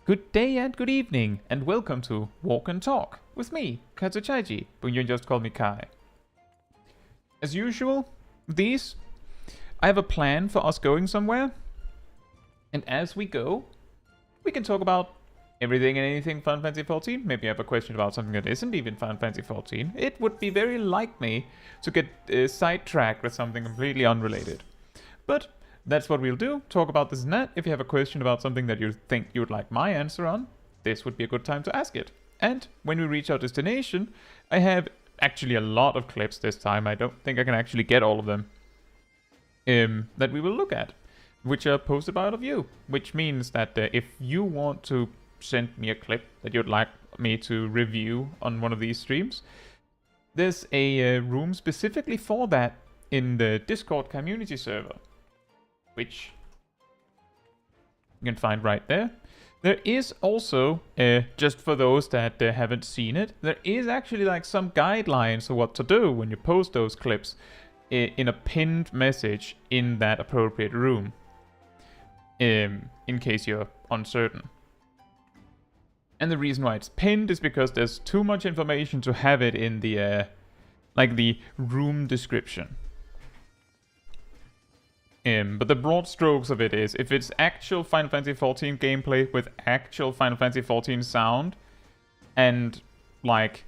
Good day and good evening, and welcome to Walk and Talk with me, Caetsu Chaiji, but you can just call me Kai. As usual, I have a plan for us going somewhere, and as we go, we can talk about everything and anything Final Fantasy XIV. Maybe I have a question about something that isn't even Final Fantasy XIV. It would be very like me to get sidetracked with something completely unrelated. But that's what we'll do, talk about this and that. If you have a question about something that you think you would like my answer on, this would be a good time to ask it. And when we reach our destination, I have actually a lot of clips this time. I don't think I can actually get all of them that we will look at, which are posted by all of you. Which means that if you want to send me a clip that you'd like me to review on one of these streams, there's a room specifically for that in the Discord community server, which you can find right there. There is also, just for those that haven't seen it, there is actually like some guidelines of what to do when you post those clips in a pinned message in that appropriate room, in case you're uncertain. And the reason why it's pinned is because there's too much information to have it in the the room description. But the broad strokes of it is, if it's actual Final Fantasy XIV gameplay with actual Final Fantasy XIV sound, and like,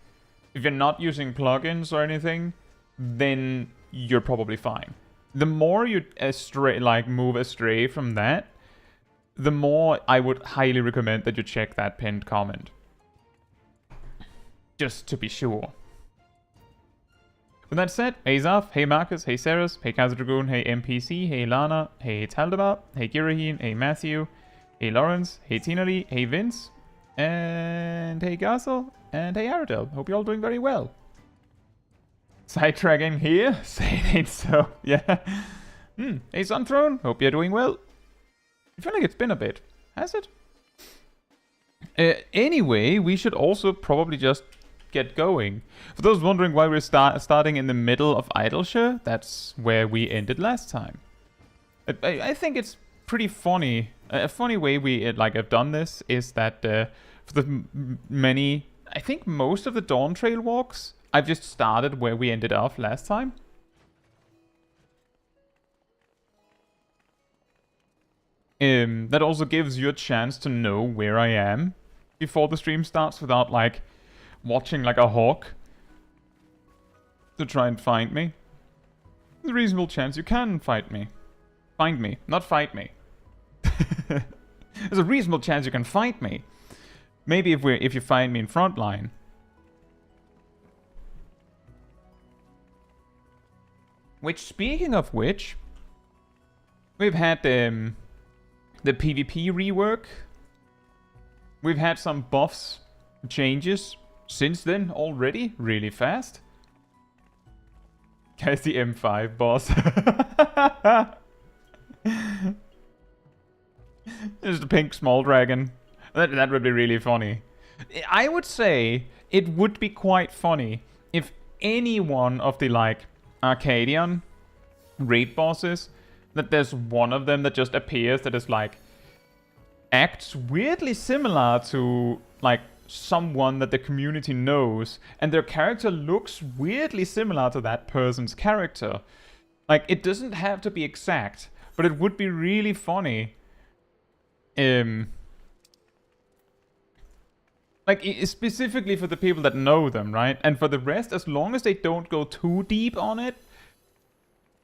if you're not using plugins or anything, then you're probably fine. The more you move astray from that, the more I would highly recommend that you check that pinned comment. Just to be sure. With that said, hey Zaf, hey Marcus, hey Ceres, hey Kazu Dragoon, hey MPC, hey Lana, hey Taldemar, hey Giraheen, hey Matthew, hey Lawrence, hey Tina Lee, hey Vince, and hey Gassel, and hey Aradel. Hope you're all doing very well. Sidetracking here? Say it ain't so, yeah. Hey Sunthrone, hope you're doing well. I feel like it's been a bit. Has it? Anyway, we should also probably just get going. For those wondering why we're starting in the middle of Idleshire, that's where we ended last time. I think it's pretty funny. A funny way we have done this is that for the I think most of the Dawntrail walks, I've just started where we ended off last time. That also gives you a chance to know where I am before the stream starts without like watching like a hawk to try and find me. There's a reasonable chance you can find me, not fight me. There's a reasonable chance you can find me. Maybe if you find me in frontline. Which, speaking of which, we've had the PvP rework. We've had some buffs, changes since then already, really fast. Guys, the M5 boss. There's the pink small dragon. That would be really funny. I would say it would be quite funny if any one of the like Arcadian raid bosses, that there's one of them that just appears that is like acts weirdly similar to like someone that the community knows, and their character looks weirdly similar to that person's character. Like, it doesn't have to be exact, but it would be really funny. Like, specifically for the people that know them, right? And for the rest, as long as they don't go too deep on it,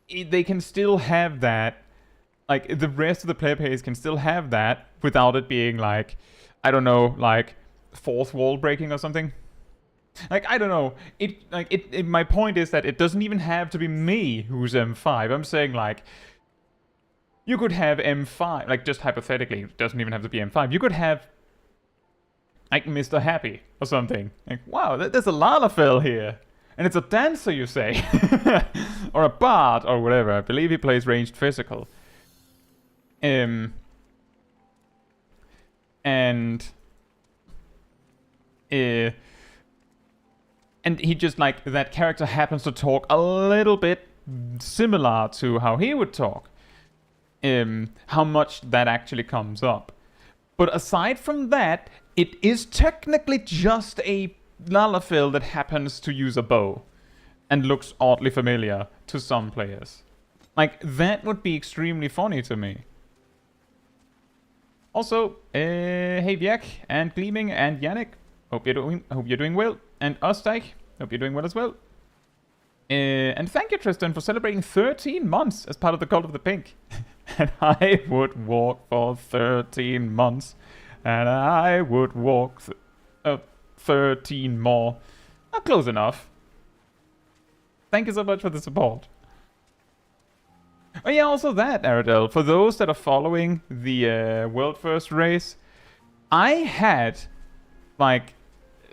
they can still have that. Like, the rest of the player base can still have that without it being like, I don't know, like fourth wall breaking or something. Like, I don't know. My point is that it doesn't even have to be me who's M5. I'm saying like, you could have M5, like just hypothetically, it doesn't even have to be M5. You could have like Mr. Happy or something. Like, wow, there's a Lalafell here. And it's a dancer, you say. Or a bard or whatever. I believe he plays ranged physical. And he just like, that character happens to talk a little bit similar to how he would talk. How much that actually comes up. But aside from that, it is technically just a Lalafell that happens to use a bow and looks oddly familiar to some players. Like, that would be extremely funny to me. Also, hey Vjek and Gleaming and Yannick, hope you're doing well. And Osteich, hope you're doing well as well. And thank you, Tristan, for celebrating 13 months as part of the Cult of the Pink. And I would walk for 13 months. And I would walk 13 more. Not close enough. Thank you so much for the support. Oh yeah, also that, Aradel. For those that are following the World First race, I had, like,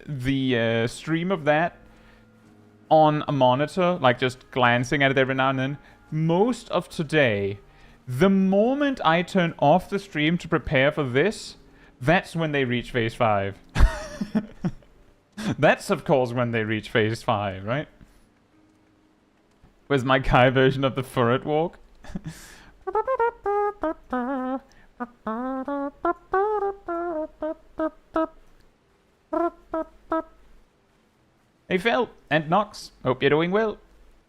the stream of that on a monitor, like just glancing at it every now and then. Most of today, the moment I turn off the stream to prepare for this, that's when they reach phase 5. That's, of course, when they reach phase 5, right? Where's my Kai version of the Furret Walk? Hey Phil and Nox, hope you're doing well.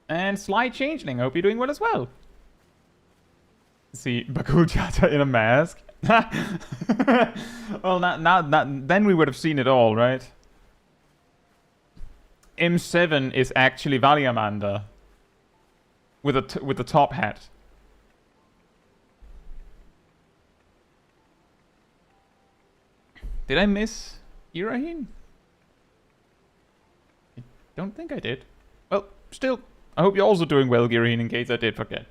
And Sly Changeling, hope you're doing well as well. See, Bakujata in a mask. Well, then we would have seen it all, right? M7 is actually Valiamanda with a top hat. Did I miss Irahim? I don't think I did. Well, still, I hope you're also doing well, Gireen, in case I did forget.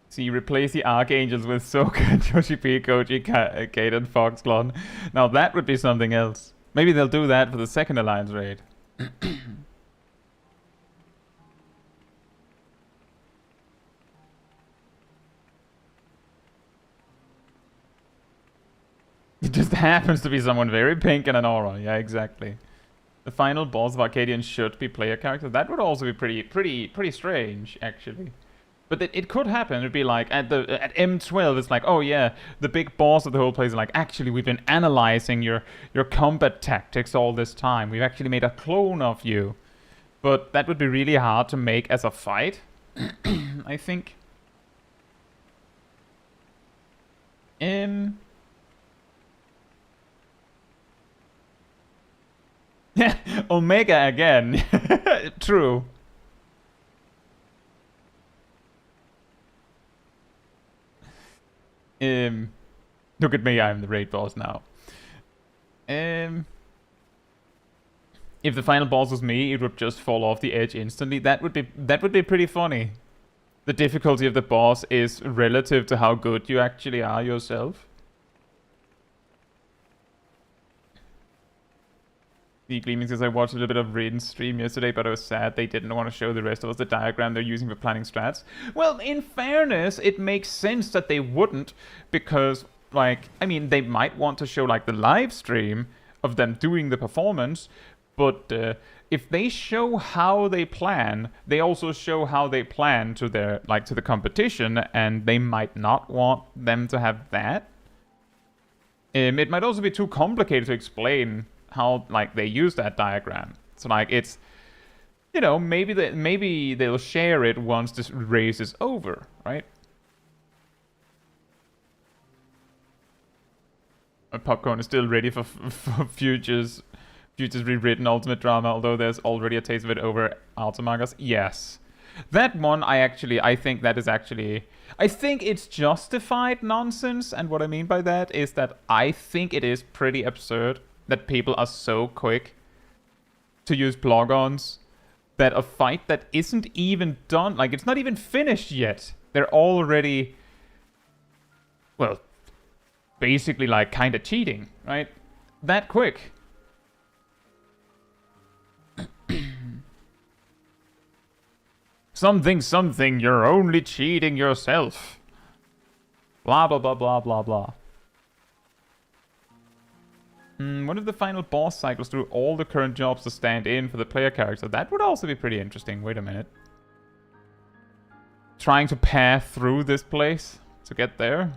See, replace the Archangels with Soka, Joshi P, Koji, Kate, and Foxglon. Now that would be something else. Maybe they'll do that for the second Alliance raid. It just happens to be someone very pink and an aura. Yeah, exactly. The final boss of Arcadian should be player character. That would also be pretty strange, actually. But it could happen. It'd be like at M12, it's like, oh yeah, the big boss of the whole place is like, actually we've been analyzing your combat tactics all this time. We've actually made a clone of you. But that would be really hard to make as a fight, I think. Omega again. True. Look at me, I'm the raid boss now. If the final boss was me, it would just fall off the edge instantly. That would be pretty funny. The difficulty of the boss is relative to how good you actually are yourself. The Gleaming says, I watched a little bit of Raiden's stream yesterday, but I was sad they didn't want to show the rest of us the diagram they're using for planning strats. Well, in fairness, it makes sense that they wouldn't, because, like, I mean, they might want to show, like, the live stream of them doing the performance, but if they show how they plan, they also show how they plan to their, like, to the competition, and they might not want them to have that. It might also be too complicated to explain how, like, they use that diagram. So, like, it's, you know, maybe they'll share it once this race is over, right? Popcorn is still ready for Future's rewritten Ultimate Drama, although there's already a taste of it over Altamangas. Yes. That one, I think it's justified nonsense, and what I mean by that is that I think it is pretty absurd that people are so quick to use plug-ons that a fight that isn't even done, like, it's not even finished yet, they're already, well, basically, like, kind of cheating, right? That quick. Something, you're only cheating yourself. Blah, blah, blah, blah, blah, blah. What if the final boss cycles through all the current jobs to stand in for the player character? That would also be pretty interesting. Wait a minute. Trying to path through this place? to get there.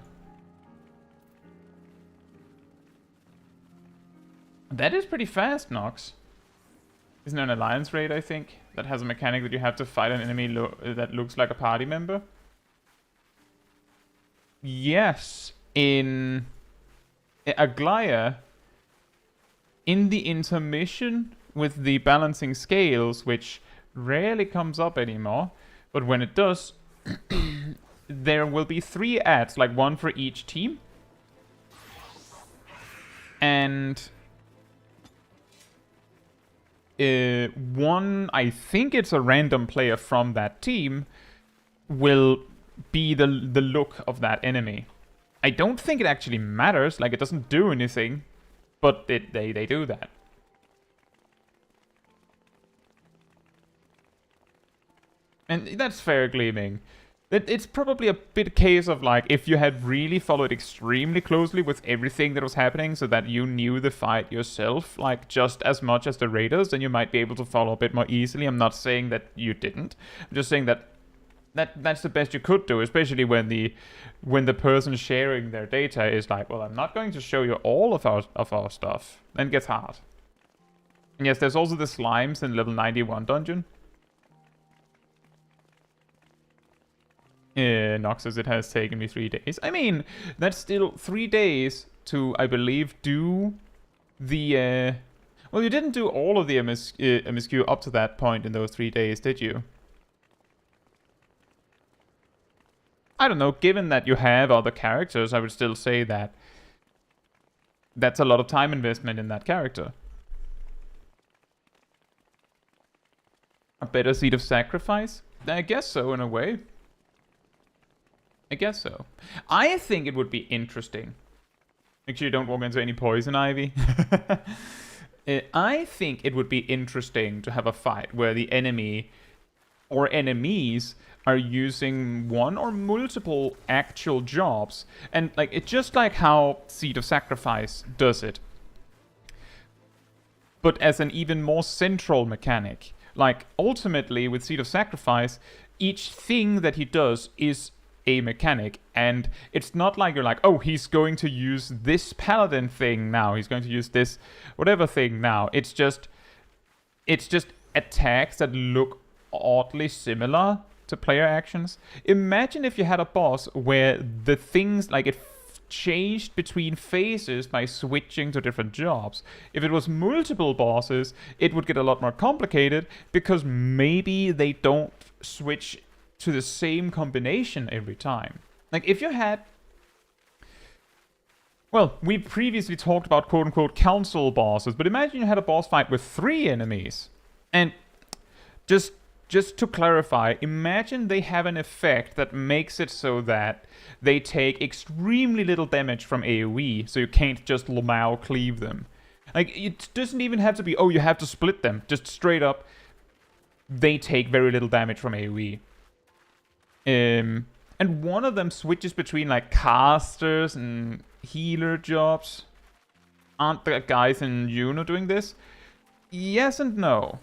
That is pretty fast, Nox. Isn't there an alliance raid, I think, that has a mechanic that you have to fight an enemy that looks like a party member? Yes, in Aglaya, in the intermission with the balancing scales, which rarely comes up anymore, but when it does, there will be 3 ads, like 1 for each team. And one, I think it's a random player from that team, will be the look of that enemy. I don't think it actually matters, like it doesn't do anything, but they do that. And that's fair gleaming. It's probably a bit case of like, if you had really followed extremely closely with everything that was happening so that you knew the fight yourself, like just as much as the raiders, then you might be able to follow a bit more easily. I'm not saying that you didn't. I'm just saying that's the best you could do, especially when the person sharing their data is like, well, I'm not going to show you all of our stuff. Then it gets hard. And yes, there's also the slimes in level 91 dungeon. Noxus, it has taken me 3 days. I mean, that's still 3 days to, I believe, do the... Well, you didn't do all of the MSQ up to that point in those 3 days, did you? I don't know, given that you have other characters, I would still say that that's a lot of time investment in that character. A better Seed of Sacrifice? I guess so, in a way. I guess so. I think it would be interesting. Make sure you don't walk into any poison ivy. I think it would be interesting to have a fight where the enemy or enemies are using one or multiple actual jobs. And like it's just like how Seed of Sacrifice does it. But as an even more central mechanic. Like ultimately with Seed of Sacrifice, each thing that he does is a mechanic, and it's not like you're like, oh, he's going to use this paladin thing now, he's going to use this whatever thing now. It's just attacks that look oddly similar to player actions. Imagine if you had a boss where the things like it changed between phases by switching to different jobs. If it was multiple bosses, it would get a lot more complicated because maybe they don't switch to the same combination every time. Like if you had... Well, we previously talked about quote-unquote council bosses, but imagine you had a boss fight with 3 enemies. And just to clarify, imagine they have an effect that makes it so that they take extremely little damage from AoE, so you can't just Lamau cleave them. Like, it doesn't even have to be, oh, you have to split them. Just straight up, they take very little damage from AoE. And one of them switches between like casters and healer jobs. Aren't the guys in Juno doing this? Yes and no.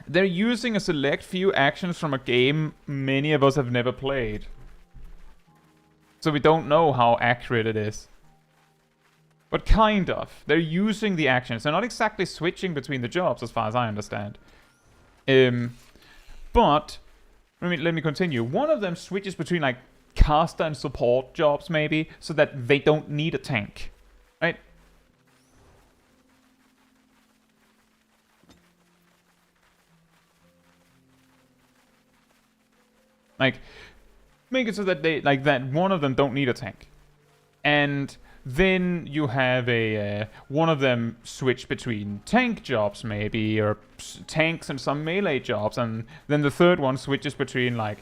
They're using a select few actions from a game many of us have never played. So we don't know how accurate it is. But kind of. They're using the actions. They're not exactly switching between the jobs as far as I understand. But... Let me continue. One of them switches between like caster and support jobs maybe, so that they don't need a tank. Right? Like, make it so that they, like that one of them don't need a tank. And then you have one of them switch between tank jobs maybe, or tanks and some melee jobs, and then the third one switches between like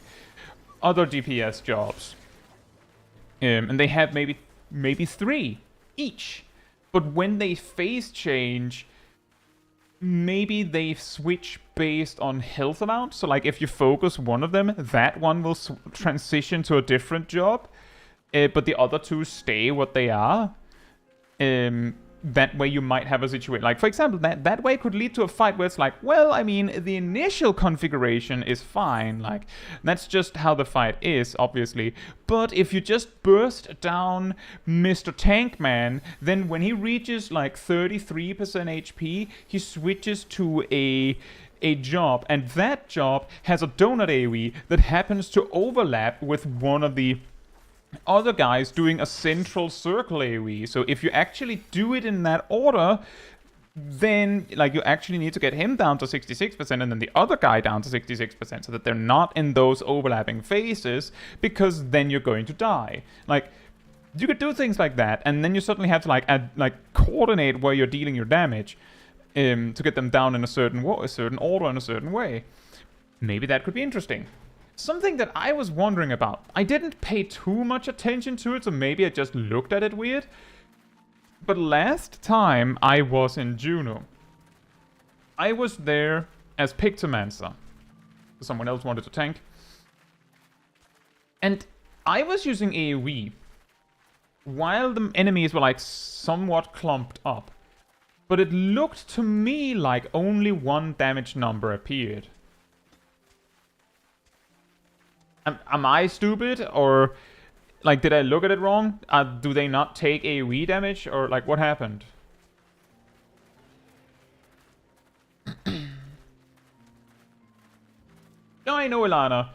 other DPS jobs. And they have maybe 3 each. But when they phase change, maybe they switch based on health amount. So like if you focus one of them, that one will transition to a different job. But the other 2 stay what they are. that way you might have a situation. Like, for example, that way could lead to a fight where it's like, well, I mean, the initial configuration is fine. Like, that's just how the fight is, obviously. But if you just burst down Mr. Tankman, then when he reaches like 33% HP, he switches to a job. And that job has a donut AoE that happens to overlap with one of the other guys doing a central circle AoE. So if you actually do it in that order, then like you actually need to get him down to 66% and then the other guy down to 66% so that they're not in those overlapping phases, because then you're going to die. Like, you could do things like that, and then you suddenly have to coordinate where you're dealing your damage to get them down in a certain order in a certain way. Maybe that could be interesting. Something that I was wondering about. I didn't pay too much attention to it, so maybe I just looked at it weird. But last time I was in Juno, I was there as Pictomancer. Someone else wanted to tank. And I was using AoE while the enemies were like somewhat clumped up. But it looked to me like only one damage number appeared. Am I stupid, or like did I look at it wrong? Do they not take AoE damage, or like what happened? No, I know, Ilana.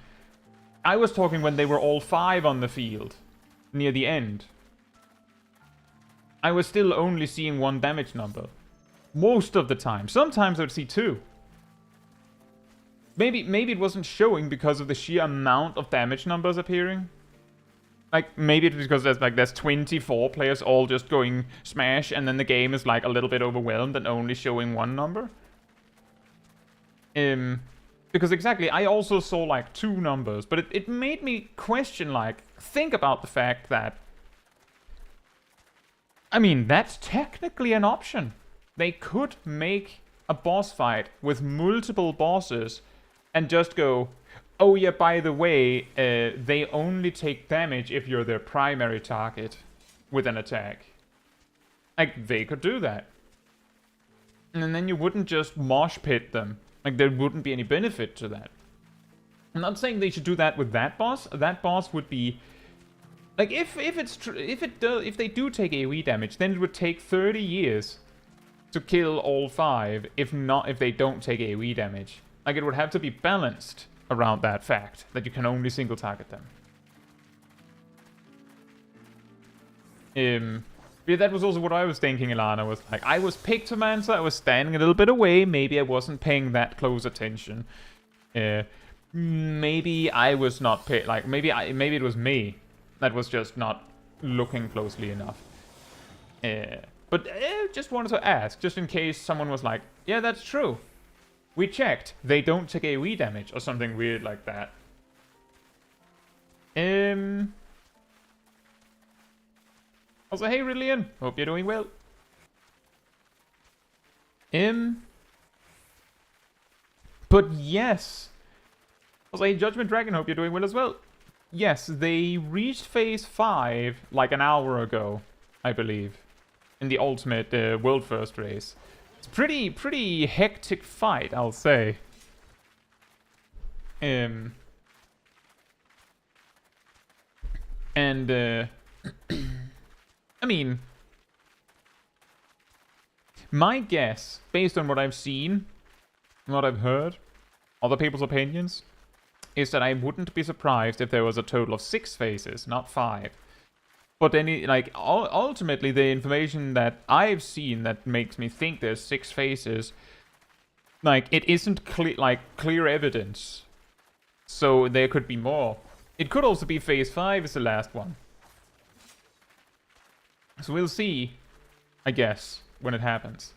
I was talking when they were all 5 on the field, near the end. I was still only seeing 1 damage number. Most of the time. Sometimes I would see 2. Maybe it wasn't showing because of the sheer amount of damage numbers appearing. Like, maybe it's because there's 24 players all just going smash, and then the game is like a little bit overwhelmed and only showing 1 number. Because exactly, I also saw like 2 numbers, but it made me question, like, think about the fact that, I mean, that's technically an option. They could make a boss fight with multiple bosses and just go, oh yeah, by the way, they only take damage if you're their primary target with an attack. Like, they could do that. And then you wouldn't just mosh pit them. Like, there wouldn't be any benefit to that. I'm not saying they should do that with that boss. That boss would be... Like, if they do take AoE damage, then it would take 30 years to kill all 5, if they don't take AoE damage. Like, it would have to be balanced around that fact, that you can only single target them. Yeah, that was also what I was thinking, Ilana, was like, I was Pictomancer, I was standing a little bit away, maybe I wasn't paying that close attention. Maybe I was not maybe it was me that was just not looking closely enough. But just wanted to ask, just in case someone was like, yeah, that's true. We checked. They don't take AoE damage or something weird like that. Also, hey, Rillian. Hope you're doing well. But yes. Also, hey, Judgment Dragon. Hope you're doing well as well. Yes, they reached phase 5 like an hour ago, I believe. In the ultimate world first race. It's pretty hectic fight, I'll say. And I mean, my guess, based on what I've seen, what I've heard, other people's opinions, is that I wouldn't be surprised if there was a total of 6 phases, not 5. But then, like, ultimately, the information that I've seen that makes me think there's 6 phases, like, it isn't clear evidence. So there could be more. It could also be phase 5 is the last one. So we'll see, I guess, when it happens.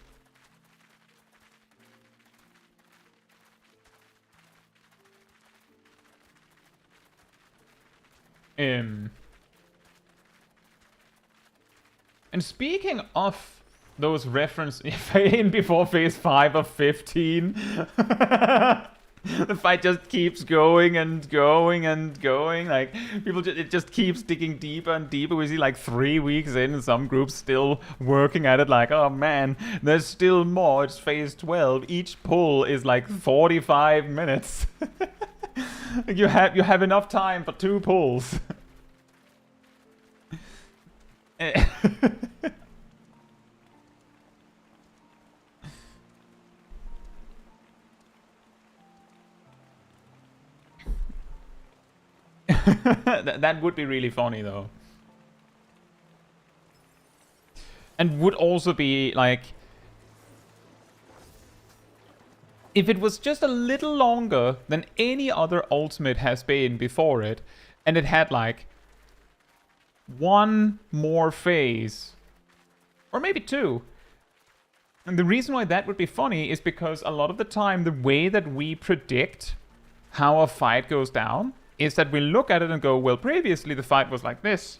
And speaking of those references in before phase 5 of 15, The fight just keeps going and going and going. Like, it just keeps digging deeper and deeper. We see like 3 weeks in, and some groups still working at it. Like, oh man, there's still more. It's phase 12. Each pull is like 45 minutes. You have enough time for 2 pulls. That would be really funny though. And would also be like, if it was just a little longer than any other ultimate has been before it, and it had like 1 more phase, or maybe 2. And the reason why that would be funny is because a lot of the time the way that we predict how a fight goes down is that we look at it and go, well, previously the fight was like this.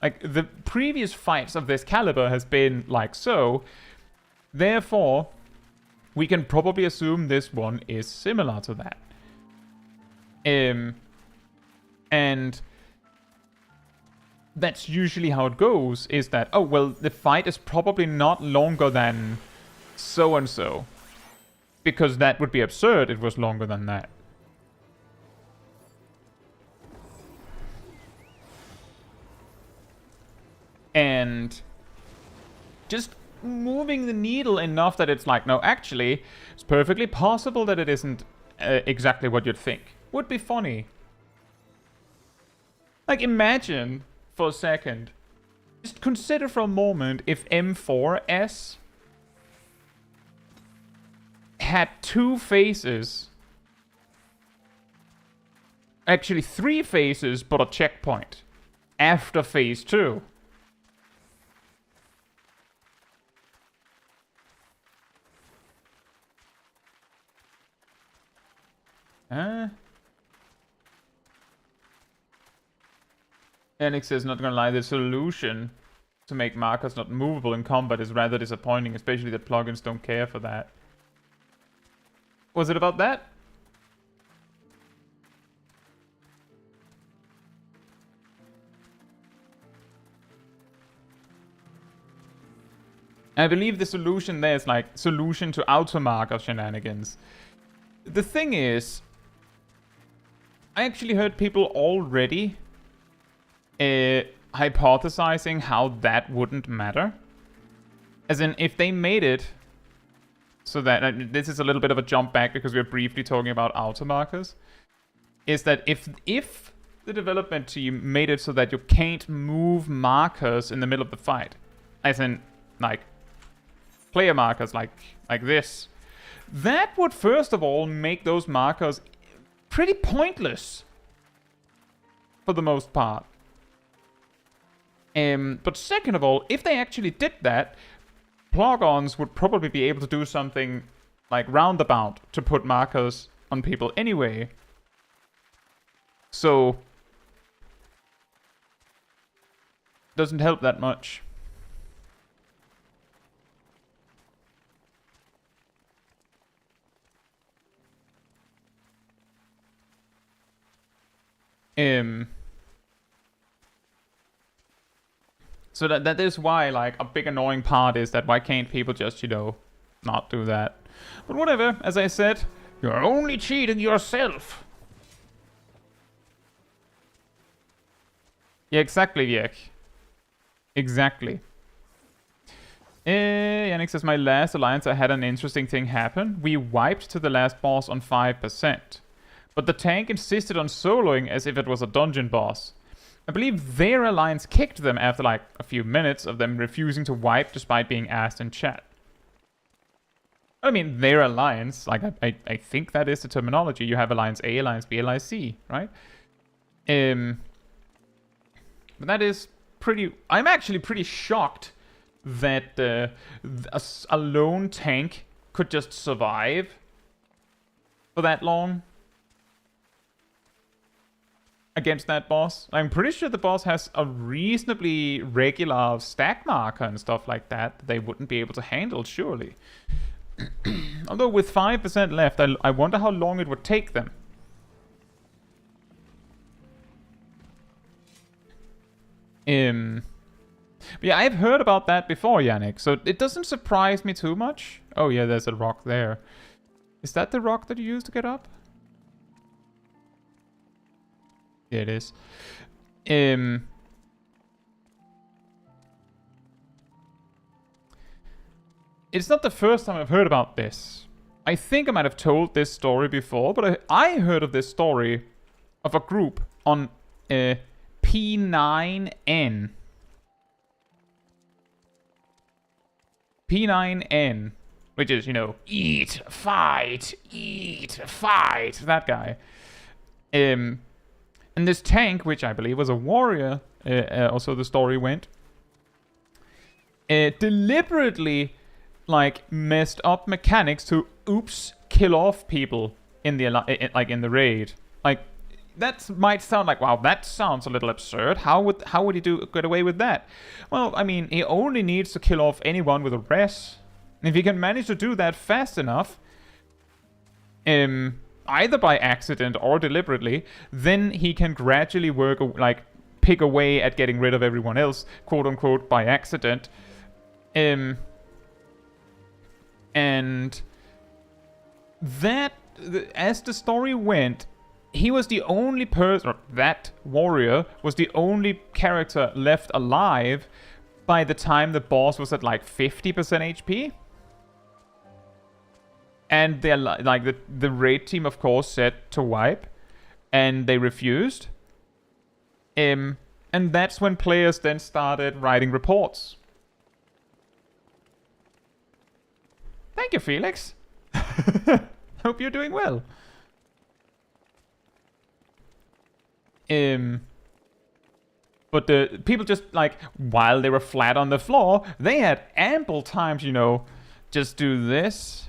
Like, the previous fights of this caliber has been like so. Therefore, we can probably assume this one is similar to that. And that's usually how it goes, is that, oh, well, the fight is probably not longer than so-and-so. Because that would be absurd, it was longer than that. And just moving the needle enough that it's like, no, actually, it's perfectly possible that it isn't exactly what you'd think. Would be funny. Like, imagine for a second, just consider for a moment if M4S had 2 phases. Actually, 3 phases, but a checkpoint after phase 2. Enix says, not gonna lie, the solution to make markers not movable in combat is rather disappointing, especially that plugins don't care for that. Was it about that? I believe the solution there is like solution to auto-marker shenanigans. The thing is, I actually heard people already hypothesizing how that wouldn't matter. As in, if they made it so that, this is a little bit of a jump back because we're briefly talking about auto markers, is that if the development team made it so that you can't move markers in the middle of the fight, as in, like, player markers like this, that would first of all make those markers pretty pointless for the most part. But second of all, if they actually did that, plugons would probably be able to do something like roundabout to put markers on people anyway. So, doesn't help that much. So that is why, like, a big annoying part is that why can't people just, you know, not do that? But whatever, as I said, you're only cheating yourself. Yeah, exactly, Viek. Exactly. Yannick says, my last alliance, I had an interesting thing happen. We wiped to the last boss on 5%. But the tank insisted on soloing as if it was a dungeon boss. I believe their alliance kicked them after like a few minutes of them refusing to wipe despite being asked in chat. I mean, their alliance, like I think that is the terminology. You have Alliance A, Alliance B, Alliance C, right? But that is pretty... I'm actually pretty shocked that a lone tank could just survive for that long against that boss. I'm pretty sure the boss has a reasonably regular stack marker and stuff like that they wouldn't be able to handle, surely. Although with 5% left, I wonder how long it would take them. But yeah, I've heard about that before, Yannick, so it doesn't surprise me too much. Oh yeah, there's a rock there. Is that the rock that you used to get up? Yeah, it is. It's not the first time I've heard about this. I think I might have told this story before, but I heard of this story of a group on P9N. P9N, which is, you know, eat, fight, that guy. And this tank, which I believe was a warrior, also the story went, deliberately, like, messed up mechanics to, kill off people in the, in the raid. Like, that might sound like, wow, that sounds a little absurd. How would he get away with that? Well, I mean, he only needs to kill off anyone with a res. And if he can manage to do that fast enough, either by accident or deliberately, then he can gradually pick away at getting rid of everyone else, quote unquote, by accident. And that, as the story went, he was the only person, or that warrior was the only character left alive by the time the boss was at like 50% HP. And they're like, the raid team, of course, said to wipe, and they refused. And that's when players then started writing reports. Thank you, Felix. Hope you're doing well. But the people just, like, while they were flat on the floor, they had ample time to, you know, just do this.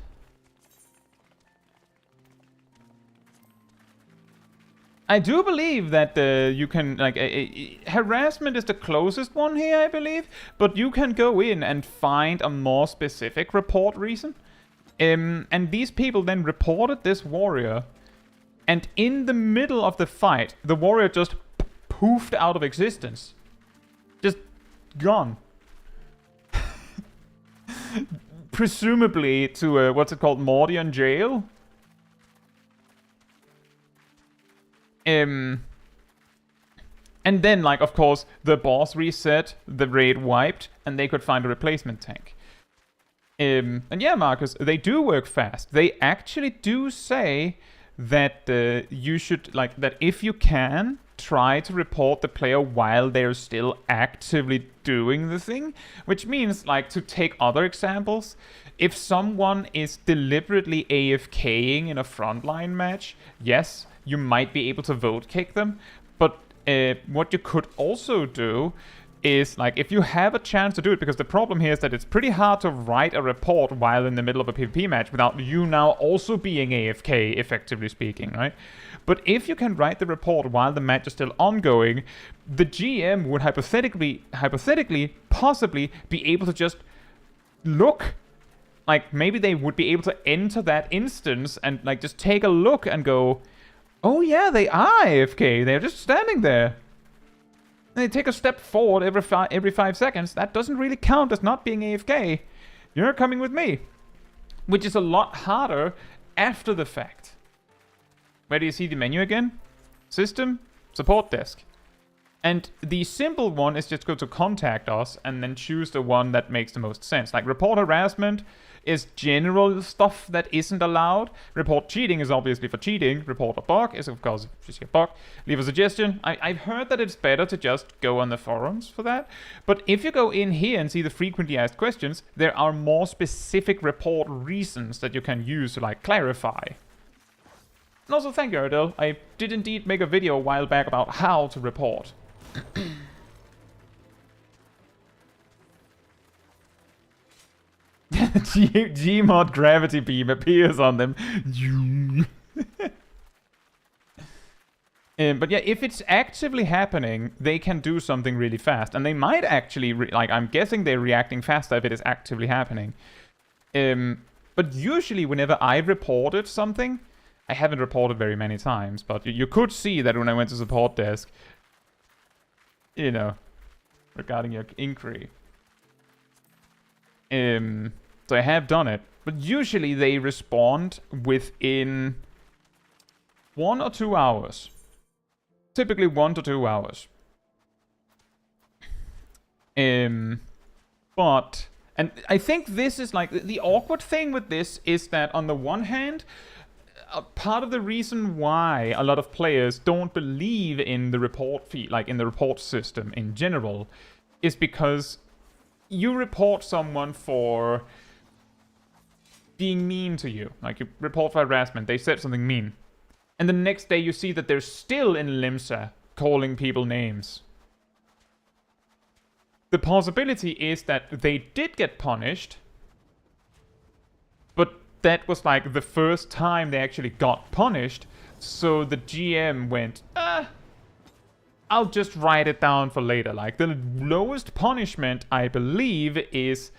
I do believe that you can, like, harassment is the closest one here, I believe. But you can go in and find a more specific report reason. And these people then reported this warrior. And in the middle of the fight, the warrior just poofed out of existence. Just gone. Presumably to, what's it called, Mordian jail? And then, like, of course, the boss reset, the raid wiped, and they could find a replacement tank. And yeah, Marcus, they do work fast. They actually do say that you should, like, that if you can, try to report the player while they're still actively doing the thing. Which means, like, to take other examples, if someone is deliberately AFKing in a frontline match, yes, you might be able to vote kick them. But what you could also do is, like, if you have a chance to do it, because the problem here is that it's pretty hard to write a report while in the middle of a PvP match without you now also being AFK, effectively speaking, right? But if you can write the report while the match is still ongoing, the GM would hypothetically, possibly be able to just look. Like, maybe they would be able to enter that instance and, like, just take a look and go, oh yeah, they are AFK, they're just standing there. And they take a step forward every 5 seconds. That doesn't really count as not being AFK. You're coming with me. Which is a lot harder after the fact. Where do you see the menu again? System, support desk. And the simple one is just go to contact us and then choose the one that makes the most sense. Like, report harassment is general stuff that isn't allowed. Report cheating is obviously for cheating. Report a bug is, of course, just a bug. Leave a suggestion. I've heard that it's better to just go on the forums for that. But if you go in here and see the frequently asked questions, there are more specific report reasons that you can use to, like, clarify. And also, thank you, Ardell. I did indeed make a video a while back about how to report. Gmod gravity beam appears on them. But yeah, if it's actively happening, they can do something really fast. And they might actually, like, I'm guessing they're reacting faster if it is actively happening. But usually whenever I reported something, I haven't reported very many times, but you could see that when I went to support desk, you know, regarding your inquiry. So I have done it, but usually they respond within 1 or 2 hours. Typically 1 to 2 hours. But, and I think this is like, the awkward thing with this is that on the one hand, part of the reason why a lot of players don't believe in the report feed, like in the report system in general, is because you report someone for being mean to you. Like you report for harassment, they said something mean. And the next day you see that they're still in Limsa calling people names. The possibility is that they did get punished, but that was like the first time they actually got punished, so the GM went, I'll just write it down for later. Like, the lowest punishment, I believe, is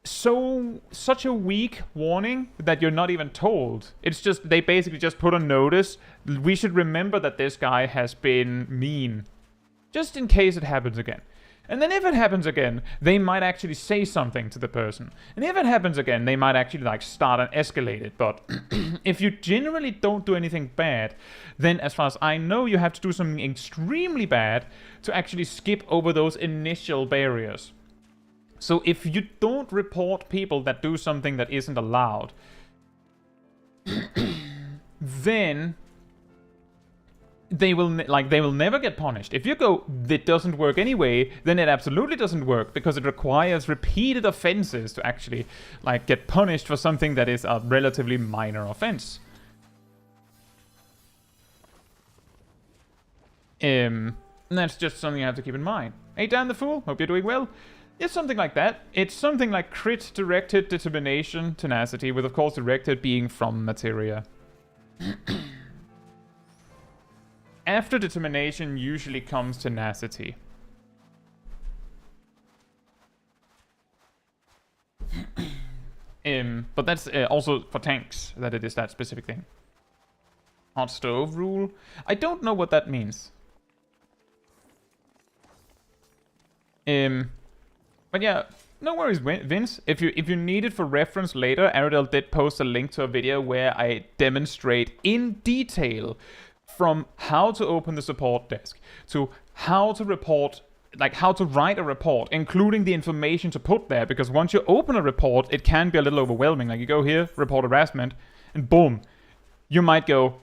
such a weak warning that you're not even told. It's just, they basically just put a notice, we should remember that this guy has been mean, just in case it happens again. And then if it happens again, they might actually say something to the person. And if it happens again, they might actually like start and escalate it. But if you generally don't do anything bad, then as far as I know, you have to do something extremely bad to actually skip over those initial barriers. So if you don't report people that do something that isn't allowed, then they will never get punished. If you go, it doesn't work anyway, then it absolutely doesn't work, because it requires repeated offenses to actually like get punished for something that is a relatively minor offense. And that's just something you have to keep in mind. Hey Dan the Fool, hope you're doing well. It's something like that. It's something like crit, directed, determination, tenacity, with of course directed being from materia. After determination usually comes tenacity. But that's also for tanks that it is that specific thing. Hot stove rule. I don't know what that means. But yeah, no worries, Vince. If you need it for reference later, Aradel did post a link to a video where I demonstrate in detail from how to open the support desk to how to report, like how to write a report, including the information to put there, because once you open a report, it can be a little overwhelming. Like you go here, report harassment, and boom, you might go,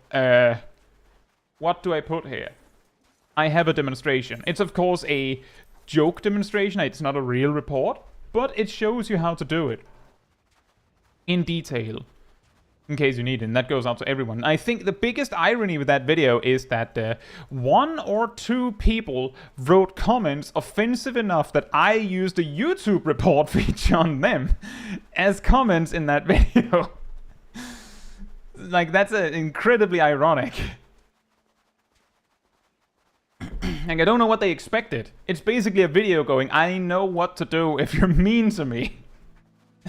what do I put here? I have a demonstration. It's of course a joke demonstration, it's not a real report, but it shows you how to do it in detail. In case you need it, and that goes out to everyone. I think the biggest irony with that video is that 1 or 2 people wrote comments offensive enough that I used the YouTube report feature on them as comments in that video. Like, that's incredibly ironic. Like, I don't know what they expected. It's basically a video going, I know what to do if you're mean to me.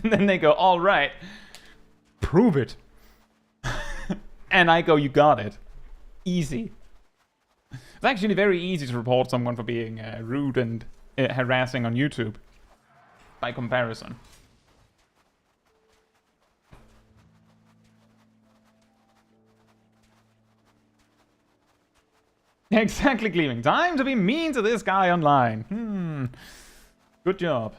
And then they go, alright, prove it. And I go, you got it. Easy. It's actually very easy to report someone for being rude and harassing on YouTube. By comparison. Exactly, Gleaming. Time to be mean to this guy online. Good job.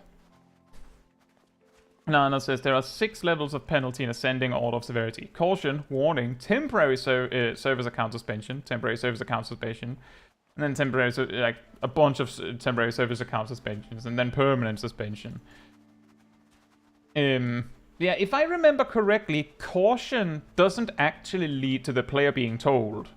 Nana says there are 6 levels of penalty in ascending order of severity. Caution, warning, temporary service account suspension, temporary service account suspension, and then temporary, like a bunch of temporary service account suspensions, and then permanent suspension. Yeah, if I remember correctly, caution doesn't actually lead to the player being told.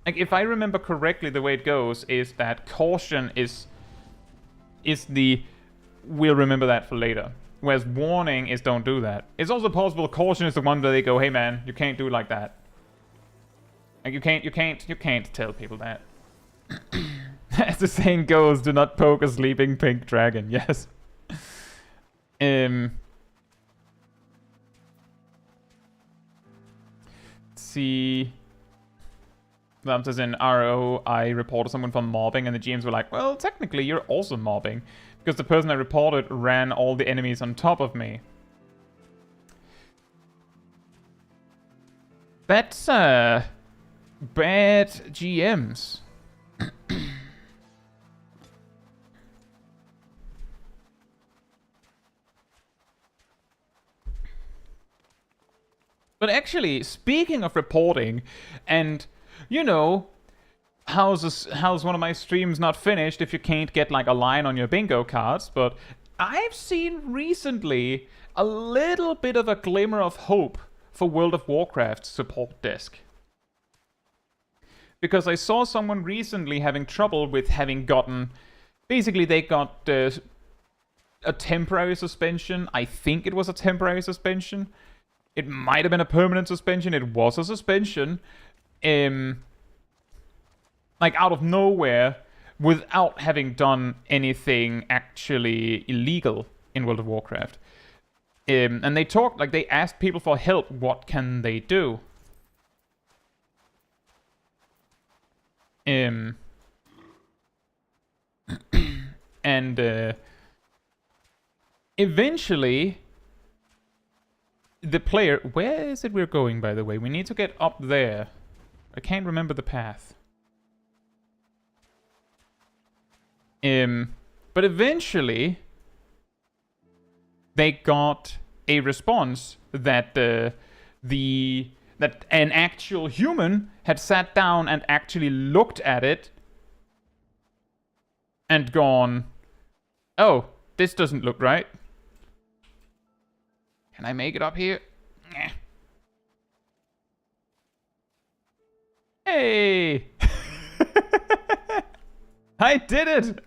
Like, if I remember correctly, the way it goes is that caution is the we'll remember that for later, whereas warning is don't do that. It's also possible caution is the one where they go, hey man, you can't do it like that. Like you can't tell people that. the saying goes, do not poke a sleeping pink dragon. Yes. Let's see. That says in RO, I reported someone for mobbing, and the GMs were like, well, technically, you're also mobbing. Because the person I reported ran all the enemies on top of me. That's, bad GMs. But actually, speaking of reporting, and, you know, how's one of my streams not finished if you can't get, like, a line on your bingo cards, but I've seen recently a little bit of a glimmer of hope for World of Warcraft's support desk. Because I saw someone recently having trouble with having gotten... Basically, they got a temporary suspension. I think it was a temporary suspension. It might have been a permanent suspension. It was a suspension. Like, out of nowhere, without having done anything actually illegal in World of Warcraft. And they talked, like, they asked people for help. What can they do? And eventually, the player... Where is it we're going, by the way? We need to get up there. I can't remember the path. But eventually, they got a response that that an actual human had sat down and actually looked at it and gone, oh, this doesn't look right. Can I make it up here? Hey! I did it!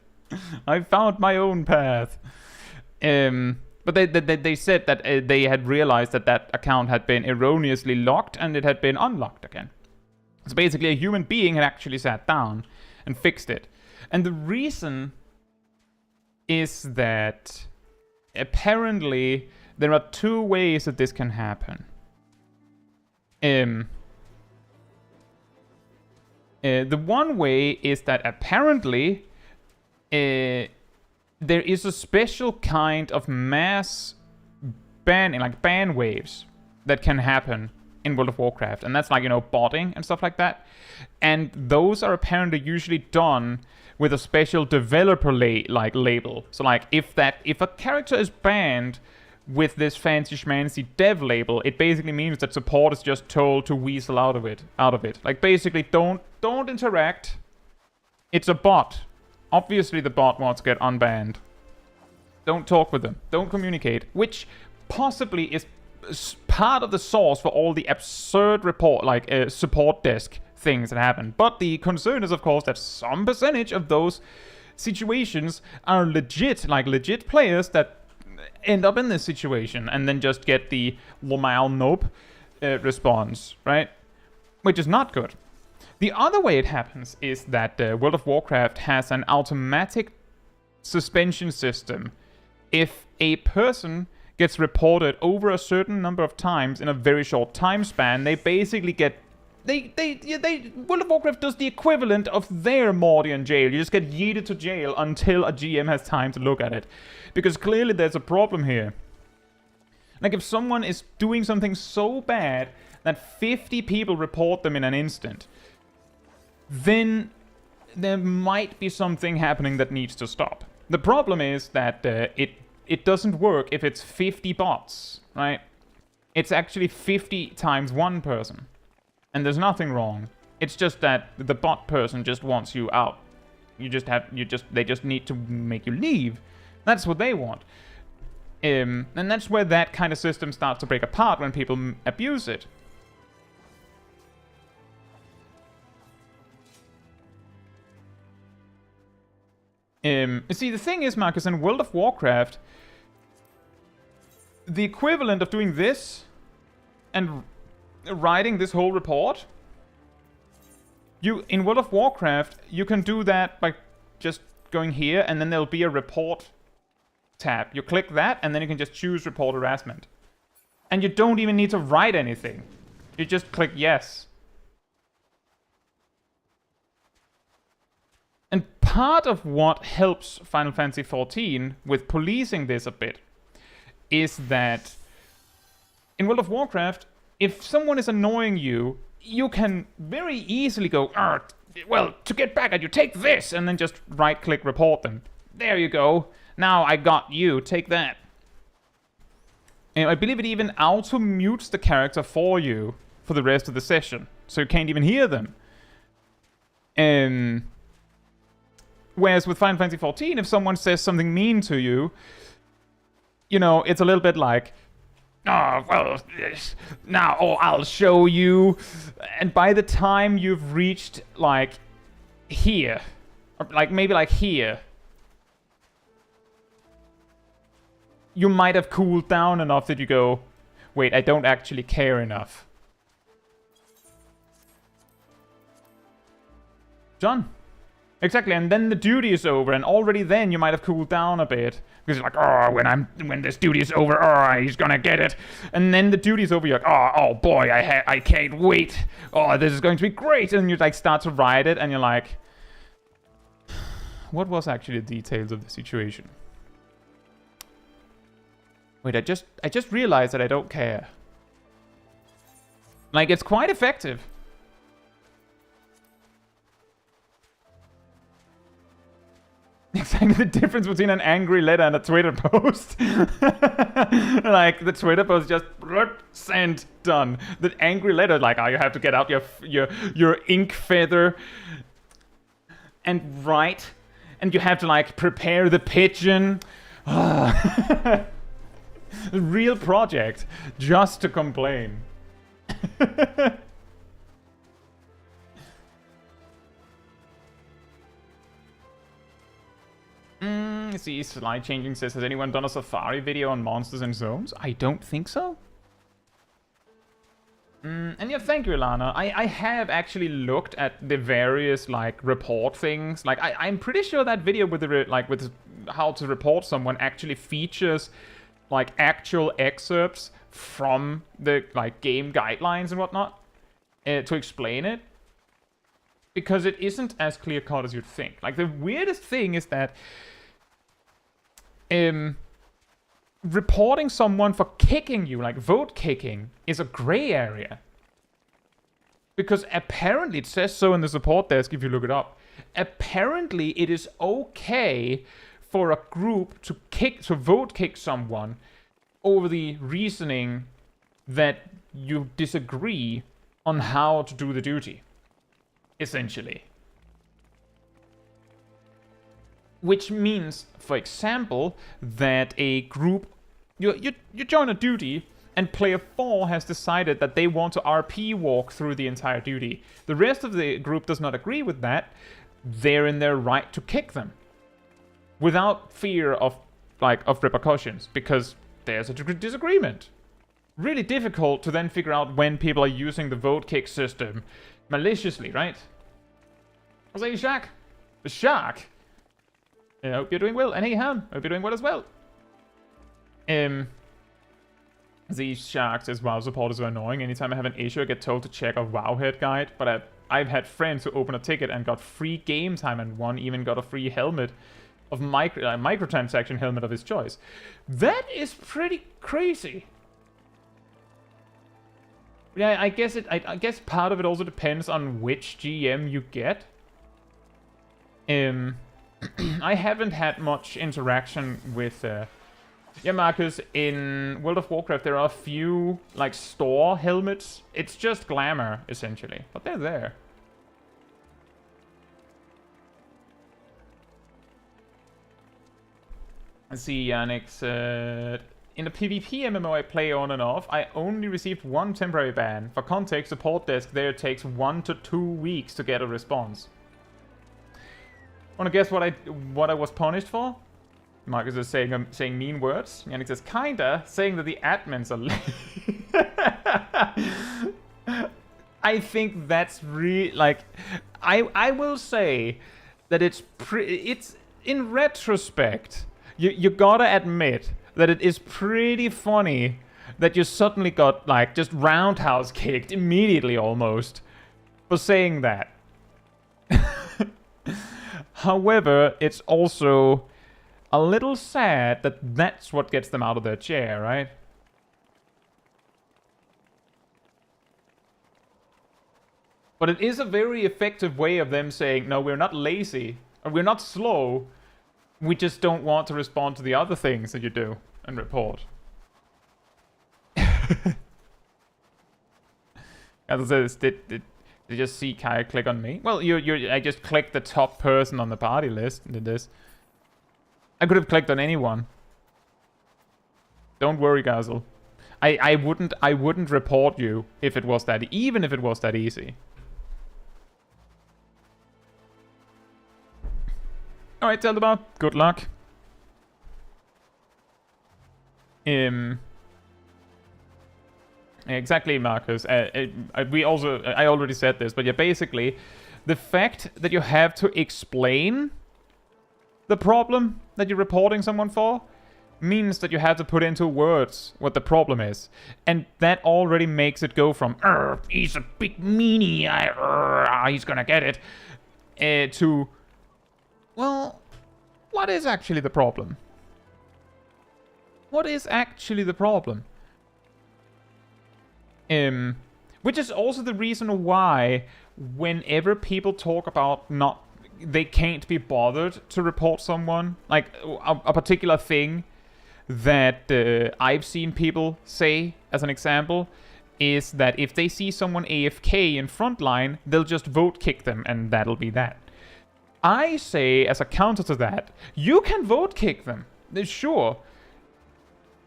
I found my own path. But they said that they had realized that account had been erroneously locked and it had been unlocked again. So basically a human being had actually sat down and fixed it. And the reason is that apparently there are two ways that this can happen. The one way is that apparently there is a special kind of mass banning, like ban waves, that can happen in World of Warcraft. And that's like, you know, botting and stuff like that. And those are apparently usually done with a special developer label. So like if a character is banned with this fancy schmancy dev label, it basically means that support is just told to weasel out of it. Like basically don't interact. It's a bot. Obviously the bot wants to get unbanned. Don't talk with them. Don't communicate. Which possibly is part of the source for all the absurd support desk things that happen. But the concern is, of course, that some percentage of those situations are legit players that end up in this situation and then just get the Lomal nope response, right? Which is not good. The other way it happens is that World of Warcraft has an automatic suspension system. If a person gets reported over a certain number of times in a very short time span, they basically get... World of Warcraft does the equivalent of their Mordian jail. You just get yeeted to jail until a GM has time to look at it. Because clearly there's a problem here. Like if someone is doing something so bad that 50 people report them in an instant, then there might be something happening that needs to stop. The problem is that it doesn't work if it's 50 bots, right? It's actually 50 times one person. And there's nothing wrong. It's just that the bot person just wants you out. They just need to make you leave. That's what they want. And that's where that kind of system starts to break apart when people abuse it. See, the thing is, Marcus, in World of Warcraft, the equivalent of doing this and writing this whole report, in World of Warcraft, you can do that by just going here, and then there'll be a report tab. You click that, and then you can just choose report harassment. And you don't even need to write anything. You just click yes. And part of what helps Final Fantasy XIV with policing this a bit is that in World of Warcraft, if someone is annoying you, you can very easily go, well, to get back at you, take this, and then just right-click report them. There you go. Now I got you. Take that. And I believe it even auto-mutes the character for you for the rest of the session, so you can't even hear them. Whereas with Final Fantasy XIV, if someone says something mean to you, you know, it's a little bit like, oh, well, now, I'll show you. And by the time you've reached, like, here, or like, maybe like here, you might have cooled down enough that you go, wait, I don't actually care enough. Done. Exactly, and then the duty is over, and already then you might have cooled down a bit. Because you're like, when this duty is over, he's gonna get it. And then the duty is over, you're like, oh boy, I can't wait. Oh, this is going to be great. And you like start to ride it, and you're like, what was actually the details of the situation? Wait, I just realized that I don't care. Like, it's quite effective. Exactly the difference between an angry letter and a Twitter post. Like, the Twitter post just send, done. The angry letter, like, you have to get out your ink feather and write, and you have to like prepare the pigeon. A real project just to complain. See, Slide Changing says, has anyone done a Safari video on monsters and zones? I don't think so. And yeah, thank you, Ilana. I have actually looked at the various, like, report things. Like, I'm pretty sure that video with the, with how to report someone actually features, like, actual excerpts from the, like, game guidelines and whatnot to explain it. Because it isn't as clear-cut as you'd think. Like, the weirdest thing is that reporting someone for kicking you, like vote kicking, is a gray area. Because apparently, it says so in the support desk if you look it up, apparently it is okay for a group to vote kick someone over the reasoning that you disagree on how to do the duty. Essentially. Which means, for example, that a group, you join a duty, and player 4 has decided that they want to RP walk through the entire duty. The rest of the group does not agree with that. They're in their right to kick them, without fear of repercussions, because there's a disagreement. Really difficult to then figure out when people are using the vote kick system maliciously, right? What's that, Shark? The Shark? I hope you're doing well. And hey, Han, hope you're doing well as well. These Sharks as WoW supporters are annoying. Anytime I have an issue, I get told to check a WoWhead guide. But I've had friends who opened a ticket and got free game time, and one even got a free helmet of microtransaction helmet of his choice. That is pretty crazy. Yeah, I guess part of it also depends on which GM you get. I haven't had much interaction with... yeah, Marcus, in World of Warcraft there are a few, like, store helmets. It's just glamour, essentially. But they're there. Let's see, Yannick's... in the PvP MMO I play on and off, I only received one temporary ban. For context, support desk there takes 1 to 2 weeks to get a response. Wanna guess what I was punished for? Marcus is saying mean words. Yannick says kinda, saying that the admins are I think that's really, like, I will say that it's in retrospect, you gotta admit that it is pretty funny that you suddenly got, like, just roundhouse kicked immediately almost for saying that. However, it's also a little sad that that's what gets them out of their chair, right? But it is a very effective way of them saying, no, we're not lazy, or we're not slow, we just don't want to respond to the other things that you do and report. As I said, did you just see Kai click on me? Well, I just clicked the top person on the party list and did this. I could have clicked on anyone. Don't worry, Gazel. I wouldn't report you if it was that, even if it was that easy. Alright, Zelda, good luck. Exactly, Marcus. I already said this, but yeah, basically, the fact that you have to explain the problem that you're reporting someone for means that you have to put into words what the problem is. And that already makes it go from, he's a big meanie, he's gonna get it, to, well, what is actually the problem? What is actually the problem? Which is also the reason why whenever people talk about they can't be bothered to report someone, like a particular thing that I've seen people say as an example is that if they see someone AFK in frontline, they'll just vote kick them and that'll be that. I say as a counter to that, you can vote kick them, sure,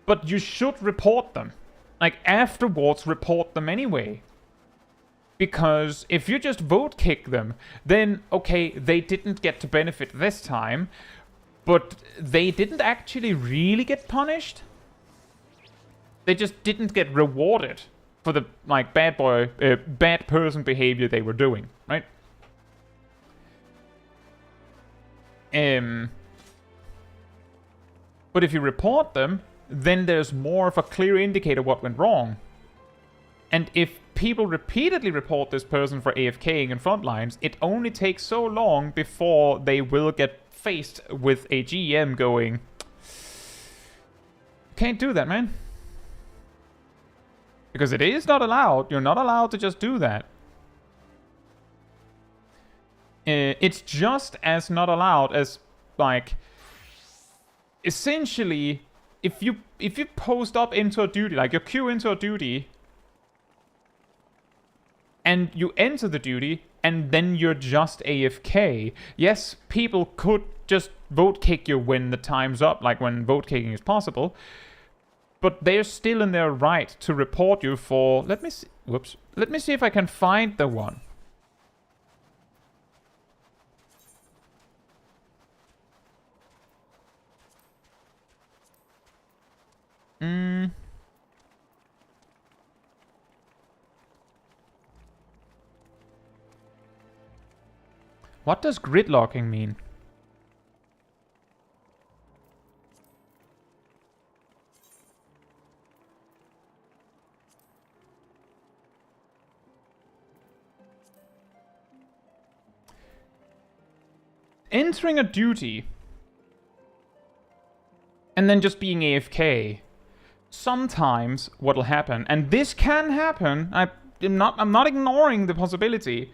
but you should report them. Like, afterwards, report them anyway. Because if you just vote kick them, then, okay, they didn't get to benefit this time, but they didn't actually really get punished. They just didn't get rewarded for the, like, bad person behavior they were doing, right? But if you report them, then there's more of a clear indicator what went wrong. And if people repeatedly report this person for AFKing in frontlines, it only takes so long before they will get faced with a GM going, can't do that, man. Because it is not allowed. You're not allowed to just do that. It's just as not allowed as, like, essentially, if you post up into a duty, like you queue into a duty, and you enter the duty, and then you're just AFK, yes, people could just vote kick you when the time's up, like when vote kicking is possible, but they're still in their right to report you for, let me see, whoops, let me see if I can find the one. What does gridlocking mean? Entering a duty and then just being AFK. Sometimes what'll happen, and this can happen, I'm not ignoring the possibility.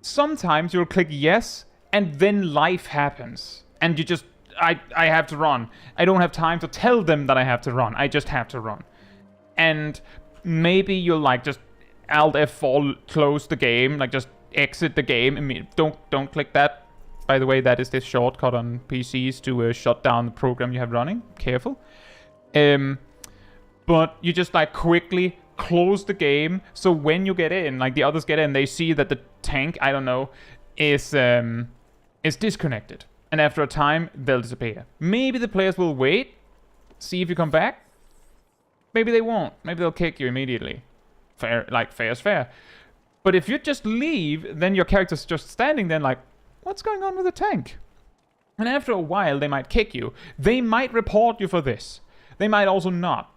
Sometimes you'll click yes, and then life happens. And you just, I have to run. I don't have time to tell them that I have to run. I just have to run. And maybe you'll, like, just Alt F4 close the game, like just exit the game. I mean, don't click that. By the way, that is this shortcut on PCs to shut down the program you have running. Careful. But you just, like, quickly close the game, so when you get in, like the others get in, they see that the tank, I don't know, is disconnected. And after a time, they'll disappear. Maybe the players will wait, see if you come back. Maybe they won't. Maybe they'll kick you immediately. Fair, like, fair is fair. But if you just leave, then your character's just standing there like, what's going on with the tank? And after a while, they might kick you. They might report you for this. They might also not.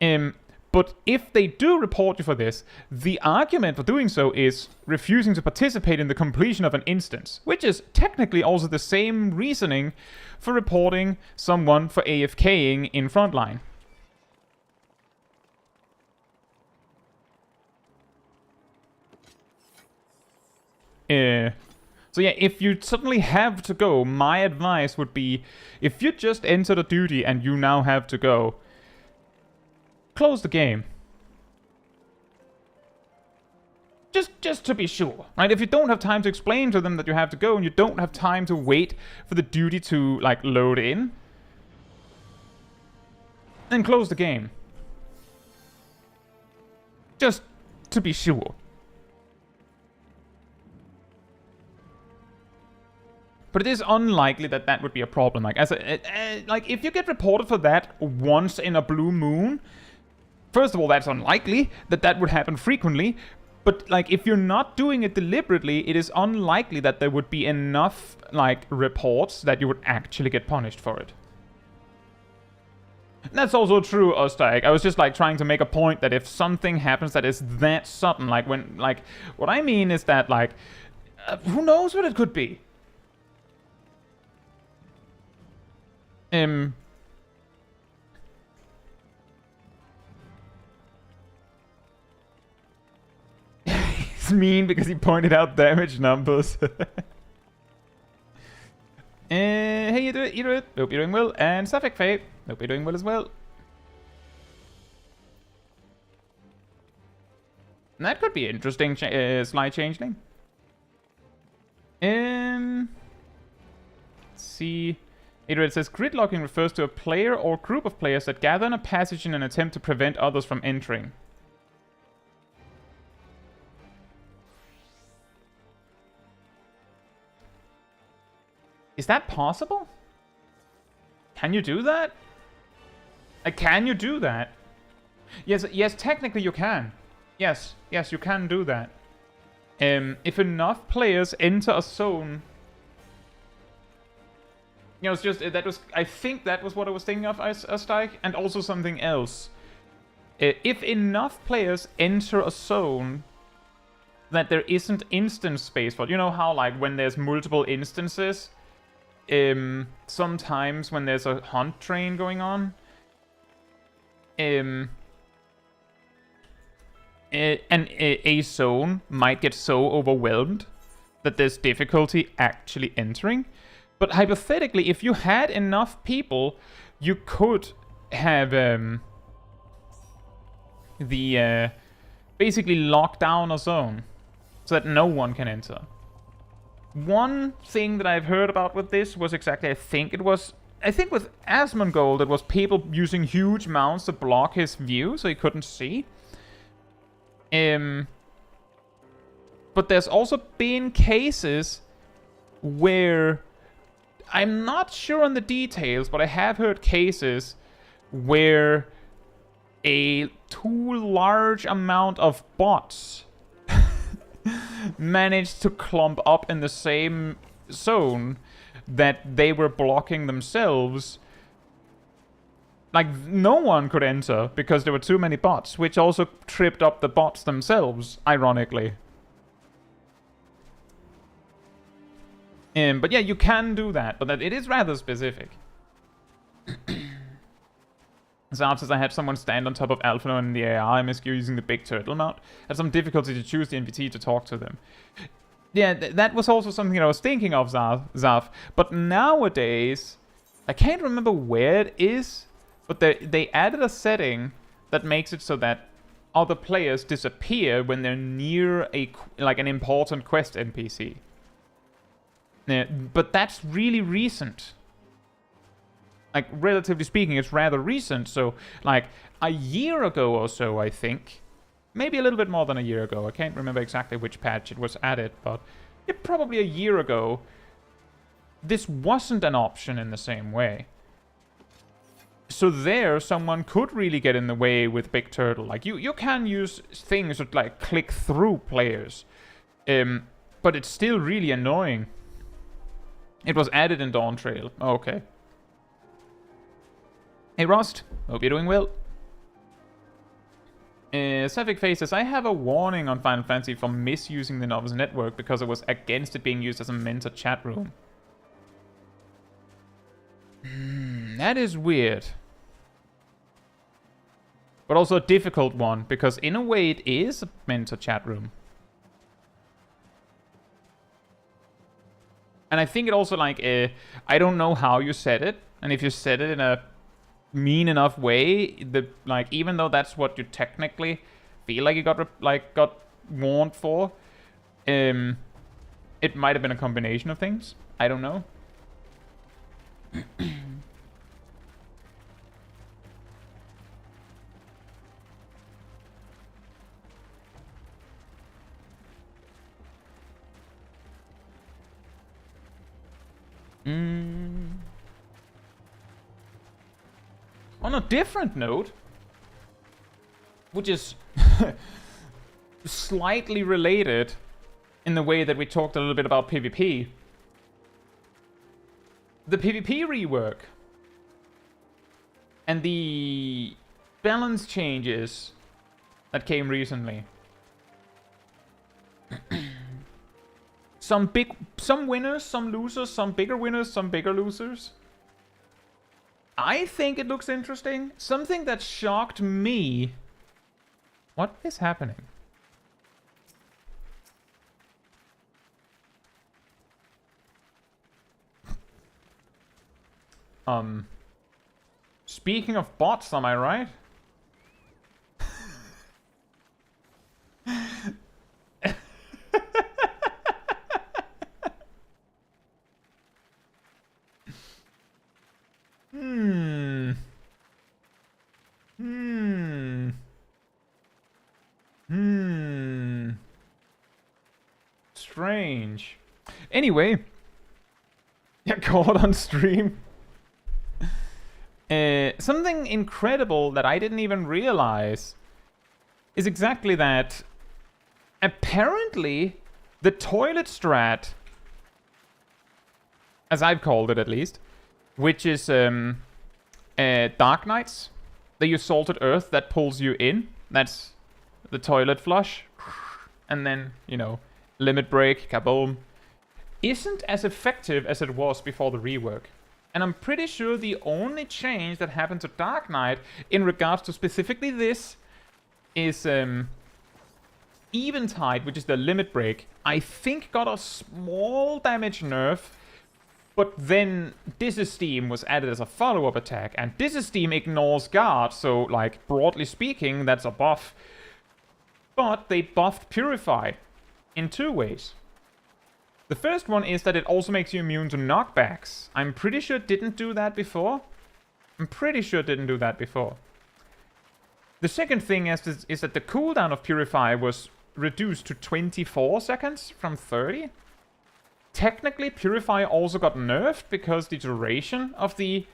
But if they do report you for this, the argument for doing so is refusing to participate in the completion of an instance, which is technically also the same reasoning for reporting someone for AFKing in frontline. So yeah, if you suddenly have to go, my advice would be, if you just entered a duty and you now have to go, close the game. Just to be sure, right? If you don't have time to explain to them that you have to go and you don't have time to wait for the duty to, like, load in, then close the game. Just to be sure. But it is unlikely that that would be a problem. Like, like if you get reported for that once in a blue moon, first of all, that's unlikely that that would happen frequently. But, like, if you're not doing it deliberately, it is unlikely that there would be enough, like, reports that you would actually get punished for it. And that's also true, Osteig. I was just, like, trying to make a point that if something happens that is that sudden, like, when, like, what I mean is that, like, who knows what it could be? He's mean because he pointed out damage numbers. Hey, you do it. Hope you're doing well. And FFXIV, hope you're doing well as well. And that could be interesting. Slight changeling. Let's see. It says gridlocking refers to a player or group of players that gather in a passage in an attempt to prevent others from entering. Is that possible? Can you do that? Can you do that? Yes, technically you can. Yes, you can do that. If enough players enter a zone... You know, it's just, that was, I think that was what I was thinking of as a strike, and also something else. If enough players enter a zone that there isn't instance space for, you know how, like, when there's multiple instances, sometimes when there's a hunt train going on, and a zone might get so overwhelmed that there's difficulty actually entering. But hypothetically, if you had enough people, you could have basically lock down a zone so that no one can enter. One thing that I've heard about with this was exactly, I think with Asmongold, it was people using huge mounts to block his view so he couldn't see. But there's also been cases where, I'm not sure on the details, but I have heard cases where a too large amount of bots managed to clump up in the same zone that they were blocking themselves. Like, no one could enter because there were too many bots, which also tripped up the bots themselves, ironically. But yeah, you can do that, but it is rather specific. Zav says, I had someone stand on top of Alphino in the AR MSQ using the big turtle mount. Had some difficulty to choose the NPT to talk to them. Yeah, that was also something I was thinking of, Zav. But nowadays, I can't remember where it is, but they added a setting that makes it so that other players disappear when they're near an important quest NPC. Yeah, but that's really recent. Like, relatively speaking, it's rather recent. So, like, a year ago or so, I think. Maybe a little bit more than a year ago. I can't remember exactly which patch it was added, but yeah, probably a year ago, this wasn't an option in the same way. So there, someone could really get in the way with Big Turtle. Like, you can use things that, like, click through players. But it's still really annoying. It was added in Dawntrail. Oh, okay. Hey Rust, hope you're doing well. FFXIV says, I have a warning on Final Fantasy for misusing the novice network because it was against it being used as a mentor chat room. That is weird. But also a difficult one, because in a way it is a mentor chat room. And I think it also, like, I don't know how you said it, and if you said it in a mean enough way, like, even though that's what you technically feel like you got warned for, it might have been a combination of things. I don't know. On a different note, which is slightly related in the way that we talked a little bit about PvP, the PvP rework and the balance changes that came recently. Some winners, some losers, some bigger winners, some bigger losers. I think it looks interesting. Something that shocked me. What is happening? Speaking of bots, am I right? Strange. Anyway, yeah, caught on stream. Something incredible that I didn't even realize is exactly that. Apparently, the toilet strat, as I've called it at least, which is Dark Knights, they use salted earth that pulls you in. That's the toilet flush. And then, you know, limit break, kaboom, isn't as effective as it was before the rework. And I'm pretty sure the only change that happened to Dark Knight in regards to specifically this is Eventide, which is the limit break. I think got a small damage nerf, but then Disesteem was added as a follow-up attack, and Disesteem ignores guard, so, like, broadly speaking, that's a buff. But they buffed Purify in two ways. The first one is that it also makes you immune to knockbacks. I'm pretty sure it didn't do that before. The second thing is that the cooldown of Purify was reduced to 24 seconds from 30. Technically, Purify also got nerfed because the duration of the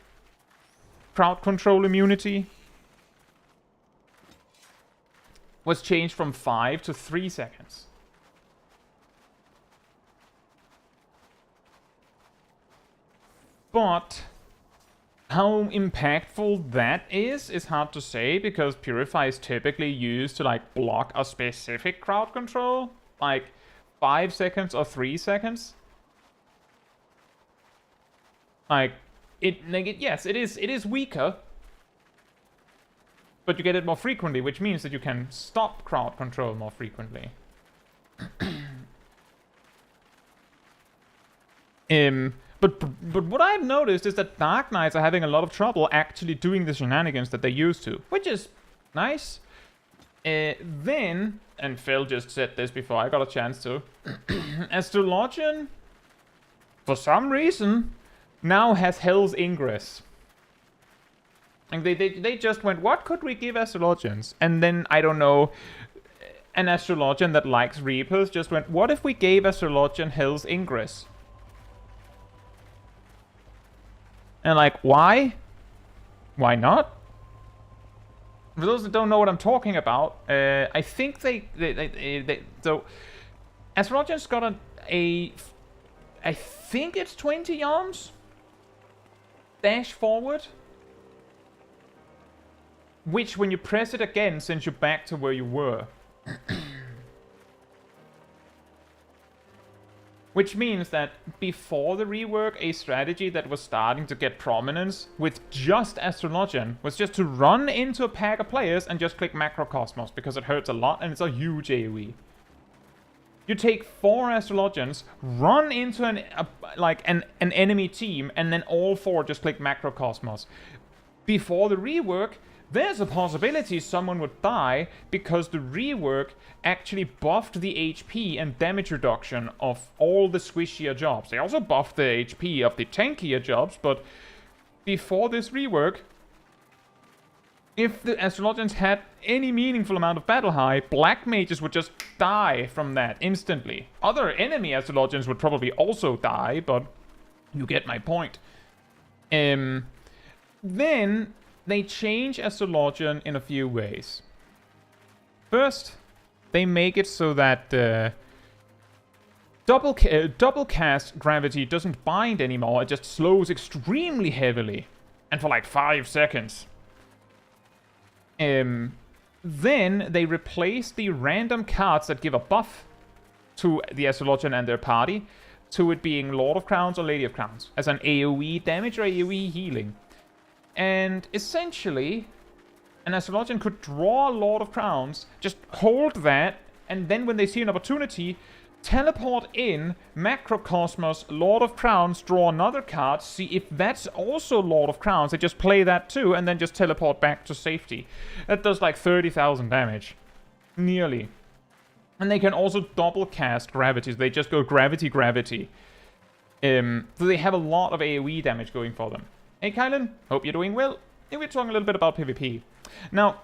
crowd control immunity was changed from 5 to 3 seconds. But how impactful that is hard to say, because Purify is typically used to, like, block a specific crowd control, like 5 seconds or 3 seconds. Like, yes, it is weaker, but you get it more frequently, which means that you can stop crowd control more frequently. But what I've noticed is that Dark Knights are having a lot of trouble actually doing the shenanigans that they used to, which is nice. Then, and Phil just said this before I got a chance to, Astrologian, for some reason, now has Hell's Ingress. And they just went, what could we give Astrologians? And then, I don't know, an Astrologian that likes Reapers just went, what if we gave Astrologian Hell's Ingress? And like, why? Why not? For those that don't know what I'm talking about, I think so Astrologian's got I think it's 20 yalms dash forward, which when you press it again sends you back to where you were. Which means that before the rework, a strategy that was starting to get prominence with just Astrologian was just to run into a pack of players and just click Macrocosmos, because it hurts a lot and it's a huge AoE. You take 4 Astrologians, run into an enemy team, and then all 4 just click Macrocosmos. Before the rework, there's a possibility someone would die because the rework actually buffed the HP and damage reduction of all the squishier jobs. They also buffed the HP of the tankier jobs, but before this rework, if the Astrologians had any meaningful amount of battle high, Black Mages would just die from that instantly. Other enemy Astrologians would probably also die, but you get my point. Then they change Astrologian in a few ways. First, they make it so that double cast gravity doesn't bind anymore. It just slows extremely heavily, and for like 5 seconds. Then they replace the random cards that give a buff to the Astrologian and their party to it being Lord of Crowns or Lady of Crowns as an AoE damage or AoE healing. And essentially, an Astrologian could draw a Lord of Crowns, just hold that, and then when they see an opportunity, teleport in, Macrocosmos, Lord of Crowns, draw another card, see if that's also Lord of Crowns, they just play that too, and then just teleport back to safety. That does like 30,000 damage. Nearly. And they can also double cast gravities, they just go gravity. So they have a lot of AoE damage going for them. Hey Kylan, hope you're doing well. And we're talking a little bit about PvP. Now,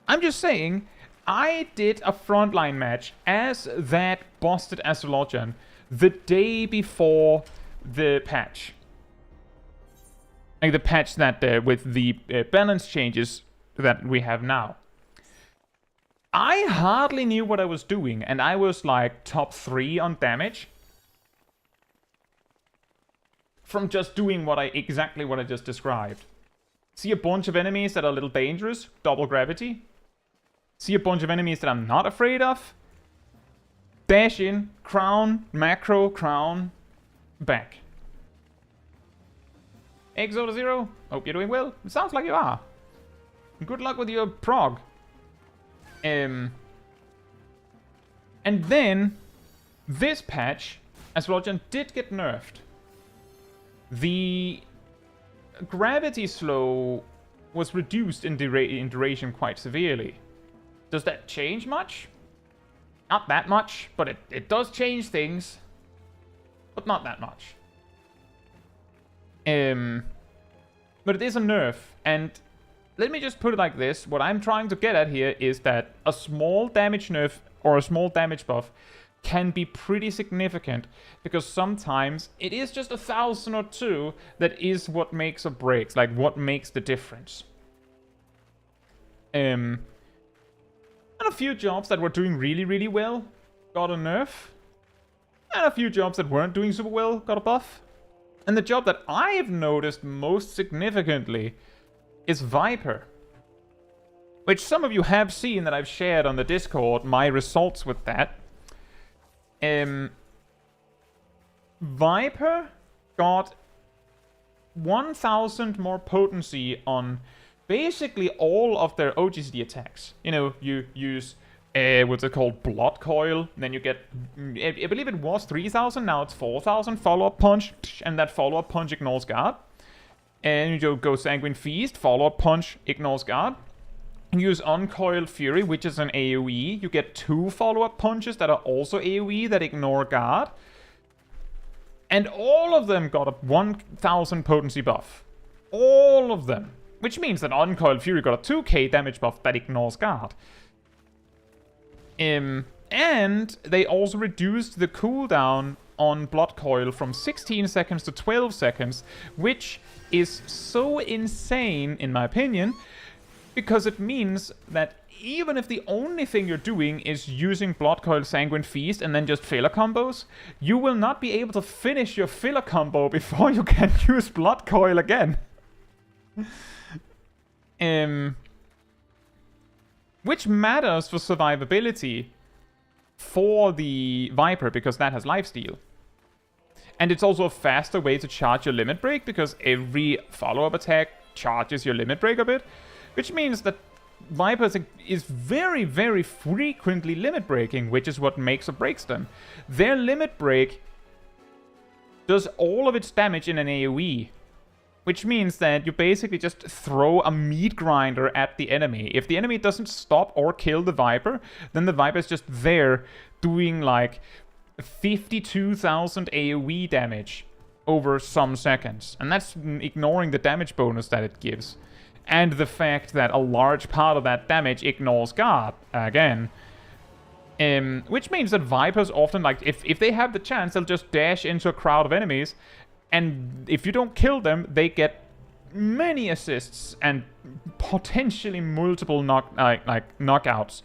I'm just saying, I did a frontline match as that busted Astrologian the day before the patch. Like the patch that with the balance changes that we have now. I hardly knew what I was doing, and I was like top 3 on damage. From just doing exactly what I just described. See a bunch of enemies that are a little dangerous, double gravity. See a bunch of enemies that I'm not afraid of. Dash in, crown, macro, crown, back. Exo0, hope you're doing well. It sounds like you are. Good luck with your prog. And then, this patch, Astrologian did get nerfed. The gravity slow was reduced in duration quite severely. Does that change much? Not that much, but it does change things. But not that much. But it is a nerf, and let me just put it like this. What I'm trying to get at here is that a small damage nerf or a small damage buff can be pretty significant, because sometimes it is just 1,000 or 2 that is what makes or breaks, like what makes the difference. And a few jobs that were doing really well got a nerf, and a few jobs that weren't doing super well got a buff. And the job that I've noticed most significantly is Viper, which some of you have seen that I've shared on the Discord, my results with that. Viper got 1,000 more potency on basically all of their OGCD attacks. You know, you use what's it called, Blood Coil, then you get, I believe it was 3,000, now it's 4,000 follow-up punch, and that follow-up punch ignores guard. And you go Sanguine Feast, follow-up punch ignores guard. Use Uncoiled Fury, which is an AoE. You get 2 follow-up punches that are also AoE that ignore guard. And all of them got a 1,000 potency buff. All of them. Which means that Uncoiled Fury got a 2k damage buff that ignores guard. And they also reduced the cooldown on Blood Coil from 16 seconds to 12 seconds, which is so insane, in my opinion, because it means that even if the only thing you're doing is using Blood Coil, Sanguine Feast, and then just filler combos, you will not be able to finish your filler combo before you can use Blood Coil again. Which matters for survivability for the Viper, because that has lifesteal. And it's also a faster way to charge your limit break, because every follow-up attack charges your limit break a bit, which means that Viper is very, very frequently limit breaking, which is what makes or breaks them. Their limit break does all of its damage in an AoE, which means that you basically just throw a meat grinder at the enemy. If the enemy doesn't stop or kill the Viper, then the Viper is just there doing like 52,000 AoE damage over some seconds. And that's ignoring the damage bonus that it gives. And the fact that a large part of that damage ignores guard, again. Which means that Vipers often, like, if they have the chance, they'll just dash into a crowd of enemies. And if you don't kill them, they get many assists and potentially multiple knockouts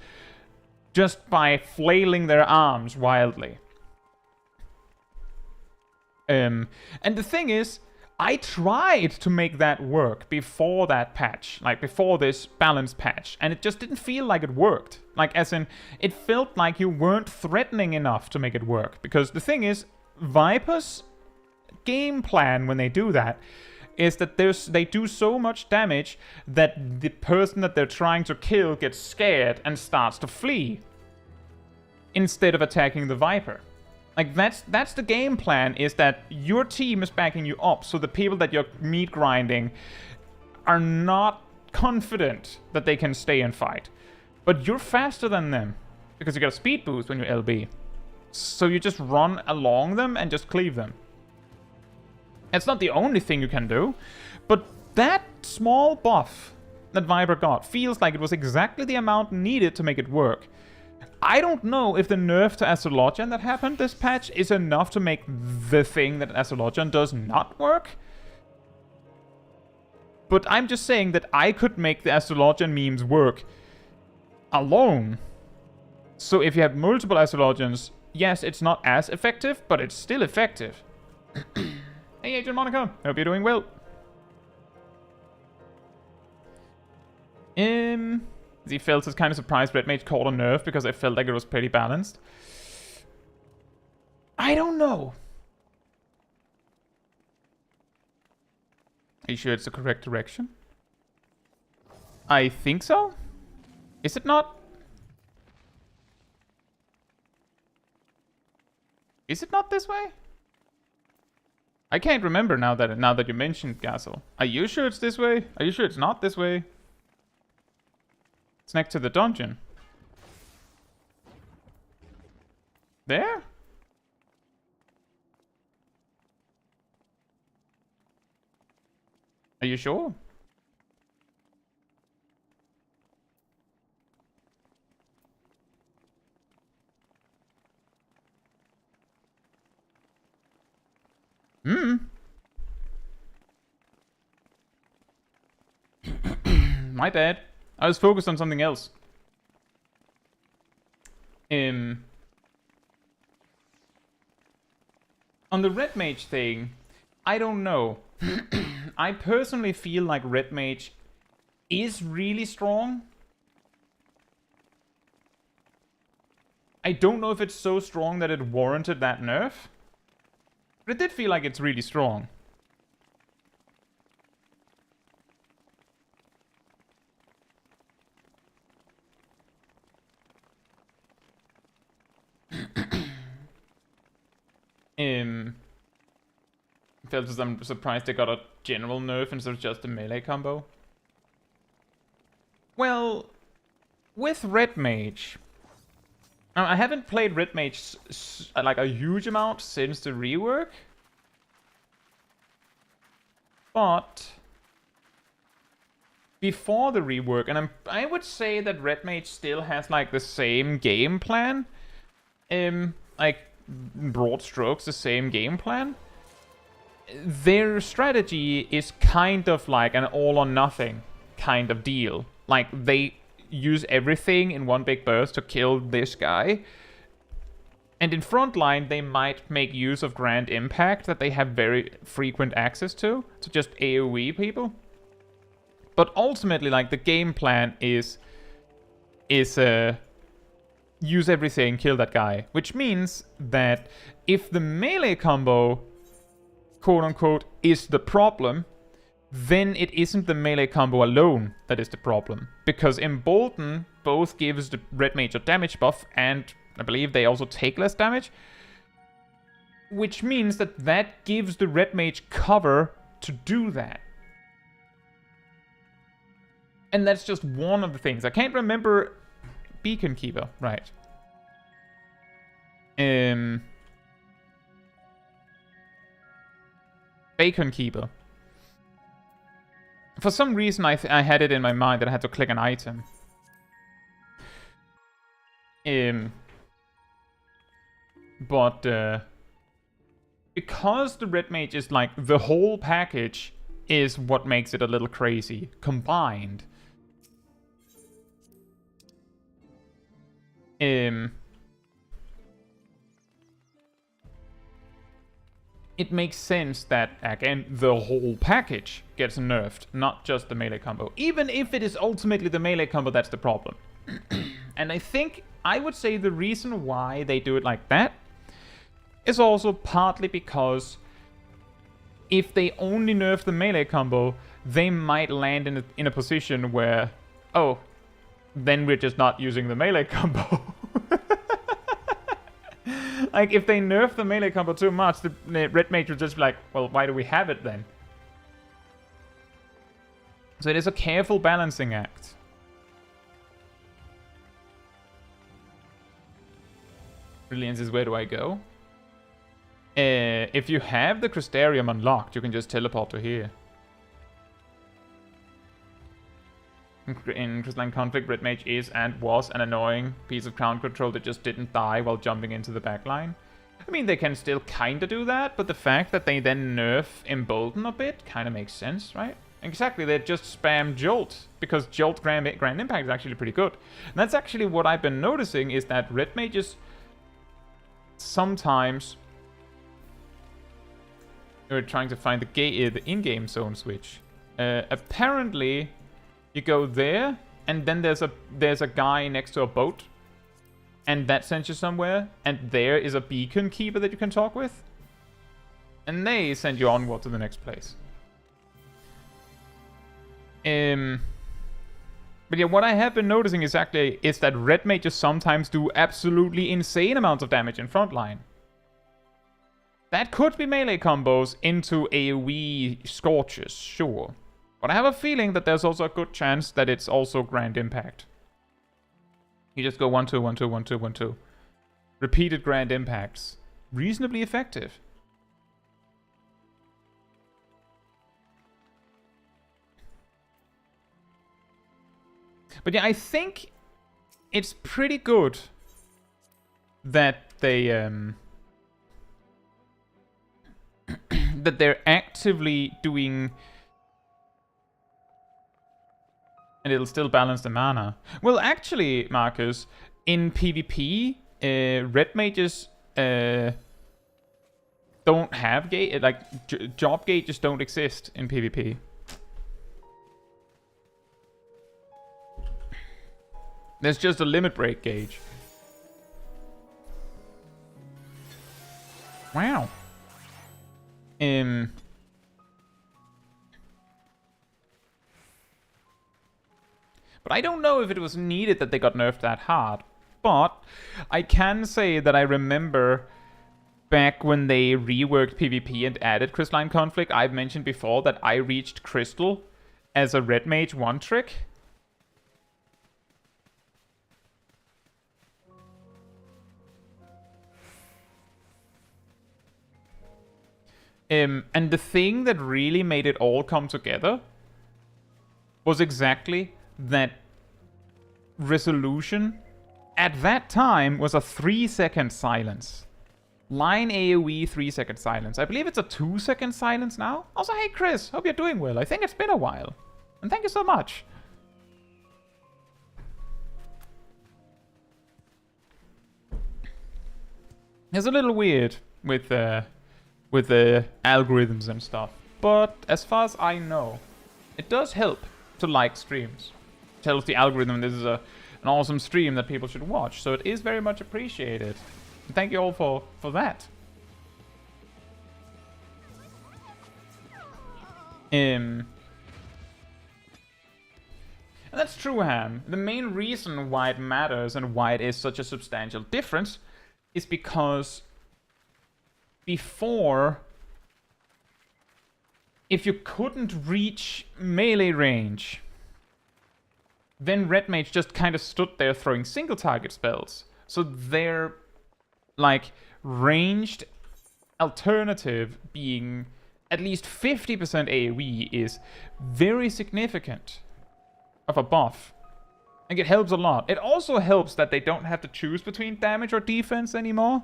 just by flailing their arms wildly. And the thing is, I tried to make that work before that patch, like before this balance patch, and it just didn't feel like it worked. Like, as in, it felt like you weren't threatening enough to make it work. Because the thing is, Viper's game plan when they do that is that they do so much damage that the person that they're trying to kill gets scared and starts to flee instead of attacking the Viper. Like, that's the game plan, is that your team is backing you up, so the people that you're meat grinding are not confident that they can stay and fight. But you're faster than them, because you got a speed boost when you LB. So you just run along them and just cleave them. It's not the only thing you can do, but that small buff that Viper got feels like it was exactly the amount needed to make it work. I don't know if the nerf to Astrologian that happened this patch is enough to make the thing that Astrologian does not work. But I'm just saying that I could make the Astrologian memes work alone. So if you have multiple Astrologians, yes, it's not as effective, but it's still effective. Hey, Agent Monaco, hope you're doing well. He felt is kind of surprised Red Mage caught a nerf because I felt like it was pretty balanced. I don't know. Are you sure it's the correct direction? I think so. Is it not? Is it not this way? I can't remember now that you mentioned Gazel. Are you sure it's this way? Are you sure it's not this way? It's next to the dungeon. There? Are you sure? My bad. I was focused on something else. On the Red Mage thing, I don't know. I personally feel like Red Mage is really strong. I don't know if it's so strong that it warranted that nerf. But it did feel like it's really strong. I'm surprised they got a general nerf instead of just a melee combo. Well, with Red Mage, I haven't played Red Mage like a huge amount since the rework, but before the rework, and I would say that Red Mage still has like the same game plan, like broad strokes, the same game plan. Their strategy is kind of like an all or nothing kind of deal. Like, they use everything in one big burst to kill this guy. And in frontline, they might make use of Grand Impact that they have very frequent access to just AoE people. But ultimately, like, the game plan is use everything, kill that guy. Which means that if the melee combo, quote-unquote, is the problem, then it isn't the melee combo alone that is the problem. Because Embolden both gives the Red Mage a damage buff, and I believe they also take less damage. Which means that gives the Red Mage cover to do that. And that's just one of the things. I can't remember... Beacon Keeper, right. Bacon Keeper. For some reason, I had it in my mind that I had to click an item. But because the Red Mage is like the whole package is what makes it a little crazy combined. It makes sense that, again, the whole package gets nerfed, not just the melee combo. Even if it is ultimately the melee combo that's the problem. And I would say the reason why they do it like that is also partly because if they only nerf the melee combo, they might land in a position where, oh, then we're just not using the melee combo. Like, if they nerf the melee combo too much, the Red Mage would just be like, well, why do we have it then? So it is a careful balancing act. Brilliance is where do I go? If you have the Crystarium unlocked, you can just teleport to here. In Crystalline Conflict, Red Mage is and was an annoying piece of ground control that just didn't die while jumping into the backline. I mean, they can still kinda do that, but the fact that they then nerf Embolden a bit kinda makes sense, right? Exactly, they just spam Jolt, because Jolt Grand Impact is actually pretty good. And that's actually what I've been noticing, is that Red Mages sometimes... We're trying to find the in-game zone switch. Apparently... You go there, and then there's a guy next to a boat, and that sends you somewhere, and there is a beacon keeper that you can talk with, and they send you onward to the next place. But yeah, what I have been noticing is that Red Mages sometimes do absolutely insane amounts of damage in frontline. That could be melee combos into AoE scorches, sure. But I have a feeling that there's also a good chance that it's also Grand Impact. You just go 1-2, 1-2, 1-2, 1-2. Repeated Grand Impacts. Reasonably effective. But yeah, I think it's pretty good that they that they're actively doing... And it'll still balance the mana. Well, actually, Marcus, in PvP, Red Mages don't have gauge. Like, job gauges don't exist in PvP. There's just a limit break gauge. Wow. But I don't know if it was needed that they got nerfed that hard. But I can say that I remember back when they reworked PvP and added Crystalline Conflict, I've mentioned before that I reached Crystal as a Red Mage one trick. And the thing that really made it all come together was exactly that resolution at that time was a 3-second silence. Line AoE 3-second silence. I believe it's a 2-second silence now. Also, hey Chris, hope you're doing well. I think it's been a while. And thank you so much. It's a little weird with the algorithms and stuff. But as far as I know, it does help to like streams. It tells the algorithm this is an awesome stream that people should watch. So it is very much appreciated. Thank you all for that. And that's true, Ham. The main reason why it matters and why it is such a substantial difference is because before, if you couldn't reach melee range, then Red Mage just kind of stood there throwing single target spells. So their, like, ranged alternative being at least 50% AoE is very significant of a buff. Like, it helps a lot. It also helps that they don't have to choose between damage or defense anymore.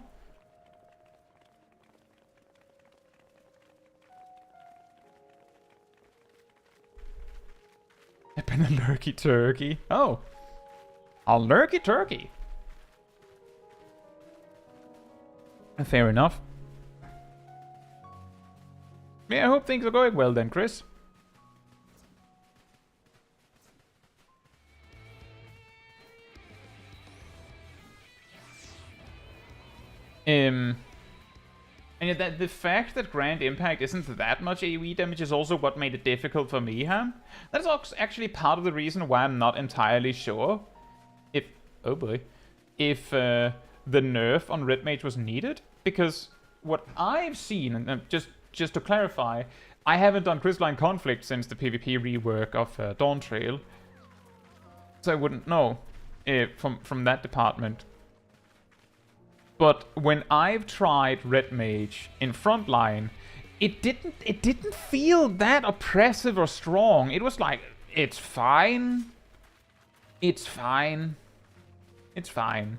I've been a lurky turkey. Oh. A lurky turkey. Fair enough. Yeah, I hope things are going well then, Chris. And that the fact that Grand Impact isn't that much AoE damage is also what made it difficult for me, huh? That is actually part of the reason why I'm not entirely sure if, oh boy, if the nerf on Red Mage was needed. Because what I've seen, and just to clarify, I haven't done Crystalline Conflict since the PvP rework of Dawntrail, so I wouldn't know from that department. But when I've tried Red Mage in frontline, it didn't feel that oppressive or strong. It was like, it's fine. It's fine. It's fine.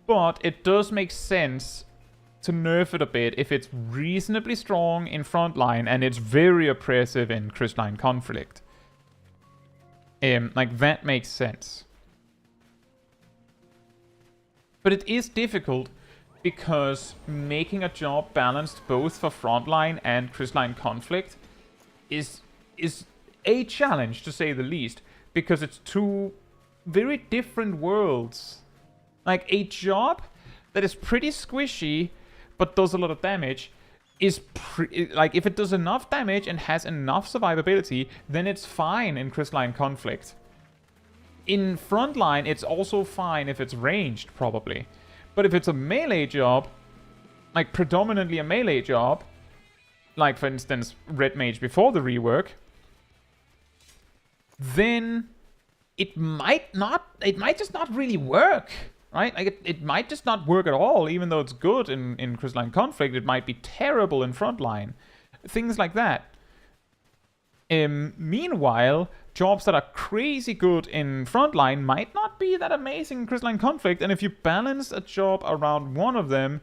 But it does make sense to nerf it a bit if it's reasonably strong in frontline and it's very oppressive in Crystalline Conflict. Like, that makes sense. But it is difficult because making a job balanced both for frontline and Crystalline Conflict is a challenge, to say the least, because it's two very different worlds. Like, a job that is pretty squishy but does a lot of damage is like, if it does enough damage and has enough survivability, then it's fine in Crystalline Conflict. In frontline, it's also fine if it's ranged, probably. But if it's a melee job, like predominantly a melee job, like for instance Red Mage before the rework, then it might just not really work. Right? Like, it might just not work at all, even though it's good in Crystalline Conflict. It might be terrible in frontline. Things like that. Meanwhile, jobs that are crazy good in frontline might not be that amazing in Crystalline Conflict, and if you balance a job around one of them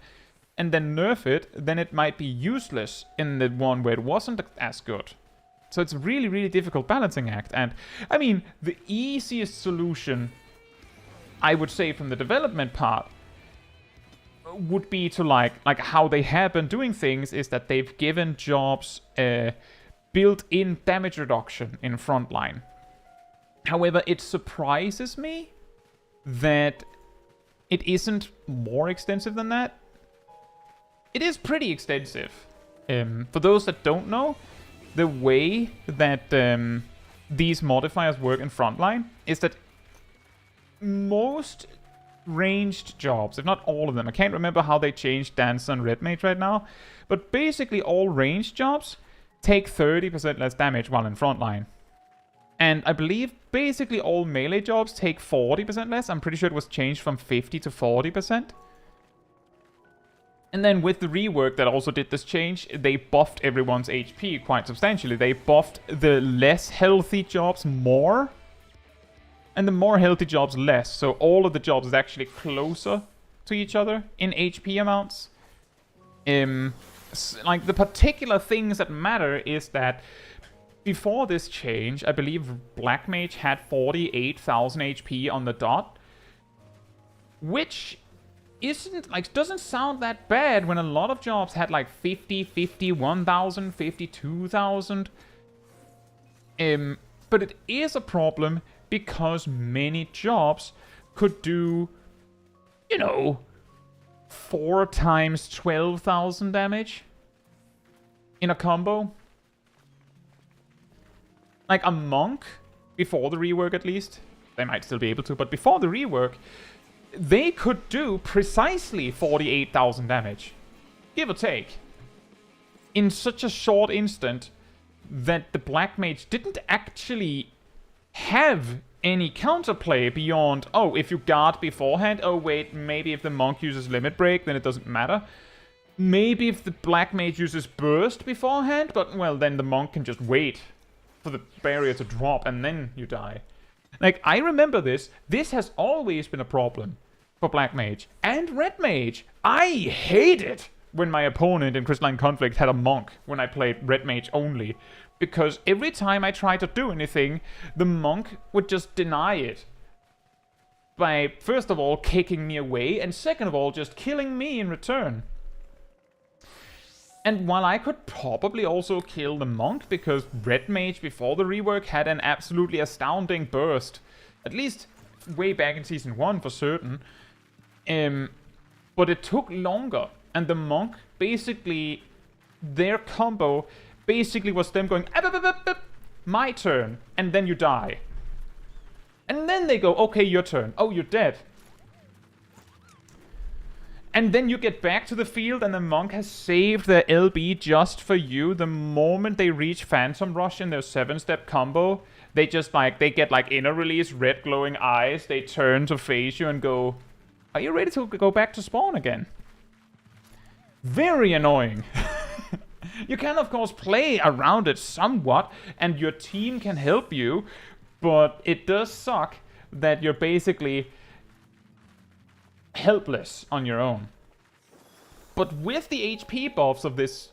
and then nerf it, then it might be useless in the one where it wasn't as good. So it's a really, really difficult balancing act. And, I mean, the easiest solution, I would say, from the development part, would be to like how they have been doing things is that they've given jobs built-in damage reduction in frontline. However, it surprises me that it isn't more extensive than that. It is pretty extensive. For those that don't know, the way that these modifiers work in frontline is that most ranged jobs, if not all of them, I can't remember how they changed Dancer and Red Mage right now, but basically all ranged jobs take 30% less damage while in frontline. And I believe basically all melee jobs take 40% less. I'm pretty sure it was changed from 50 to 40%. And then with the rework that also did this change, they buffed everyone's HP quite substantially. They buffed the less healthy jobs more, and the more healthy jobs less. So all of the jobs is actually closer to each other in HP amounts. Like, the particular things that matter is that before this change, I believe Black Mage had 48,000 HP on the dot, which isn't, like, doesn't sound that bad when a lot of jobs had like 50, 51,000, 52,000. But it is a problem because many jobs could do, you know, 4 times 12,000 damage in a combo. Like a monk, before the rework at least, they might still be able to, but before the rework, they could do precisely 48,000 damage, give or take, in such a short instant that the Black Mage didn't actually have any counterplay beyond, oh, if you guard beforehand, oh wait, maybe if the monk uses Limit Break, then it doesn't matter. Maybe if the Black Mage uses Burst beforehand, but, well, then the monk can just wait for the barrier to drop and then you die. Like, I remember this. This has always been a problem for Black Mage and Red Mage. I hate it when my opponent in Crystalline Conflict had a monk when I played Red Mage only, because every time I tried to do anything, the monk would just deny it by, first of all, kicking me away, and second of all, just killing me in return. And while I could probably also kill the monk, because Red Mage before the rework had an absolutely astounding burst, at least way back in Season 1 for certain, but it took longer, and the monk basically, their combo basically was them going, my turn, and then you die. And then they go, okay, your turn. Oh, you're dead. And then you get back to the field and the monk has saved their LB just for you. The moment they reach Phantom Rush in their 7-step combo, they just like, they get like inner release, red glowing eyes. They turn to face you and go, are you ready to go back to spawn again? Very annoying. You can of course play around it somewhat and your team can help you, but it does suck that you're basically helpless on your own. But with the HP buffs of this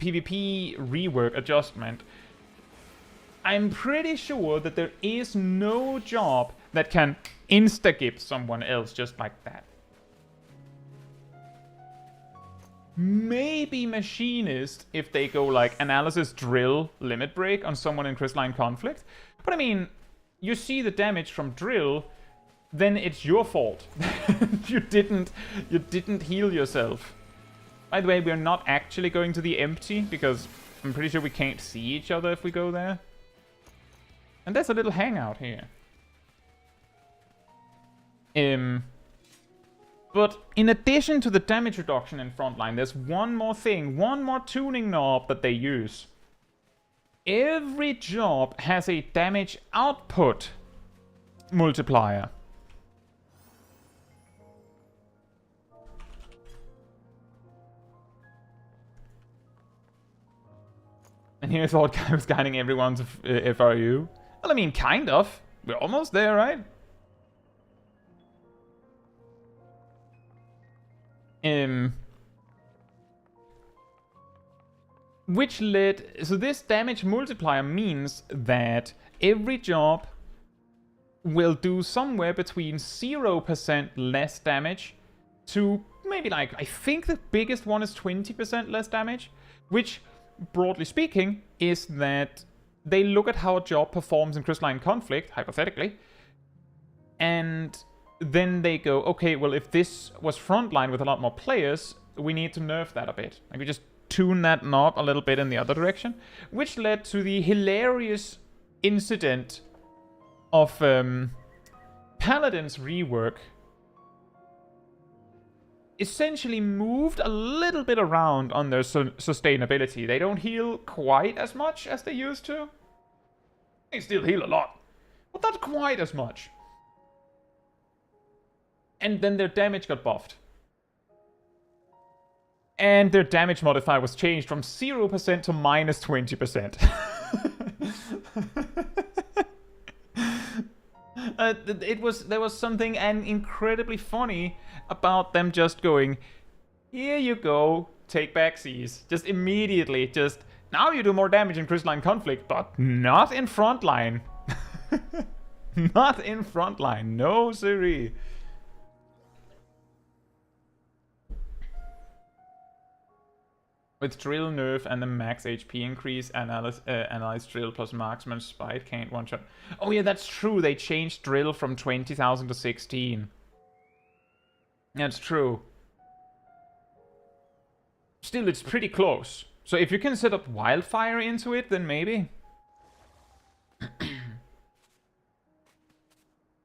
PvP rework adjustment, I'm pretty sure that there is no job that can insta-gip someone else just like that. Maybe Machinist if they go like Analysis, Drill, Limit Break on someone in Crystalline Conflict. But I mean, you see the damage from Drill, then it's your fault. you didn't heal yourself. By the way, we're not actually going to the empty because I'm pretty sure we can't see each other if we go there. And there's a little hangout here. But in addition to the damage reduction in frontline, there's one more thing, one more tuning knob that they use. Every job has a damage output multiplier. And here I thought I was guiding everyone's FRU. Well, I mean, kind of. We're almost there, right? Which led... So this damage multiplier means that every job will do somewhere between 0% less damage to maybe like... I think the biggest one is 20% less damage, which, broadly speaking, is that they look at how a job performs in Crystalline Conflict, hypothetically, and then they go, okay, well, if this was frontline with a lot more players, we need to nerf that a bit. Like, we just tune that knob a little bit in the other direction, which led to the hilarious incident of Paladin's rework essentially moved a little bit around on their sustainability. They don't heal quite as much as they used to. They still heal a lot, but not quite as much. And then their damage got buffed. And their damage modifier was changed from 0% to minus 20%. There was something incredibly funny about them just going, here you go, take back C's. Just immediately, just, now you do more damage in Crystalline Conflict, but not in frontline. Not in frontline, no siree. With drill nerf and the max HP increase, analyze drill plus marksman spite can't one shot. Oh yeah, that's true. They changed drill from 20,000 to 16. That's true. Still, it's pretty close. So if you can set up wildfire into it, then maybe.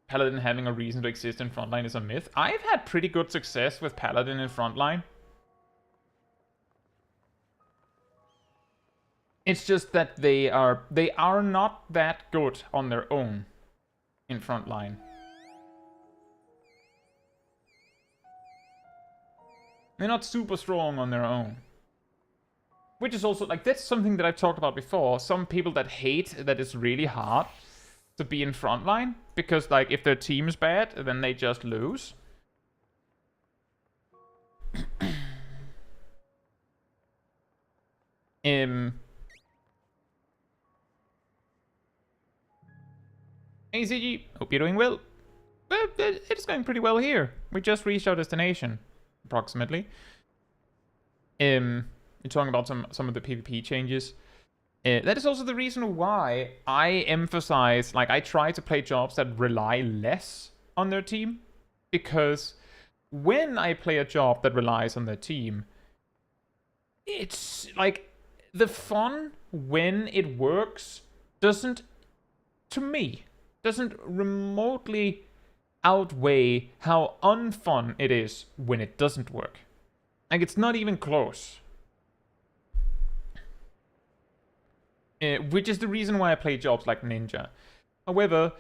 Paladin having a reason to exist in frontline is a myth. I've had pretty good success with Paladin in frontline. It's just that they are not that good on their own in frontline. They're not super strong on their own. Which is also, like, that's something that I've talked about before. Some people that hate that it's really hard to be in frontline. Because, like, if their team's bad, then they just lose. ACG, hope you're doing well. It's going pretty well here. We just reached our destination, approximately. You're talking about some of the PvP changes. That is also the reason why I emphasize, like, I try to play jobs that rely less on their team. Because when I play a job that relies on their team, it's like the fun when it works doesn't remotely outweigh how unfun it is when it doesn't work. Like, it's not even close. Which is the reason why I play jobs like Ninja. However,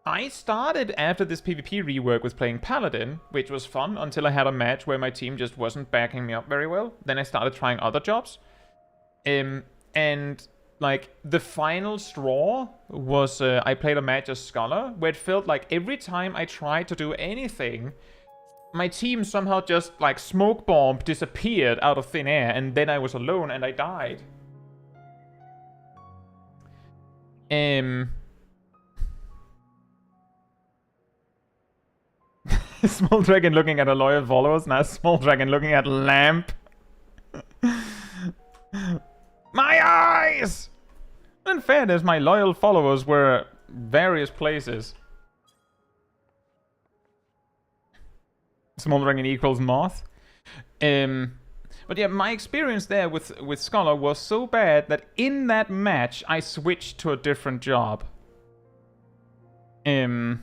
I started after this PvP rework with playing Paladin, which was fun until I had a match where my team just wasn't backing me up very well. Then I started trying other jobs. And, like, the final straw was I played a match as Scholar, where it felt like every time I tried to do anything, my team somehow just, like, smoke bomb disappeared out of thin air, and then I was alone and I died. Small dragon looking at a loyal followers, now small dragon looking at lamp. My eyes! In fairness, my loyal followers were various places. Small dragon equals moth. But yeah, my experience there with Scholar was so bad that in that match, I switched to a different job. And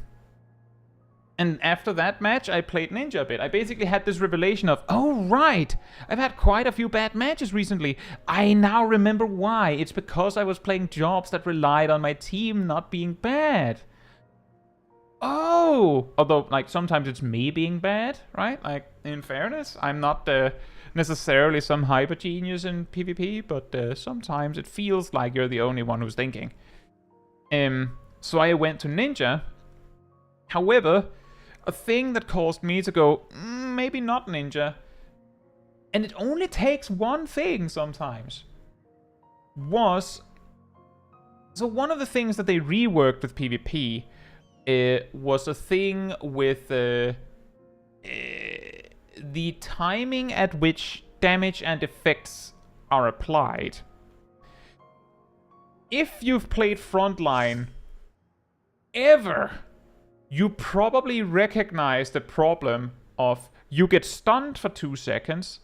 after that match, I played Ninja a bit. I basically had this revelation of, oh right, I've had quite a few bad matches recently. I now remember why. It's because I was playing jobs that relied on my team not being bad. Oh! Although, like, sometimes it's me being bad, right? Like, in fairness, I'm not necessarily some hyper genius in PvP, but sometimes it feels like you're the only one who's thinking. So I went to Ninja. However, a thing that caused me to go, maybe not Ninja, and it only takes one thing sometimes, was... So one of the things that they reworked with PvP was a thing with the timing at which damage and effects are applied. If you've played Frontline ever, you probably recognize the problem of you get stunned for 2 seconds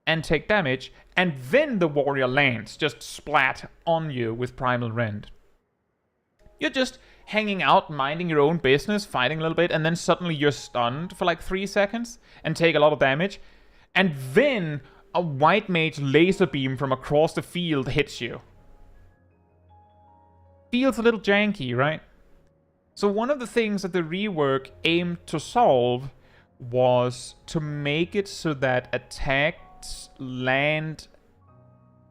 and take damage, and then the warrior lands just splat on you with Primal Rend. You're just hanging out, minding your own business, fighting a little bit, and then suddenly you're stunned for like 3 seconds and take a lot of damage, and then a white mage laser beam from across the field hits you. Feels a little janky, right? So one of the things that the rework aimed to solve was to make it so that attacks land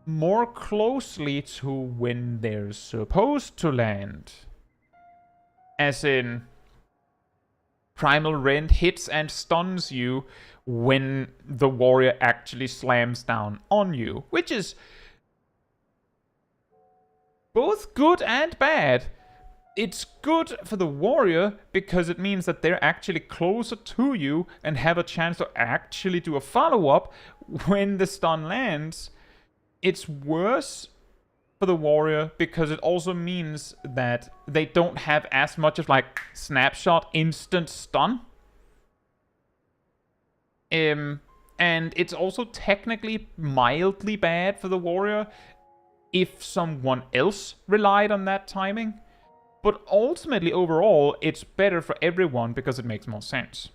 more closely to when they're supposed to land. As in, Primal Rend hits and stuns you when the warrior actually slams down on you, which is both good and bad. it's good for the warrior because it means that they're actually closer to you and have a chance to actually do a follow-up when the stun lands. It's worse for the warrior because it also means that they don't have as much of like snapshot instant stun. And it's also technically mildly bad for the warrior if someone else relied on that timing. But ultimately, overall, it's better for everyone because it makes more sense.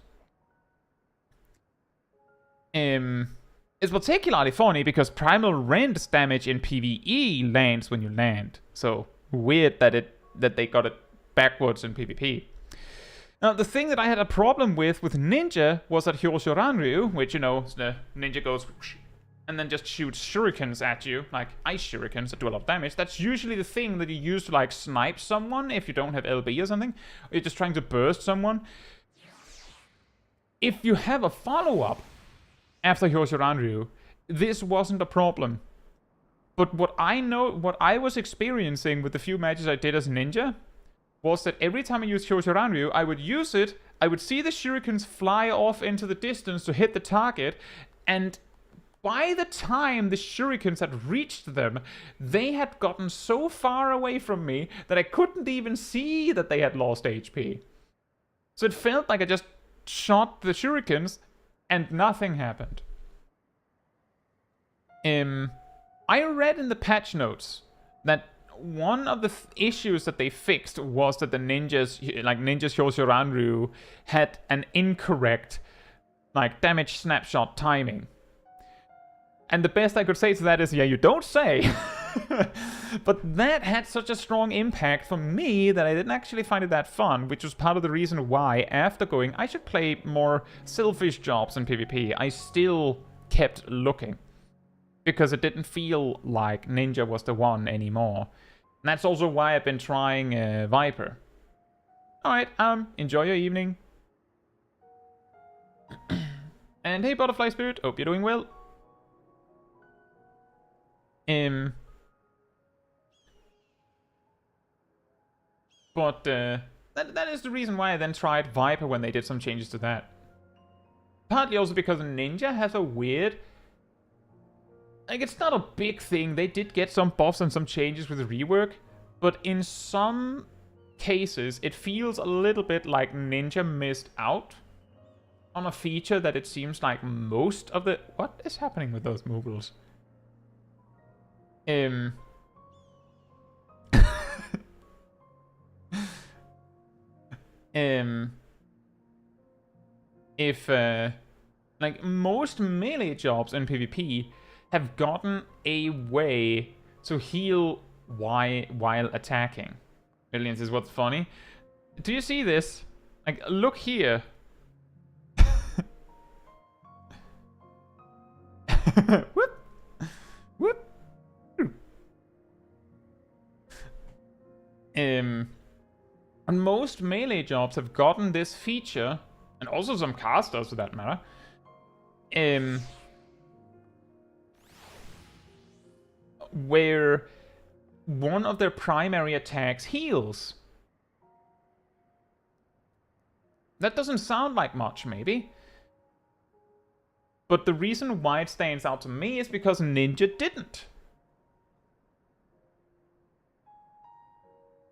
It's particularly funny because Primal Rend's damage in PvE lands when you land. So weird that they got it backwards in PvP. Now, the thing that I had a problem with Ninja was that Hyoshoranryu, which, you know, the ninja goes and then just shoots shurikens at you, like ice shurikens that do a lot of damage. That's usually the thing that you use to like snipe someone if you don't have LB or something. Or you're just trying to burst someone. If you have a follow-up after Hyoshoranryu, this wasn't a problem. But what I was experiencing with the few matches I did as ninja was that every time I used Hyoshoranryu, I would use it, I would see the shurikens fly off into the distance to hit the target, and by the time the shurikens had reached them, they had gotten so far away from me that I couldn't even see that they had lost HP. So it felt like I just shot the shurikens and nothing happened. I read in the patch notes that one of the issues that they fixed was that the ninjas Hyoshoranryu had an incorrect like damage snapshot timing. And the best I could say to that is, yeah, you don't say. But that had such a strong impact for me that I didn't actually find it that fun, which was part of the reason why, after going, I should play more selfish jobs in PvP, I still kept looking. Because it didn't feel like Ninja was the one anymore. And that's also why I've been trying Viper. Alright, enjoy your evening. And hey, Butterfly Spirit, hope you're doing well. But that is the reason why I then tried Viper when they did some changes to that. Partly also because Ninja has a weird... Like, it's not a big thing. They did get some buffs and some changes with the rework. But in some cases, it feels a little bit like Ninja missed out on a feature that it seems like most of the... What is happening with those moogles? Like, most melee jobs in PvP have gotten a way to heal while attacking. Millions is what's funny. Do you see this? Like, look here. Whoop. Whoop. And most melee jobs have gotten this feature, and also some casters for that matter, where one of their primary attacks heals. That doesn't sound like much, maybe. But the reason why it stands out to me is because Ninja didn't.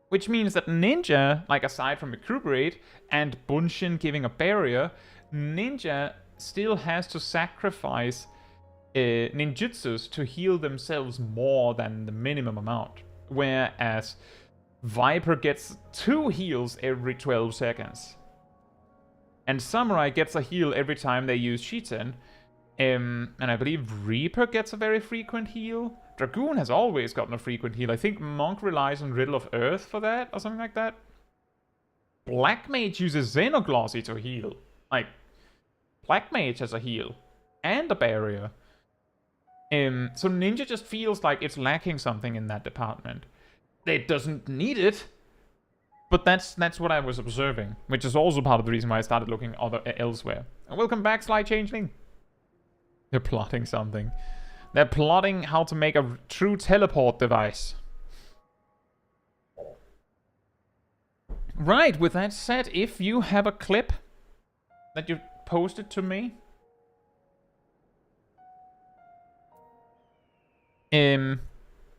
Which means that Ninja, like aside from Recuperate and Bunshin giving a barrier, Ninja still has to sacrifice ninjutsus to heal themselves more than the minimum amount. Whereas Viper gets 2 heals every 12 seconds. And Samurai gets a heal every time they use Shiten. And I believe Reaper gets a very frequent heal. Dragoon has always gotten a frequent heal. I think Monk relies on Riddle of Earth for that, or something like that. Black Mage uses Xenoglossy to heal. Like, Black Mage has a heal. And a barrier. So Ninja just feels like it's lacking something in that department. It doesn't need it. But that's what I was observing. Which is also part of the reason why I started looking elsewhere. And welcome back, Sly Changeling. They're plotting something. They're plotting how to make a true teleport device. Right, with that said, if you have a clip that you posted to me,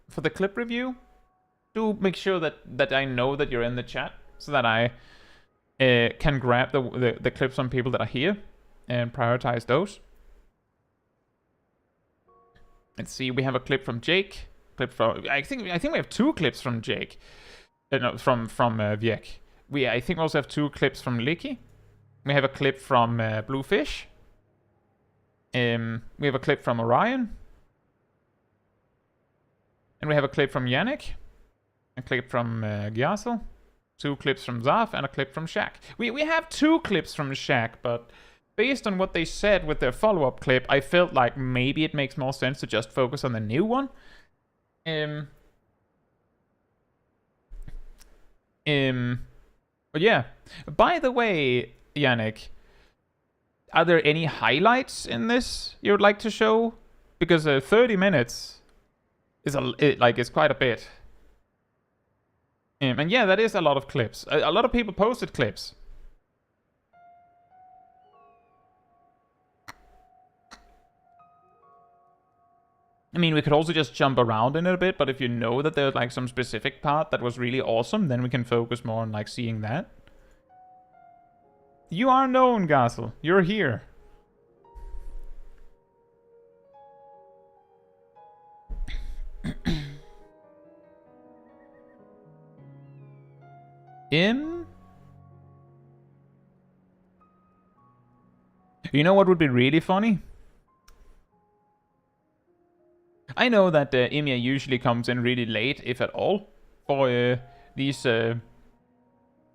for the clip review, do make sure that I know that you're in the chat, so that I can grab the clips from people that are here and prioritize those. Let's see, we have a clip from Jake. I think we have 2 clips from Jake. No, from Viek. I think we also have 2 clips from Licky. We have a clip from Bluefish. We have a clip from Orion. And we have a clip from Yannick. A clip from Gyasel. 2 clips from Zaf and a clip from Shaq. We have 2 clips from Shaq, but based on what they said with their follow-up clip, I felt like maybe it makes more sense to just focus on the new one. But yeah. By the way, Yannick, are there any highlights in this you would like to show? Because 30 minutes is it's quite a bit. And yeah, that is a lot of clips. A lot of people posted clips. I mean, we could also just jump around in it a bit, but if you know that there's like some specific part that was really awesome, then we can focus more on like seeing that. You are known, Gassel. You're here. You know what would be really funny? I know that Imia usually comes in really late, if at all, for these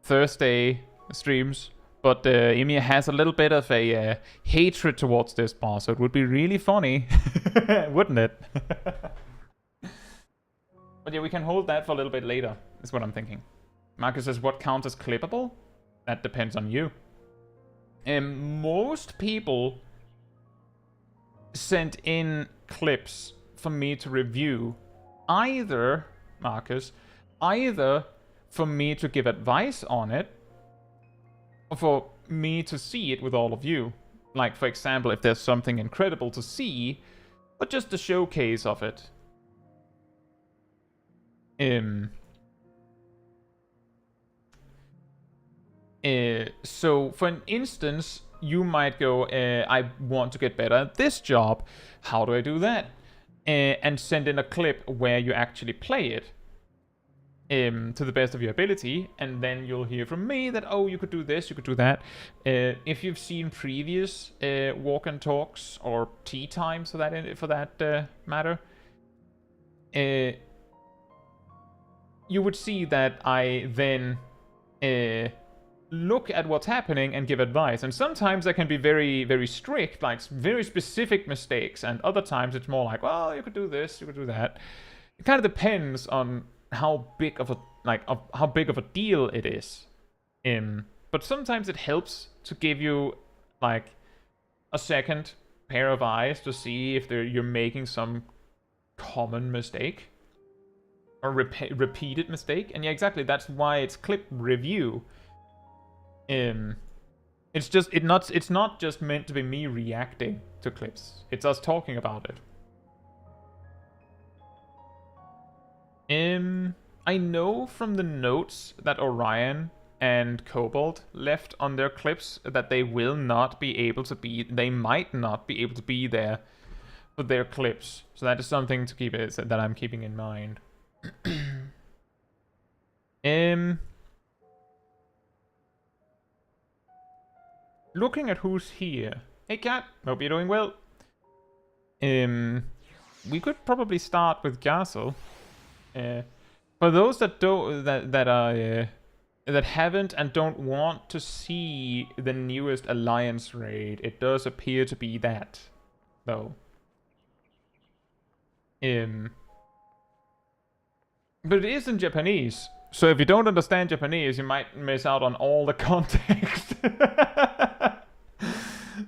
Thursday streams. But Imia has a little bit of a hatred towards this boss, so it would be really funny, wouldn't it? But yeah, we can hold that for a little bit later, is what I'm thinking. Marcus says, what counts as clippable? That depends on you. Most people sent in clips for me to review, either, Marcus, either for me to give advice on it, or for me to see it with all of you. Like, for example, if there's something incredible to see, or just a showcase of it. So, for an instance, you might go, I want to get better at this job. How do I do that? And send in a clip where you actually play it to the best of your ability, and then you'll hear from me that, oh, you could do this, you could do that. If you've seen previous walk and talks or tea times for that matter, you would see that I then look at what's happening and give advice. And sometimes I can be very, very strict, like very specific mistakes, and other times it's more like, well, you could do this, you could do that. It kind of depends on how big of a deal it is. But sometimes it helps to give you like a second pair of eyes to see if you're making some common mistake or repeated mistake. And yeah, exactly, that's why it's clip review. It's not just meant to be me reacting to clips. It's us talking about it. I know from the notes that Orion and Cobalt left on their clips that they will not be able to be. They might not be able to be there for their clips. So that is something to keep that I'm keeping in mind. Looking at who's here. Hey Kat, hope you're doing well. We could probably start with Gassel. For those that that haven't and don't want to see the newest Alliance raid, it does appear to be that, though. But it is in Japanese, so if you don't understand Japanese, you might miss out on all the context.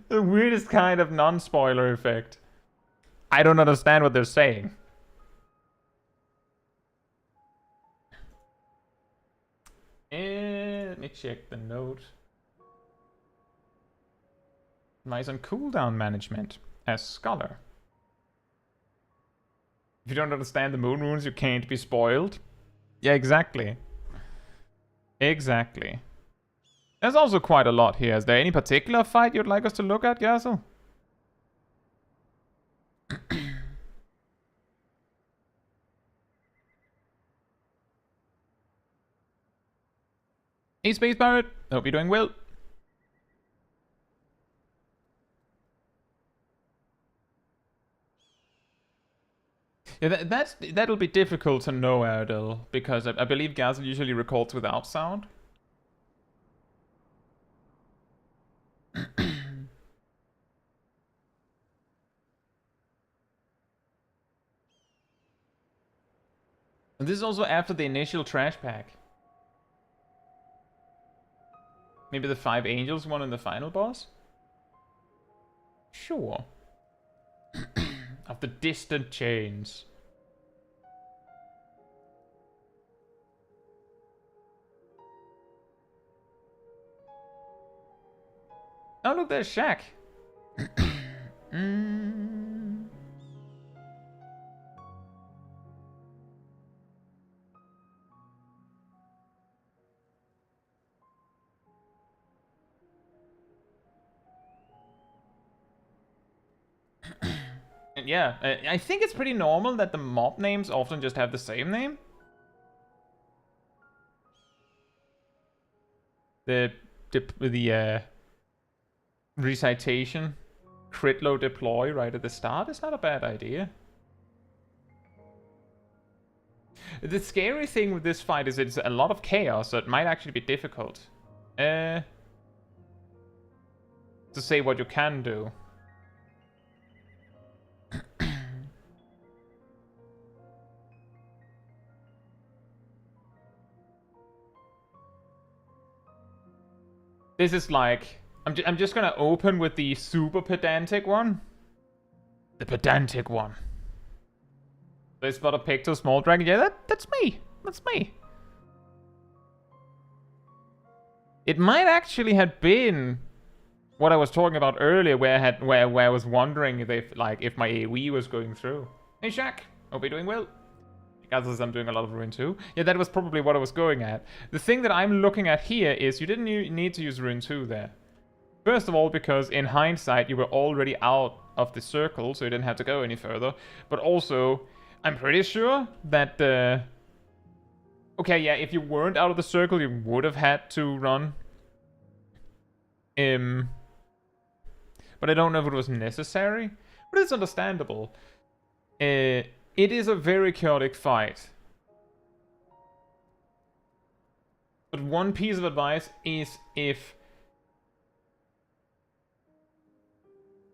The weirdest kind of non-spoiler effect. I don't understand what they're saying. check the note. Nice on cooldown management as scholar. If you don't understand the moon runes, you can't be spoiled. Yeah, exactly. Exactly. There's also quite a lot here. Is there any particular fight you'd like us to look at, Gazel? Hey, Space Pirate. Hope you're doing well. Yeah, that'll be difficult to know, Erdel, because I believe Gazel usually records without sound. And this is also after the initial trash pack. Maybe the 5 angels one in the final boss? Sure. Of the distant chains. Oh look, there's Shaq. And yeah, I think it's pretty normal that the mob names often just have the same name. The recitation, crit low deploy right at the start is not a bad idea. The scary thing with this fight is it's a lot of chaos, so it might actually be difficult. To say what you can do. This is like... I'm just gonna open with the super pedantic one. The pedantic one. They spot a picto small dragon. Yeah, that's me. That's me. It might actually have been what I was talking about earlier, where I was wondering if my AoE was going through. Hey Shaq, hope you're doing well. As I'm doing a lot of Rune 2. Yeah, that was probably what I was going at. The thing that I'm looking at here is you didn't need to use Rune 2 there. First of all, because in hindsight, you were already out of the circle, so you didn't have to go any further. But also, I'm pretty sure that okay, yeah, if you weren't out of the circle, you would have had to run. But I don't know if it was necessary. But it's understandable. It is a very chaotic fight. But one piece of advice is if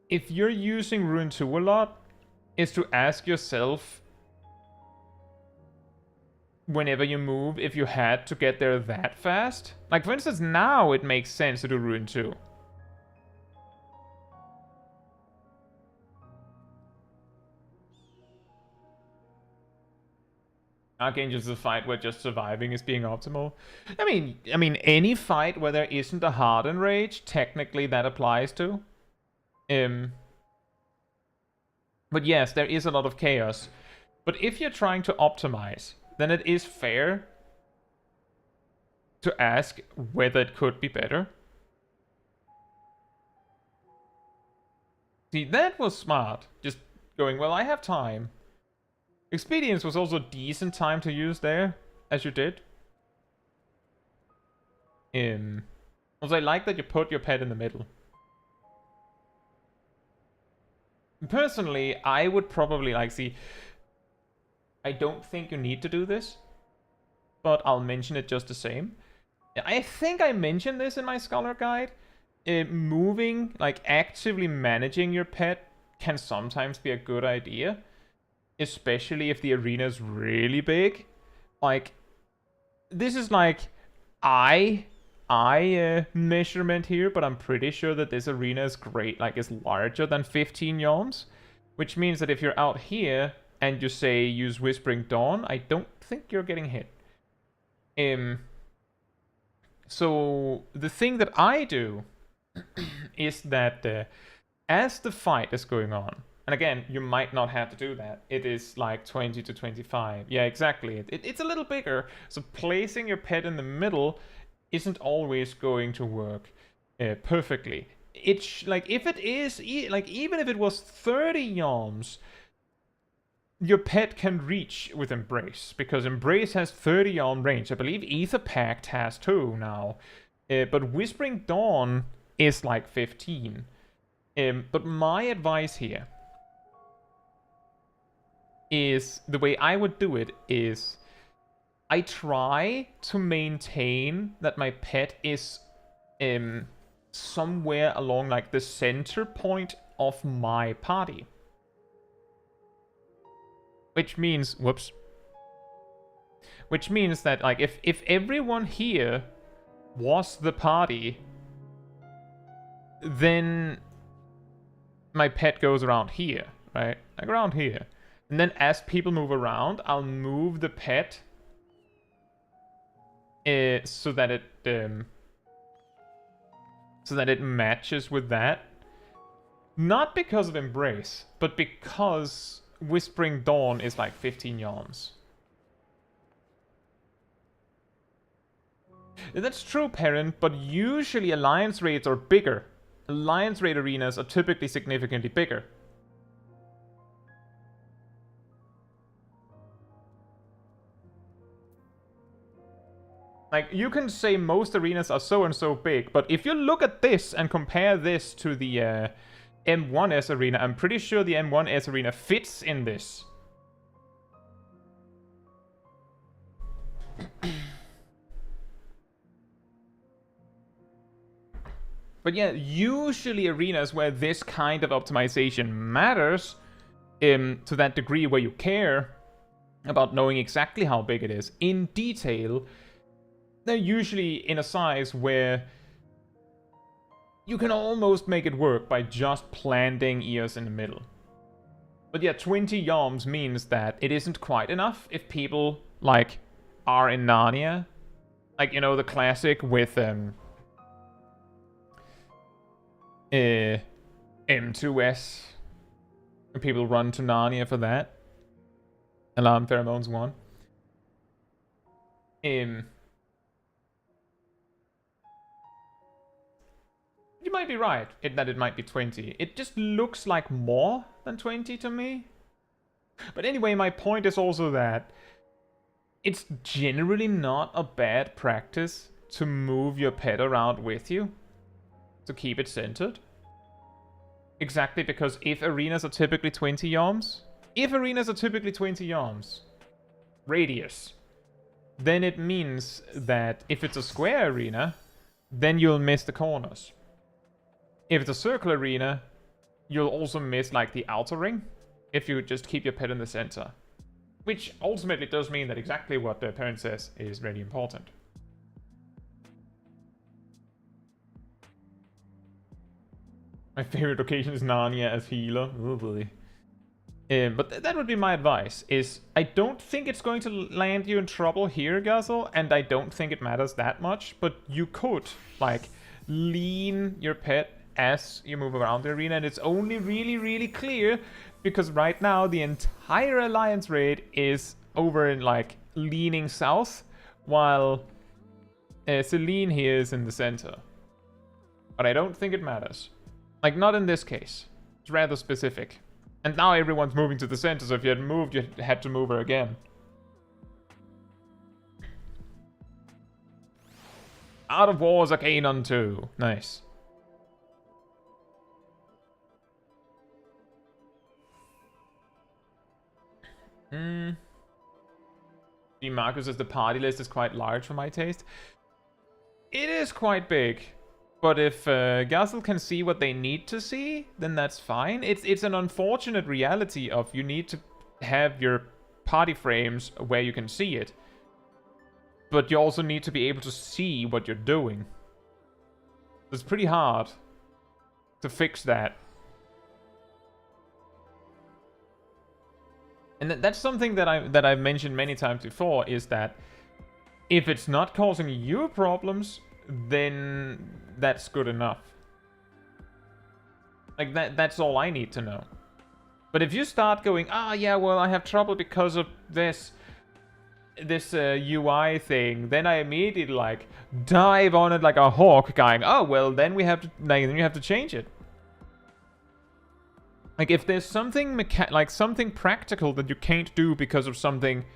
you're using Rune 2 a lot, is to ask yourself whenever you move if you had to get there that fast. Like for instance, now it makes sense to do Rune 2. Archangel is a fight where just surviving is being optimal. I mean, any fight where there isn't a hardened rage, technically that applies to. But yes, there is a lot of chaos. But if you're trying to optimize, then it is fair to ask whether it could be better. See, that was smart. Just going, well, I have time. Expedience was also a decent time to use there, as you did. Also, I like that you put your pet in the middle. Personally, I would probably see... I don't think you need to do this, but I'll mention it just the same. I think I mentioned this in my Scholar Guide. Moving, actively managing your pet can sometimes be a good idea. Especially if the arena is really big. This is eye measurement here, but I'm pretty sure that this arena is great, is larger than 15 yawns. Which means that if you're out here and you say use Whispering Dawn, I don't think you're getting hit. So the thing that I do is that as the fight is going on, and again, you might not have to do that. It is like 20 to 25. Yeah, exactly. It's a little bigger. So placing your pet in the middle isn't always going to work perfectly. It's like if it is, like even if it was 30 yalms, your pet can reach with Embrace, because Embrace has 30 yalm range. I believe Ether Pact has 2 now. But Whispering Dawn is like 15. But my advice here is, the way I would do it is, I try to maintain that my pet is somewhere along like the center point of my party. Which means, which means that like if everyone here was the party, then my pet goes around here, right? Like around here. And then as people move around, I'll move the pet so that it matches with that. Not because of Embrace, but because Whispering Dawn is like 15 yalms. That's true, Parent, but usually alliance raids are bigger. Alliance raid arenas are typically significantly bigger. Like, you can say most arenas are so and so big, but if you look at this and compare this to the M1S arena, I'm pretty sure the M1S arena fits in this. But yeah, usually arenas where this kind of optimization matters, to that degree where you care about knowing exactly how big it is in detail, they're usually in a size where you can almost make it work by just planting ears in the middle. But yeah, 20 yalms means that it isn't quite enough if people, like, are in Narnia. Like, you know, the classic with M2S. And people run to Narnia for that. Alarm Pheromones 1. You might be right that it might be 20. It just looks like more than 20 to me. But anyway, my point is also that it's generally not a bad practice to move your pet around with you, to keep it centered. Exactly, because if arenas are typically 20 yalms, radius, then it means that if it's a square arena, then you'll miss the corners. If it's a circle arena, you'll also miss like the outer ring if you just keep your pet in the center. Which ultimately does mean that exactly what the parent says is really important. My favorite location is Narnia as healer. Oh boy. But that would be my advice, is I don't think it's going to land you in trouble here, Guzzle, and I don't think it matters that much, but you could, like, lean your pet as you move around the arena, and it's only really clear because right now the entire alliance raid is over in, like, leaning south, while Celine here is in the center. But I don't think it matters. Like, not in this case. It's rather specific. And now everyone's moving to the center, so if you had moved, you had to move her again. Out of Wars Arcanon 2. Nice. Marcus says the party list is quite large for my taste. It is quite big. But if Gazel can see what they need to see, then that's fine. It's an unfortunate reality of you need to have your party frames where you can see it. But you also need to be able to see what you're doing. It's pretty hard to fix that. And that's something that I've mentioned many times before, is that if it's not causing you problems, then that's good enough. Like, that's all I need to know. But if you start going, yeah, well, I have trouble because of this UI thing, then I immediately, like, dive on it like a hawk, going, oh, well, then we have to, like, then you have to change it. Like, if there's something something practical that you can't do because of something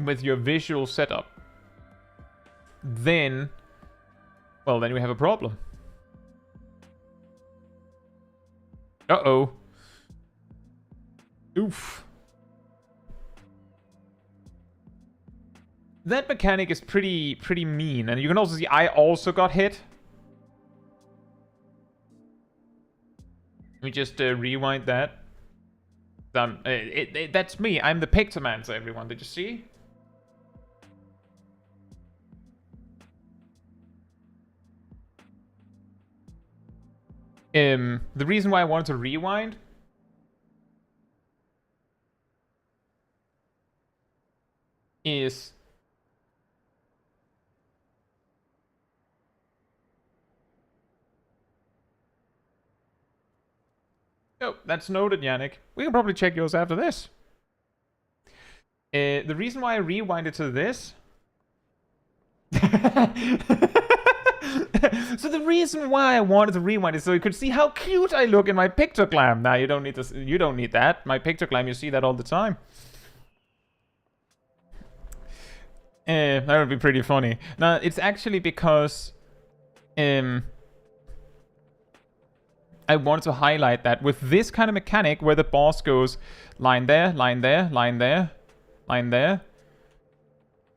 with your visual setup, then, well, then we have a problem. Uh-oh. Oof. That mechanic is pretty mean, and you can also see I also got hit. Let me just rewind that. That's me. I'm the Pictomancer, everyone. Did you see? The reason why I wanted to rewind is oh, that's noted, Yannick. We can probably check yours after this. The reason why I rewinded to this so the reason why I wanted to rewind is so you could see how cute I look in my pictogram. Now you don't need to. You don't need that. My pictogram, you see that all the time. That would be pretty funny. Now it's actually because I wanted to highlight that with this kind of mechanic where the boss goes line there, line there, line there, line there.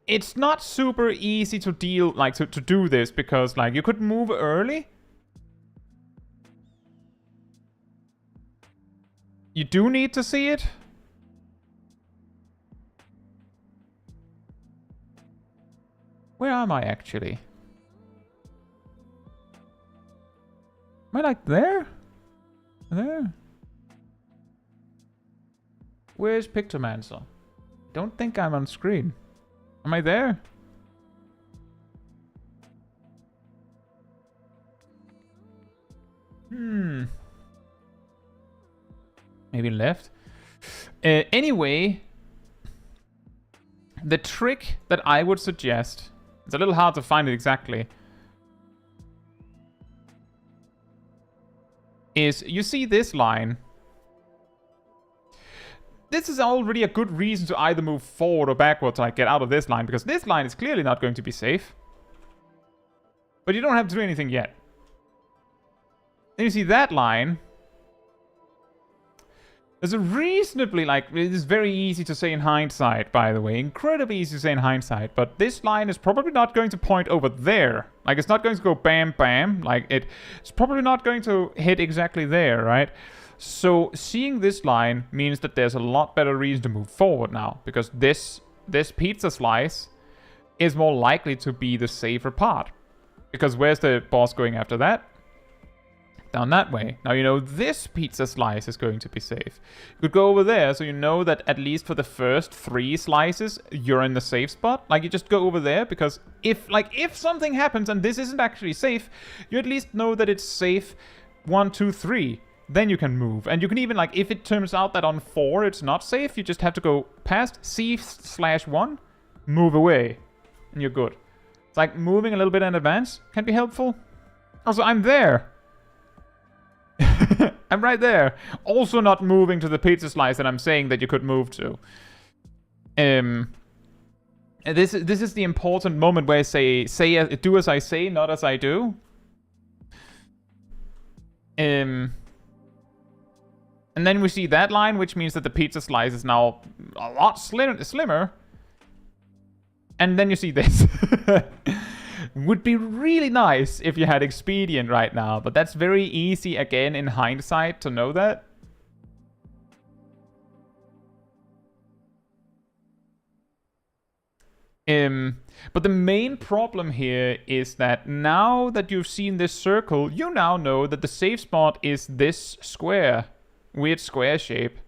It's not super easy to deal, like, to do this, because, like, you could move early. You do need to see it. Where am I, actually? Am I, like, there? There? Where's Pictomancer? Don't think I'm on screen. Am I there? Maybe left. Anyway, the trick that I would suggest, it's a little hard to find it exactly, is you see this line. This is already a good reason to either move forward or backwards, like get out of this line, because this line is clearly not going to be safe. But you don't have to do anything yet. Then you see that line. There's a reasonably, like, it is very easy to say in hindsight, by the way. Incredibly easy to say in hindsight. But this line is probably not going to point over there. Like, it's not going to go bam, bam. Like, it's probably not going to hit exactly there, right? So seeing this line means that there's a lot better reason to move forward now, because this pizza slice is more likely to be the safer part. Because where's the boss going after that? Down that way. Now you know this pizza slice is going to be safe. You could go over there, so you know that at least for the first 3 slices, you're in the safe spot. Like, you just go over there, because if something happens and this isn't actually safe, you at least know that it's safe 1, 2, 3. Then you can move. And you can even, like, if it turns out that on 4 it's not safe, you just have to go past C/1, move away, and you're good. It's like moving a little bit in advance can be helpful. Also, I'm there. I'm right there. Also not moving to the pizza slice that I'm saying that you could move to. This is the important moment where I say do as I say, not as I do. And then we see that line, which means that the pizza slice is now a lot slimmer. And then you see this. Would be really nice if you had Expedient right now, but that's very easy, again, in hindsight, to know that. But the main problem here is that now that you've seen this circle, you now know that the safe spot is this square. Weird square shape.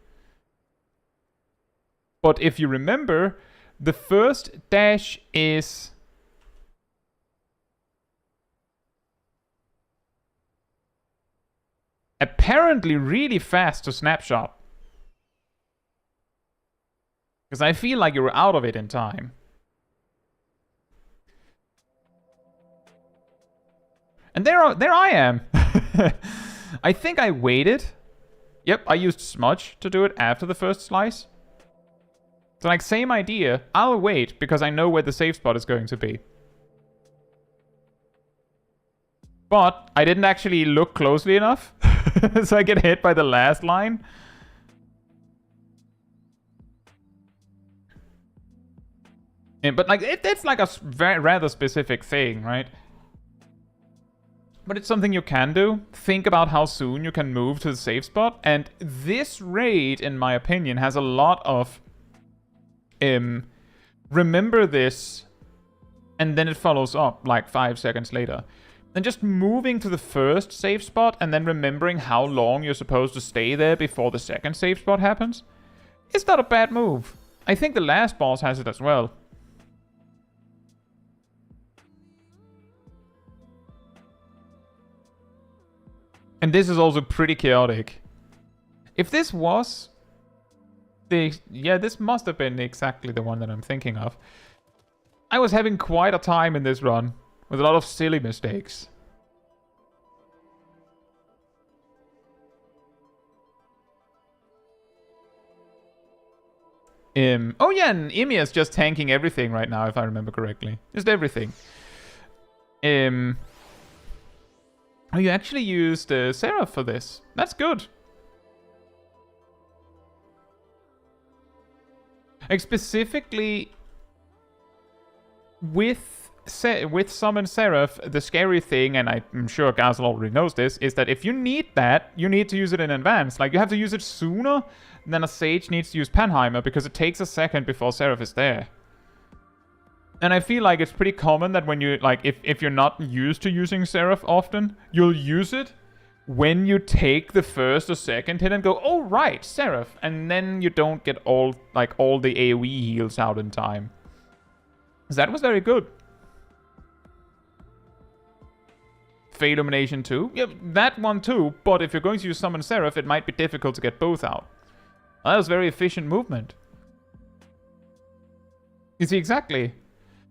But if you remember, the first dash is apparently really fast to snapshot. Because I feel like you're out of it in time. And there I am. I think I waited. Yep, I used Smudge to do it after the first slice. So like, same idea. I'll wait because I know where the safe spot is going to be. But I didn't actually look closely enough. So I get hit by the last line. But like, it's like a rather specific thing, right? But it's something you can do. Think about how soon you can move to the safe spot. And this raid, in my opinion, has a lot of... remember this, and then it follows up like 5 seconds later. And just moving to the first safe spot and then remembering how long you're supposed to stay there before the second safe spot happens. It's not a bad move. I think the last boss has it as well. And this is also pretty chaotic. If this was... yeah, this must have been exactly the one that I'm thinking of. I was having quite a time in this run, with a lot of silly mistakes. Oh yeah, and Imia's just tanking everything right now, if I remember correctly. Just everything. Oh, you actually used Seraph for this. That's good. Like, specifically with Summon Seraph, the scary thing, and I'm sure Gazel already knows this, is that if you need that, you need to use it in advance. Like, you have to use it sooner than a Sage needs to use Panheimer, because it takes a second before Seraph is there. And I feel like it's pretty common that when you, like, if you're not used to using Seraph often, you'll use it when you take the first or second hit and go, oh right, Seraph, and then you don't get all the AoE heals out in time. That was very good. Fey Illumination too? Yeah, that one too, but if you're going to use Summon Seraph, it might be difficult to get both out. That was very efficient movement. You see, exactly.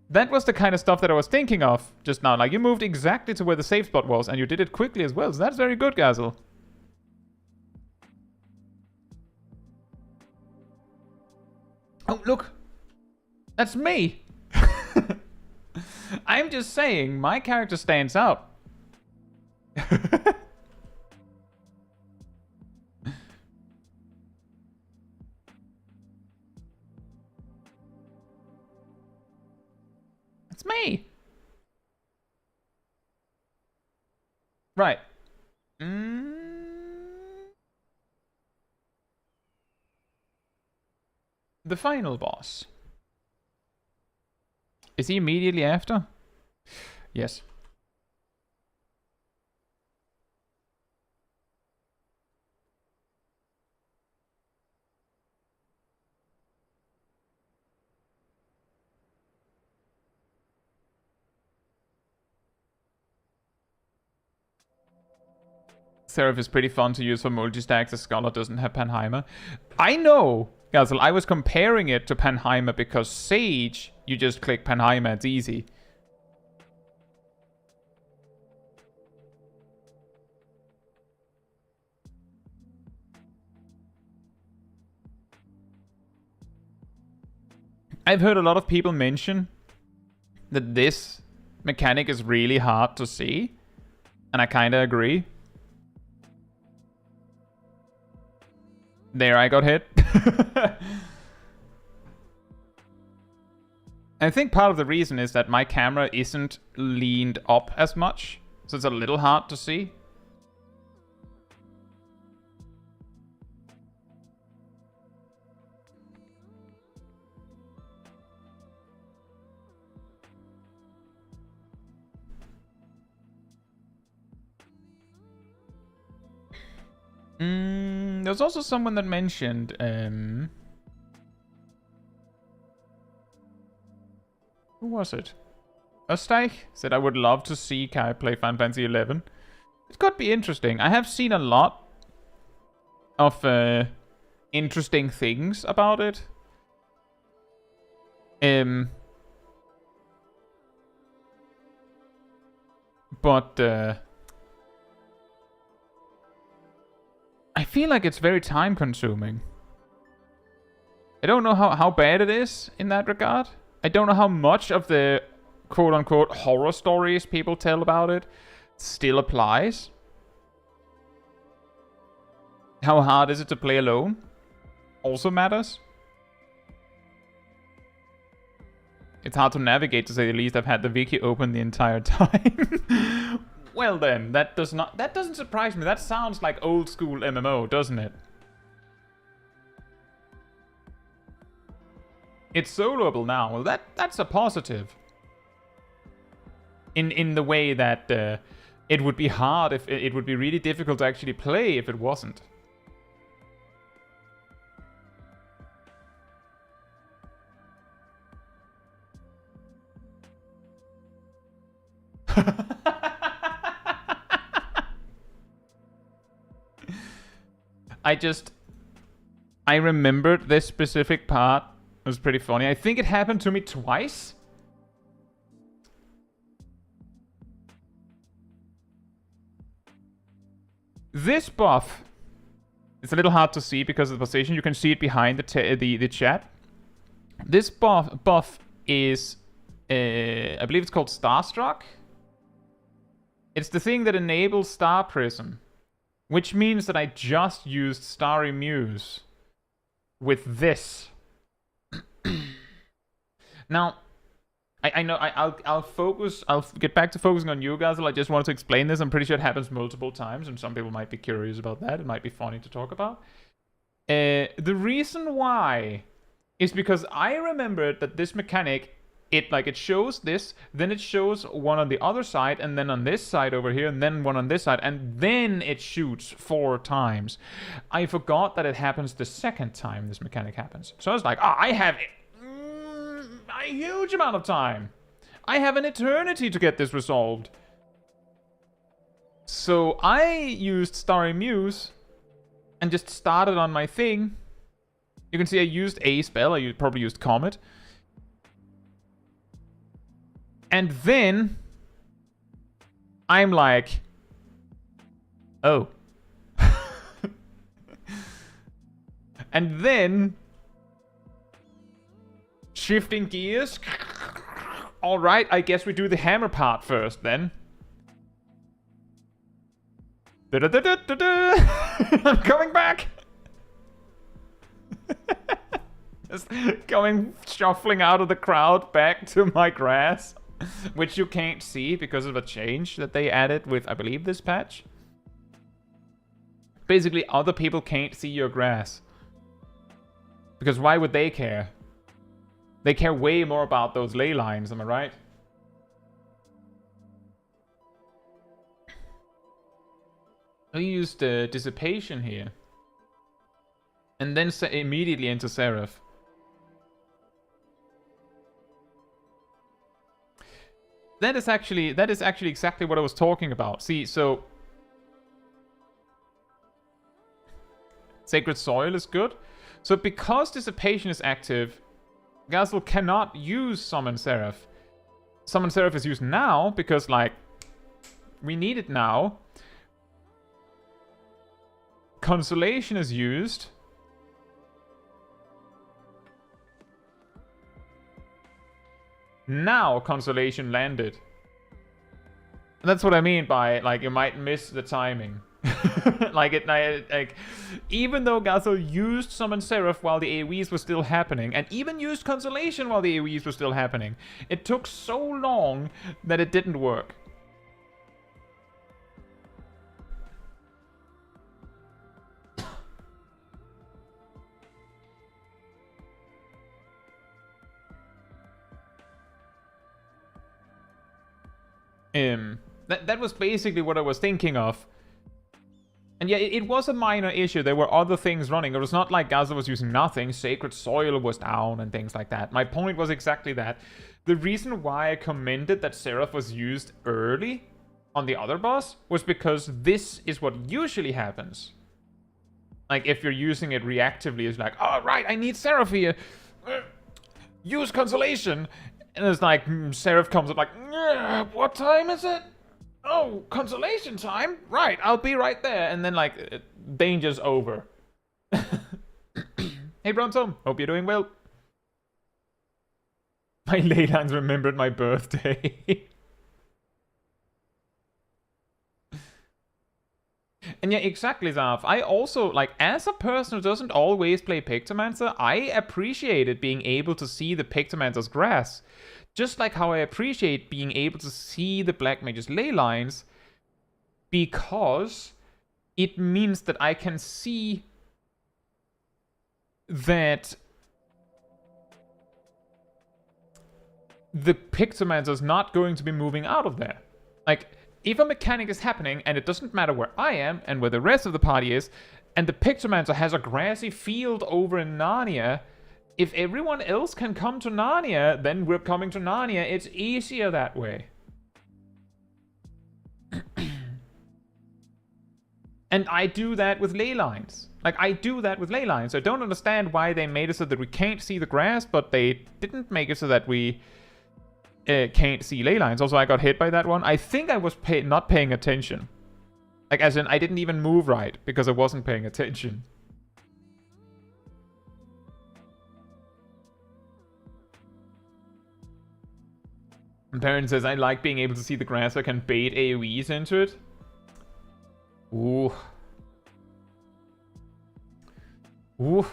That was the kind of stuff that I was thinking of just now. Like, you moved exactly to where the safe spot was, and you did it quickly as well. So that's very good, Gazel. Oh, look. That's me. I'm just saying, my character stands out. It's me. Right. The final boss. Is he immediately after? Yes. Seraph is pretty fun to use for multi-stacks. The Scholar doesn't have Panheimer. I know, Gazel. I was comparing it to Panheimer because Sage, you just click Panheimer, it's easy. I've heard a lot of people mention that this mechanic is really hard to see, and I kind of agree. There, I got hit. I think part of the reason is that my camera isn't leaned up as much, so it's a little hard to see. There's also someone that mentioned, who was it? Östeich said, I would love to see Kai play Final Fantasy XI. It could be interesting. I have seen a lot of interesting things about it. But I feel like it's very time consuming. I don't know how bad it is in that regard. I don't know how much of the quote-unquote horror stories people tell about it still applies. How hard is it to play alone? Also matters. It's hard to navigate, to say the least. I've had the wiki open the entire time. Well then, that doesn't surprise me. That sounds like old school MMO, doesn't it? It's soloable now. Well, that's a positive. In the way that it would be hard if it would be really difficult to actually play if it wasn't. I remembered this specific part. It was pretty funny. I think it happened to me twice. This buff, it's a little hard to see because of the position. You can see it behind the chat. This buff is, I believe it's called Starstruck. It's the thing that enables Star Prism, which means that I just used Starry Muse with this. Now, I know I'll get back to focusing on you guys. I just wanted to explain this. I'm pretty sure it happens multiple times, and some people might be curious about that. It might be funny to talk about. The reason why is because I remembered that this mechanic, it shows this, then it shows one on the other side, and then on this side over here, and then one on this side, and then it shoots 4 times. I forgot that it happens the second time this mechanic happens. So I was like, I have a huge amount of time. I have an eternity to get this resolved. So I used Starry Muse and just started on my thing. You can see I used a spell. I probably used Comet. And then I'm like, oh. And then shifting gears. All right, I guess we do the hammer part first then. I'm coming back. Just going shuffling out of the crowd back to my grass, which you can't see because of a change that they added with, I believe, this patch. Basically, other people can't see your grass. Because why would they care? They care way more about those ley lines, am I right? I used Dissipation here. And then immediately into Seraph. That is actually exactly what I was talking about. See, so Sacred Soil is good. So because Dissipation is active, Gazel cannot use Summon Seraph. Summon Seraph is used now because, like, we need it now. Consolation is used. Now Consolation landed. And that's what I mean by, like, you might miss the timing. like, even though Gazel used Summon Seraph while the AoEs were still happening, and even used Consolation while the AoEs were still happening, it took so long that it didn't work. That was basically what I was thinking of. And yeah, it was a minor issue. There were other things running. It was not like Gazel was using nothing. Sacred Soil was down and things like that. My point was exactly that. The reason why I commented that Seraph was used early on the other boss was because this is what usually happens. Like, if you're using it reactively, it's like, oh, right, I need Seraph here. Use Consolation. And it's like, Seraph comes up like, what time is it? Oh, Consolation time? Right, I'll be right there. And then, like, danger's over. Hey, Bronson, hope you're doing well. My ley lines remembered my birthday. And yeah, exactly, Zaf. I also, like, as a person who doesn't always play Pictomancer, I appreciated being able to see the Pictomancer's grass. Just like how I appreciate being able to see the Black Mage's ley lines, because it means that I can see that the Pictomancer's not going to be moving out of there. Like, if a mechanic is happening, and it doesn't matter where I am and where the rest of the party is, and the Pictomancer has a grassy field over in Narnia, if everyone else can come to Narnia, then we're coming to Narnia. It's easier that way. And I do that with ley lines. Like, I do that with ley lines. I don't understand why they made it so that we can't see the grass, but they didn't make it so that we can't see ley lines. Also, I got hit by that one. I think I was not paying attention. Like, as in, I didn't even move right because I wasn't paying attention. And Parent says, I like being able to see the grass so I can bait AoEs into it. Ooh. Ooh.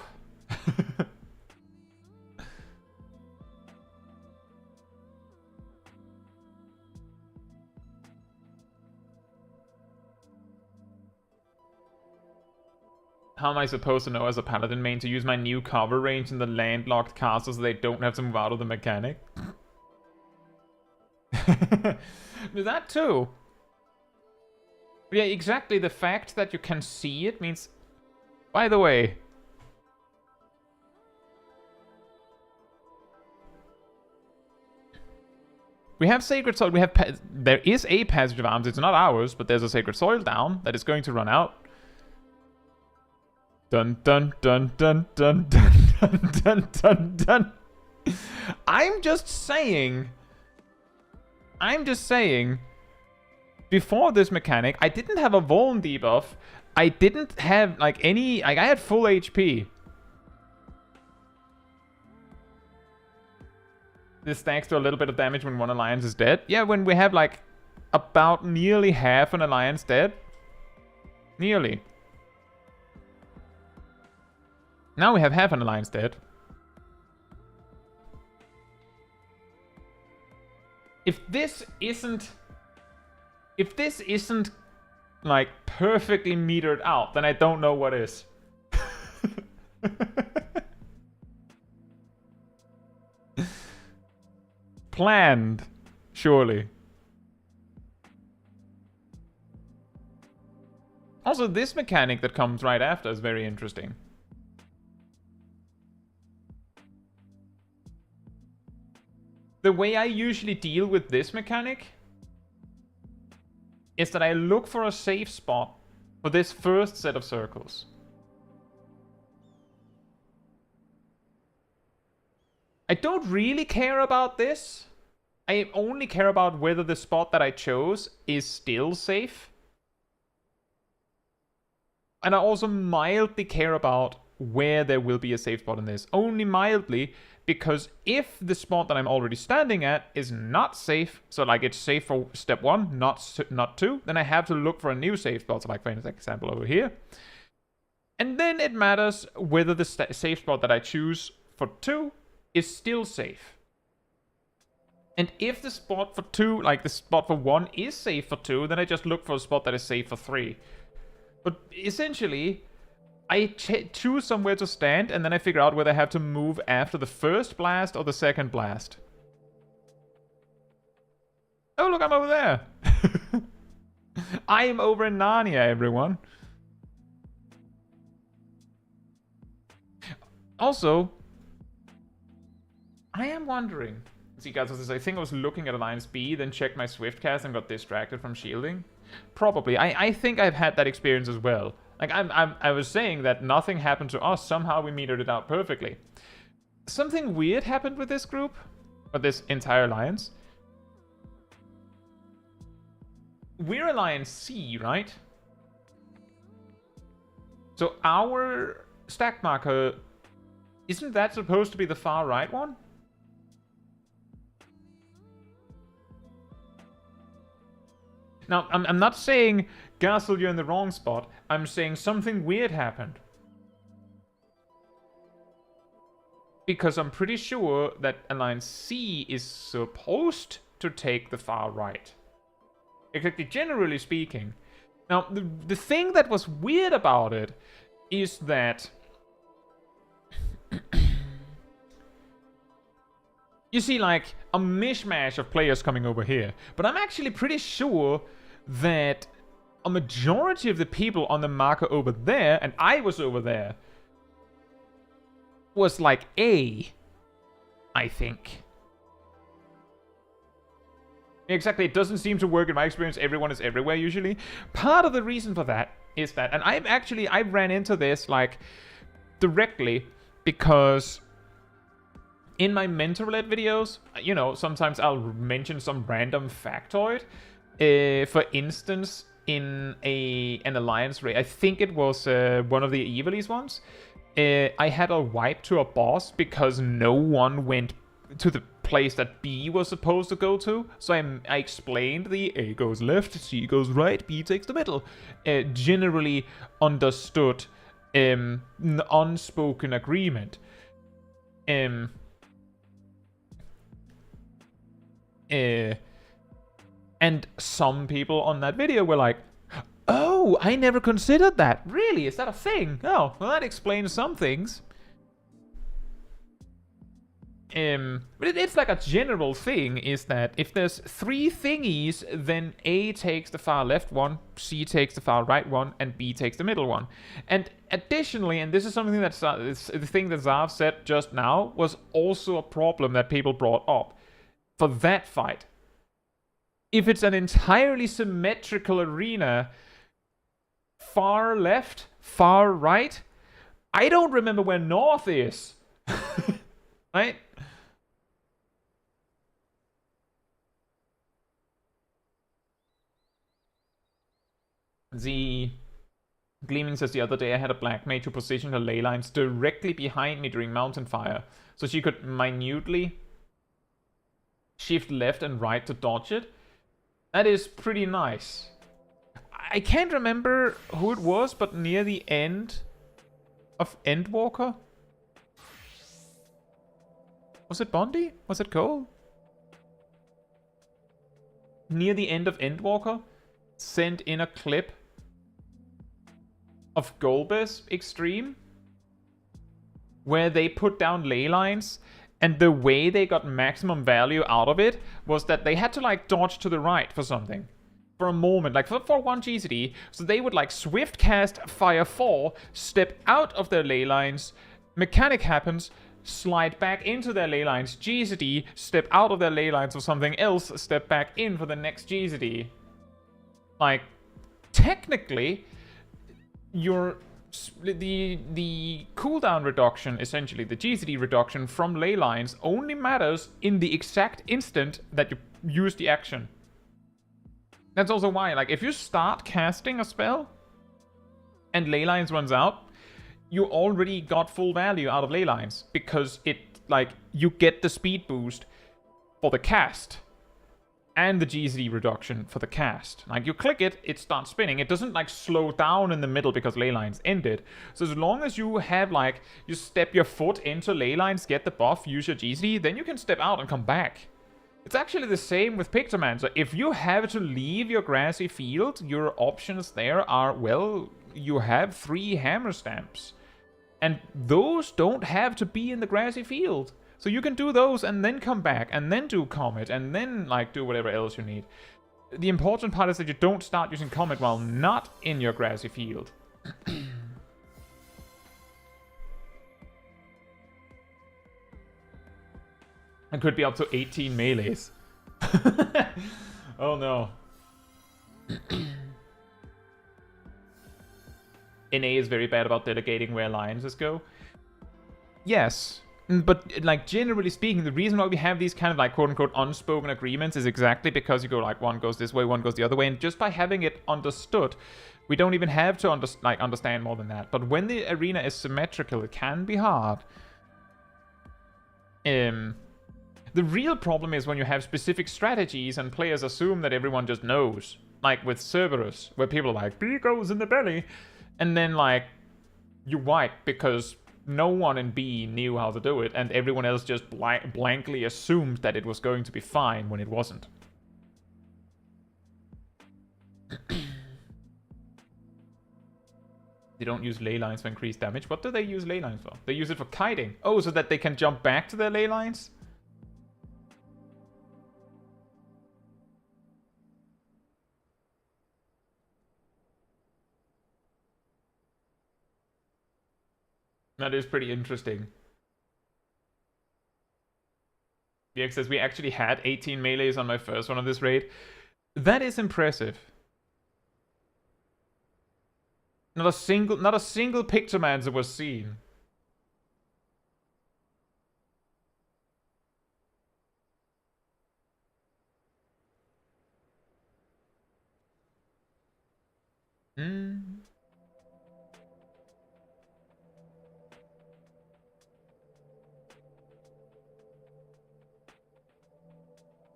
How am I supposed to know as a paladin main to use my new cover range in the landlocked castle so they don't have to move out of the mechanic? That too. Yeah, exactly. The fact that you can see it means... By the way... We have Sacred Soil. We have... There is a Passage of Arms. It's not ours, but there's a Sacred Soil down that is going to run out. Dun dun dun dun dun dun dun dun dun dun. I'm just saying... Before this mechanic, I didn't have a Vuln debuff. I didn't have, like, any... Like, I had full HP. This stacks to a little bit of damage when one alliance is dead. Yeah, when we have, like, about nearly half an alliance dead. Nearly. Now we have half an alliance dead. If this isn't, like, perfectly metered out, then I don't know what is. Planned, surely. Also, this mechanic that comes right after is very interesting. The way I usually deal with this mechanic is that I look for a safe spot for this first set of circles. I don't really care about this. I only care about whether the spot that I chose is still safe. And I also mildly care about where there will be a safe spot in this. Only mildly, because if the spot that I'm already standing at is not safe, so like it's safe for step 1, not 2, then I have to look for a new safe spot. So like for example over here. And then it matters whether the safe spot that I choose for 2 is still safe. And if the spot for 2, like the spot for 1 is safe for 2, then I just look for a spot that is safe for 3. But essentially, I choose somewhere to stand, and then I figure out whether I have to move after the first blast or the second blast. Oh, look, I'm over there. I am over in Narnia, everyone. Also, I am wondering... See, guys, I think I was looking at Alliance B, then checked my Swift cast and got distracted from shielding. Probably. I think I've had that experience as well. Like, I was saying that nothing happened to us. Somehow we metered it out perfectly. Something weird happened with this group, or this entire alliance. We're Alliance C, right? So our stack marker, isn't that supposed to be the far right one? Now, I'm not saying, Gasol, you're in the wrong spot. I'm saying something weird happened. Because I'm pretty sure that Alliance C is supposed to take the far right. Exactly, generally speaking. Now, the thing that was weird about it is that you see, like, a mishmash of players coming over here. But I'm actually pretty sure that a majority of the people on the marker over there, and I was over there, was like A, I think. Exactly, it doesn't seem to work in my experience. Everyone is everywhere usually. Part of the reason for that is that, and I ran into this like directly because in my mentor-led videos, you know, sometimes I'll mention some random factoid. For instance, in an alliance raid, I think it was one of the Evilise ones. I had a wipe to a boss because no one went to the place that B was supposed to go to. So I explained the A goes left, C goes right, B takes the middle. Generally understood unspoken agreement. And some people on that video were like, oh, I never considered that. Really? Is that a thing? Oh, well, that explains some things. But it's like a general thing is that if there's 3 thingies, then A takes the far left one, C takes the far right one, and B takes the middle one. And additionally, and this is something that the thing that Zav said just now, was also a problem that people brought up for that fight. If it's an entirely symmetrical arena, far left, far right, I don't remember where north is. Right? The Gleaming says the other day I had a black mage who positioned her ley lines directly behind me during mountain fire, so she could minutely shift left and right to dodge it. That is pretty nice. I can't remember who it was, but near the end of Endwalker? Was it Bondi? Was it Cole? Near the end of Endwalker, sent in a clip of Golbez Extreme, where they put down ley lines, and the way they got maximum value out of it was that they had to like dodge to the right for something. For a moment, like for 1 GCD, so they would like swift cast Fire 4, step out of their ley lines, mechanic happens, slide back into their ley lines, GCD, step out of their ley lines for something else, step back in for the next GCD. Like, technically, the cooldown reduction, essentially, the GCD reduction from ley lines only matters in the exact instant that you use the action. That's also why, like, if you start casting a spell and ley lines runs out, you already got full value out of ley lines because it, like, you get the speed boost for the cast and the GCD reduction for the cast. Like, you click it, it starts spinning. It doesn't, like, slow down in the middle because ley lines ended. So as long as you have, like, you step your foot into ley lines, get the buff, use your GCD, then you can step out and come back. It's actually the same with Pictomancer. If you have to leave your grassy field, your options there are, well, you have 3 hammer stamps. And those don't have to be in the grassy field. So you can do those and then come back and then do Comet and then like do whatever else you need. The important part is that you don't start using Comet while not in your grassy field. It could be up to 18 melees. Oh no. NA is very bad about delegating where alliances go. Yes, but like generally speaking, the reason why we have these kind of like quote-unquote unspoken agreements is exactly because you go like one goes this way, one goes the other way, and just by having it understood, we don't even have to understand more than that. But when the arena is symmetrical, it can be hard. The real problem is when you have specific strategies and players assume that everyone just knows. Like with Cerberus, where people are like, B goes in the belly, and then like, you wipe because no one in B knew how to do it, and everyone else just blankly assumed that it was going to be fine when it wasn't. They don't use ley lines for increased damage. What do they use ley lines for? They use it for kiting. Oh, so that they can jump back to their ley lines? That is pretty interesting. VX says we actually had 18 melees on my first one of this raid. That is impressive. Not a single Pictomancer was seen.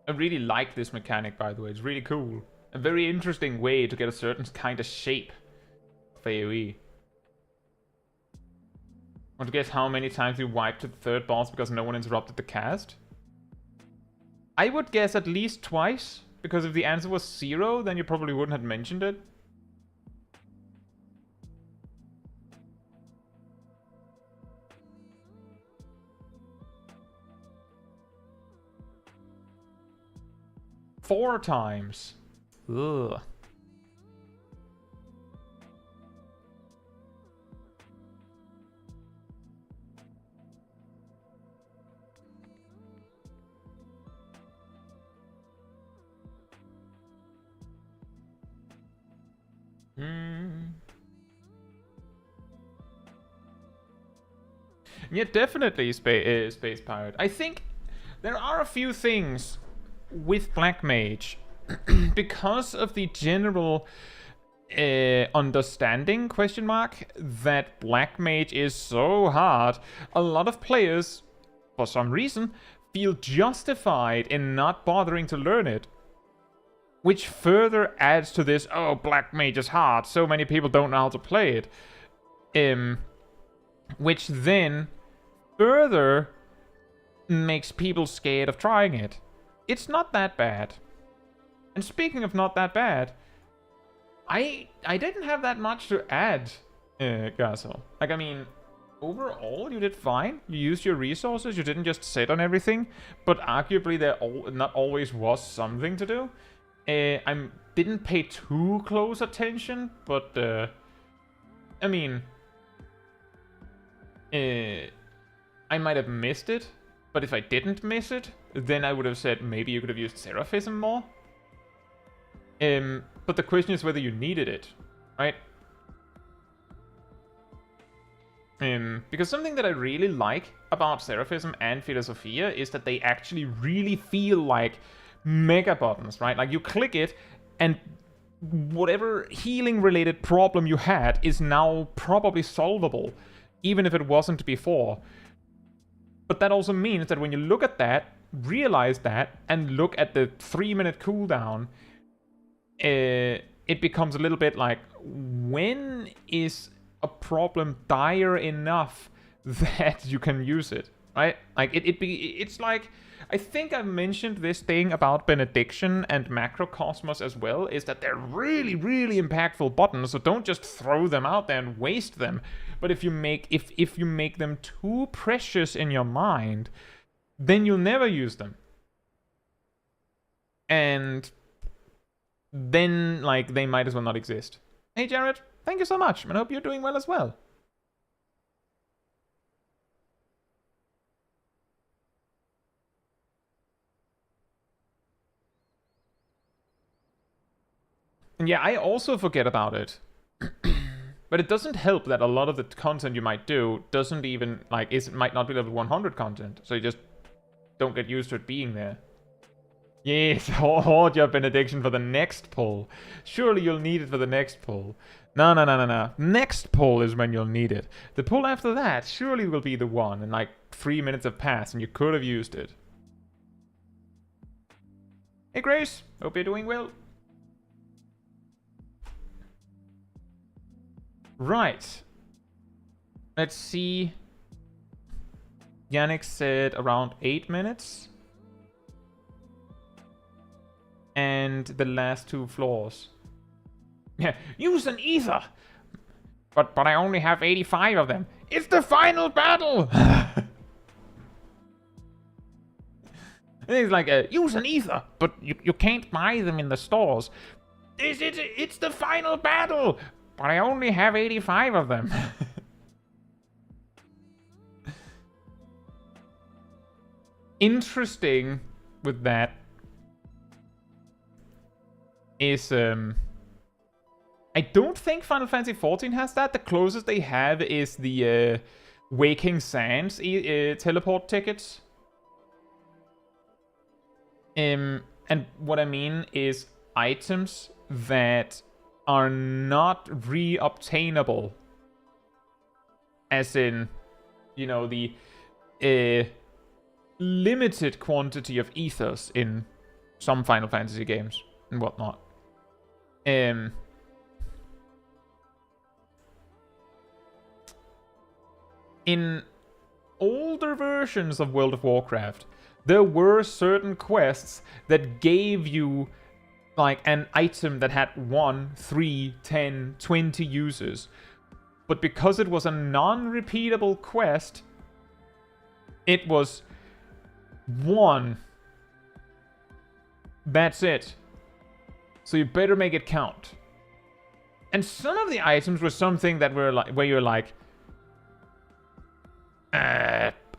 I really like this mechanic, by the way. It's really cool. A very interesting way to get a certain kind of shape of AoE. Want to guess how many times we wiped the third boss because no one interrupted the cast? I would guess at least twice, because if the answer was 0, then you probably wouldn't have mentioned it. Four times. Ugh. Yeah, definitely Space Pirate. I think there are a few things with Black Mage because of the general understanding question mark that Black Mage is so hard. A lot of players, for some reason, feel justified in not bothering to learn it, which further adds to this, oh, Black Mage is hard, so many people don't know how to play it, which then further makes people scared of trying it. It's not that bad. And speaking of not that bad, I didn't have that much to add, Gazel. Like, I mean, overall, you did fine. You used your resources. You didn't just sit on everything. But arguably, there not always was something to do. I didn't pay too close attention, but, I mean, I might have missed it. But if I didn't miss it, then I would have said maybe you could have used Seraphism more. But the question is whether you needed it, right? Because something that I really like about Seraphism and Philosophia is that they actually really feel like mega buttons, right? Like you click it and whatever healing related problem you had is now probably solvable, even if it wasn't before. But that also means that when you look at that, realize that, and look at the 3-minute cooldown, it becomes a little bit like, when is a problem dire enough that you can use it, right? Like, it's like, I think I've mentioned this thing about Benediction and Macrocosmos as well, is that they're really, really impactful buttons, so don't just throw them out there and waste them. But if you make them too precious in your mind, then you'll never use them. And then, like, they might as well not exist. Hey, Jared, thank you so much, and I hope you're doing well as well. And yeah, I also forget about it. But it doesn't help that a lot of the content you might do doesn't even, like, might not be level 100 content. So you just don't get used to it being there. Yes, hoard your benediction for the next pull. Surely you'll need it for the next pull. No, no, no, no, no. Next pull is when you'll need it. The pull after that surely will be the one, and like 3 minutes have passed and you could have used it. Hey Grace, hope you're doing well. Right. Let's see. Yannick said around 8 minutes. And the last 2 floors. Yeah, use an ether! But I only have 85 of them. It's the final battle! It's like, use an ether, but you can't buy them in the stores. It's the final battle! But I only have 85 of them. Interesting with that is I don't think Final Fantasy XIV has that. The closest they have is the Waking Sands teleport tickets. And what I mean is items that are not re-obtainable. As in, you know, the limited quantity of ethers in some Final Fantasy games and whatnot. In older versions of World of Warcraft, there were certain quests that gave you like an item that had 1, 3, 10, 20 users. But because it was a non-repeatable quest, it was 1. That's it. So you better make it count. And some of the items were something that were like, where you're like,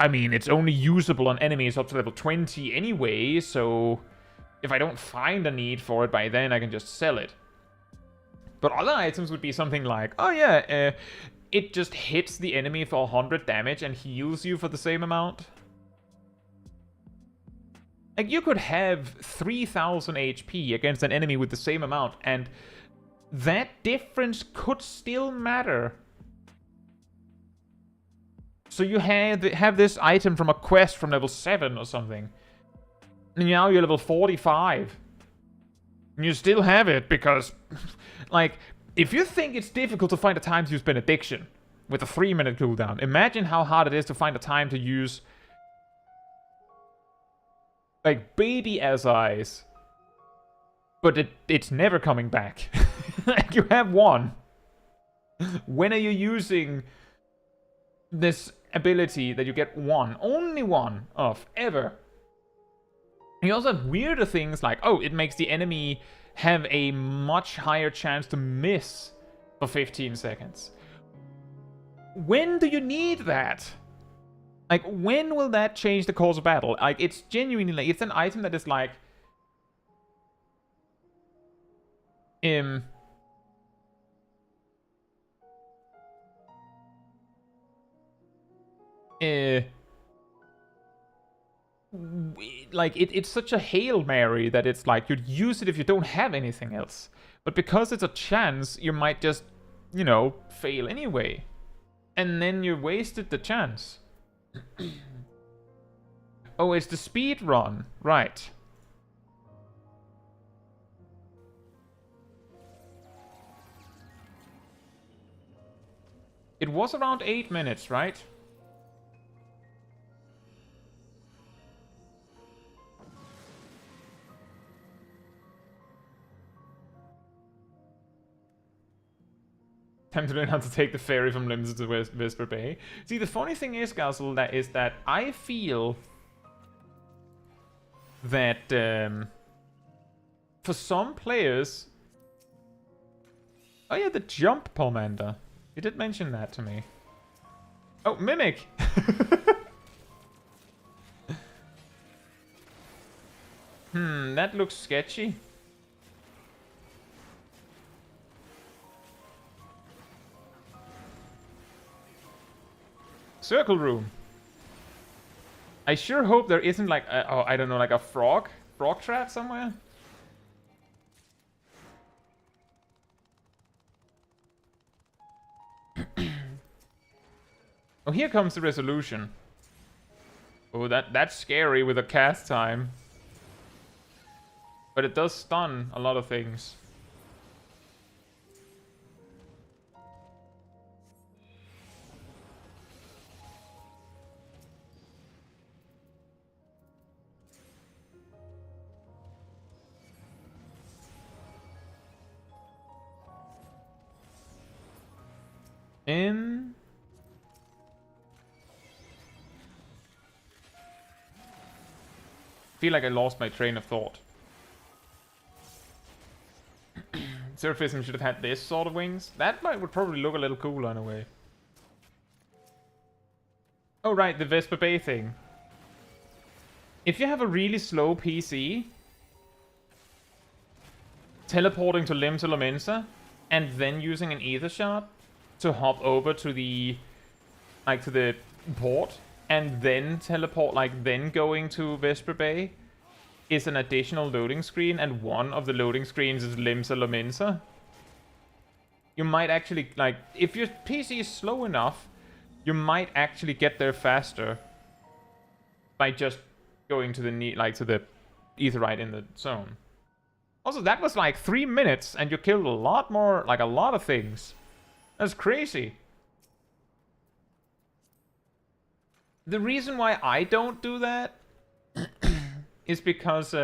I mean, it's only usable on enemies up to level 20 anyway, so if I don't find a need for it by then, I can just sell it. But other items would be something like, oh yeah, it just hits the enemy for 100 damage and heals you for the same amount. Like, you could have 3000 HP against an enemy with the same amount, and that difference could still matter. So you have this item from a quest from level 7 or something. And now you're level 45. And you still have it because, like, if you think it's difficult to find a time to use Benediction with a 3-minute cooldown, imagine how hard it is to find a time to use, like, Baby as Eyes. But it's never coming back. Like, you have 1. When are you using this ability that you get 1, only 1 of, ever? You also have weirder things like, oh, it makes the enemy have a much higher chance to miss for 15 seconds. When do you need that? Like, when will that change the course of battle? Like, it's genuinely, like, it's an item that is like, like, it's such a Hail Mary that it's like, you'd use it if you don't have anything else. But because it's a chance, you might just, you know, fail anyway. And then you wasted the chance. Oh, it's the speed run. Right. It was around 8 minutes, right? Time to learn how to take the ferry from Limsa to Whisper Bay. See, the funny thing is, Gazel, is that I feel that for some players... Oh yeah, the jump Pomander. You did mention that to me. Oh, Mimic! That looks sketchy. Circle room. I sure hope there isn't like oh, I don't know, like a frog trap somewhere. Oh, here comes the resolution. Oh, that's scary with a cast time. But it does stun a lot of things. Feel like I lost my train of thought. Surfism should have had this sort of wings. That would probably look a little cooler in a way. Oh right, the Vesper Bay thing. If you have a really slow PC, teleporting to Lim to Lamensa, and then using an Aether Shot to hop over to the port, and then teleport, like then going to Vesper Bay, is an additional loading screen, and one of the loading screens is Limsa Lamensa. You might actually, like, if your PC is slow enough, you might actually get there faster by just going to the Aetherite in the zone. Also, that was like 3 minutes, and you killed a lot more, like a lot of things. That's crazy. The reason why I don't do that is because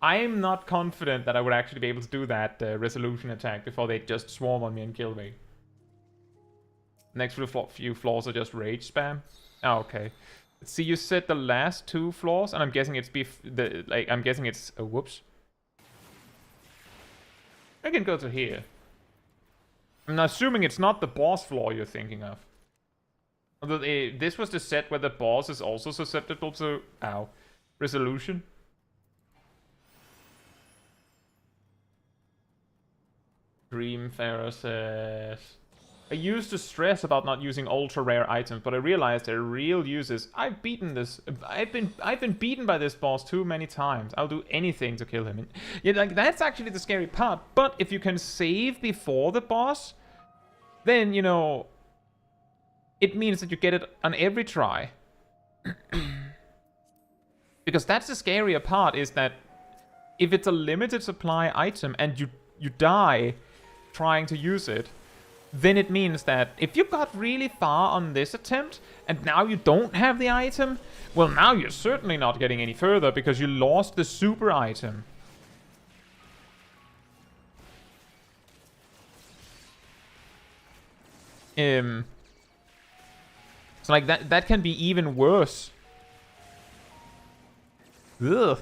I'm not confident that I would actually be able to do that resolution attack before they just swarm on me and kill me. Next few floors are just rage spam. Oh, okay. See, you said the last 2 floors, and I'm guessing it's I'm guessing it's whoops. I can go to here. I'm assuming it's not the boss floor you're thinking of. Although this was the set where the boss is also susceptible to resolution. Dreamfarer says, I used to stress about not using ultra rare items, but I realized their real uses. I've been beaten by this boss too many times. I'll do anything to kill him. And, yeah, like that's actually the scary part. But if you can save before the boss, then you know it means that you get it on every try. Because that's the scarier part, is that if it's a limited supply item and you die trying to use it, then it means that if you got really far on this attempt and now you don't have the item, well, now you're certainly not getting any further because you lost the super item. So like that can be even worse. Ugh.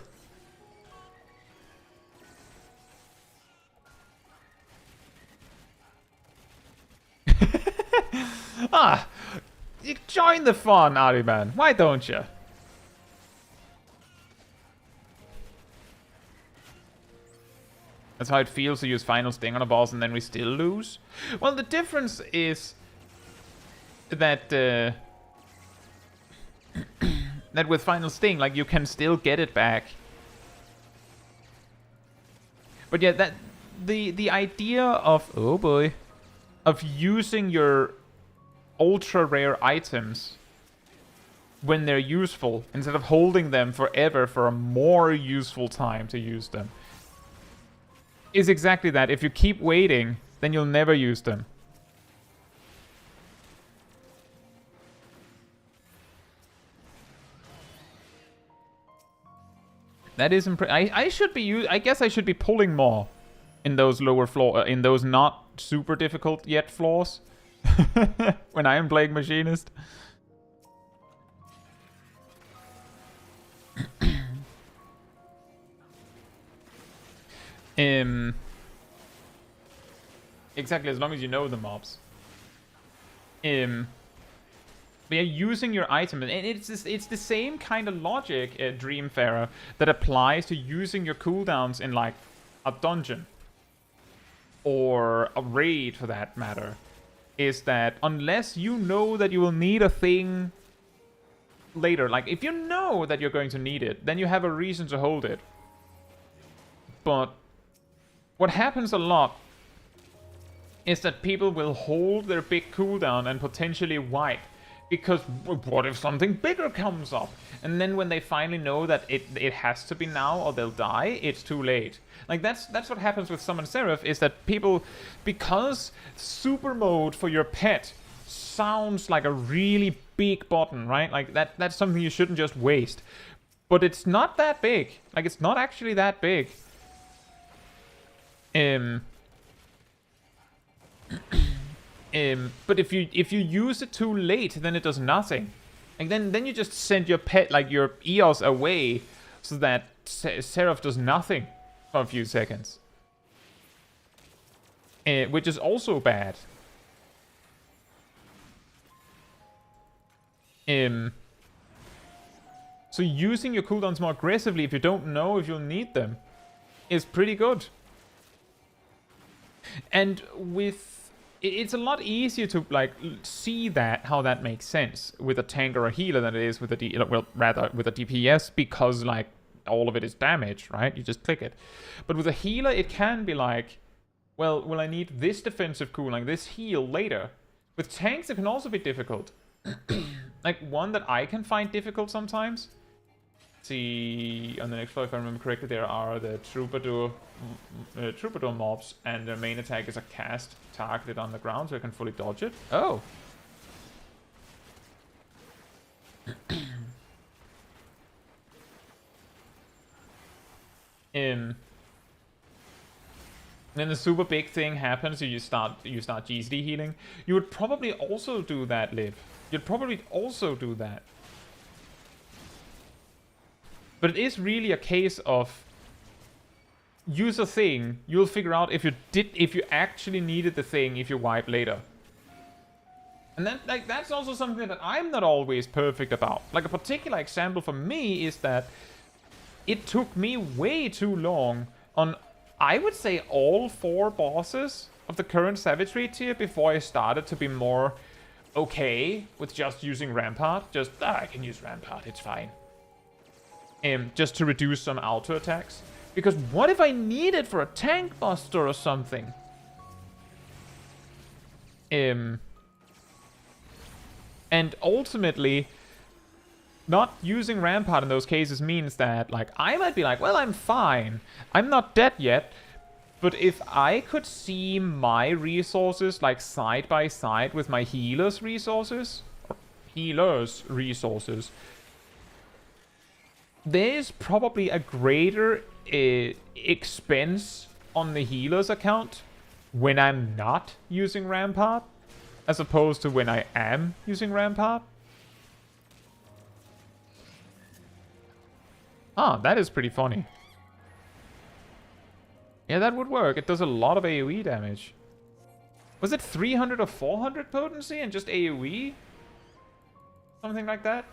You join the fun, Ariman. Why don't you? That's how it feels to use Final Sting on a boss and then we still lose. Well, the difference is that that with Final Sting, like, you can still get it back. But yeah, that the idea of, oh boy, of using your ultra rare items when they're useful instead of holding them forever for a more useful time to use them is exactly that. If you keep waiting, then you'll never use them. That is I should be I guess I should be pulling more in those lower floor in those not super difficult yet floors when I am playing Machinist. Exactly, as long as you know the mobs. But yeah, using your item, and it's the same kind of logic, Dreamfarer, that applies to using your cooldowns in like a dungeon or a raid for that matter. is that unless you know that you will need a thing later, like if you know that you're going to need it, then you have a reason to hold it. But what happens a lot is that people will hold their big cooldown and potentially wipe. Because what if something bigger comes up? And then when they finally know that it has to be now or they'll die, it's too late. Like that's what happens with Summon Seraph, is that people, because super mode for your pet sounds like a really big button, right? Like that's something you shouldn't just waste. But it's not that big. Like it's not actually that big. But if you use it too late, then it does nothing. And then you just send your pet, like your EOS, away, so that Seraph does nothing for a few seconds. Which is also bad. So using your cooldowns more aggressively if you don't know if you'll need them is pretty good. And it's a lot easier to like see that how that makes sense with a tank or a healer than it is with a with a DPS, because like all of it is damage, right? You just click it. But with a healer, it can be like, well, will I need this defensive cooldown, this heal later? With tanks, it can also be difficult. Like one that I can find difficult sometimes. See, on the next floor, if I remember correctly, there are the troubadour mobs, and their main attack is a cast targeted on the ground, so I can fully dodge it. Oh! Then the super big thing happens, so you start GCD healing. You would probably also do that, Liv. You'd probably also do that. But it is really a case of use a thing. You'll figure out if you actually needed the thing if you wipe later. And then that's also something that I'm not always perfect about. Like a particular example for me is that it took me way too long on, I would say, all 4 bosses of the current Savage Raid tier before I started to be more okay with just using Rampart. Just, I can use Rampart, it's fine. Just to reduce some auto attacks. Because what if I need it for a tank buster or something? And ultimately, not using Rampart in those cases means that, like, I might be like, well, I'm fine. I'm not dead yet. But if I could see my resources, like, side by side with my healer's resources, or healer's resources, there's probably a greater expense on the healer's account when I'm not using Rampart, as opposed to when I am using Rampart. Ah, that is pretty funny. Yeah, that would work. It does a lot of AoE damage. Was it 300 or 400 potency and just AoE? Something like that?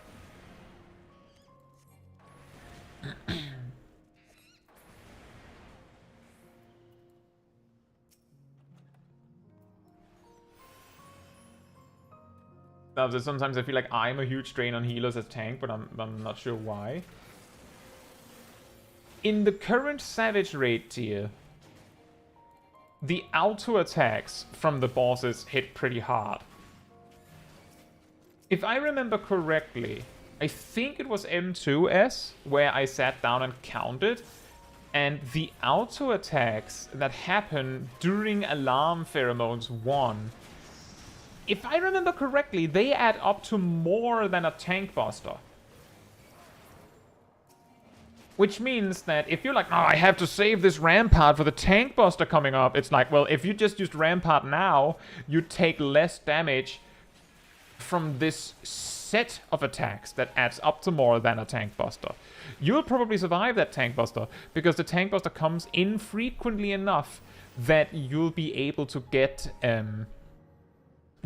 Sometimes I feel like I'm a huge drain on healers as tank, but I'm not sure why. In the current Savage Raid tier, the auto attacks from the bosses hit pretty hard. If I remember correctly, I think it was M2S where I sat down and counted, and the auto attacks that happen during Alarm Pheromones 1, if I remember correctly, they add up to more than a tank buster. Which means that if you're like, oh, I have to save this Rampart for the tank buster coming up, it's like, well, if you just used Rampart now, you take less damage from this set of attacks that adds up to more than a tank buster. You'll probably survive that tank buster, because the tank buster comes infrequently enough that you'll be able to get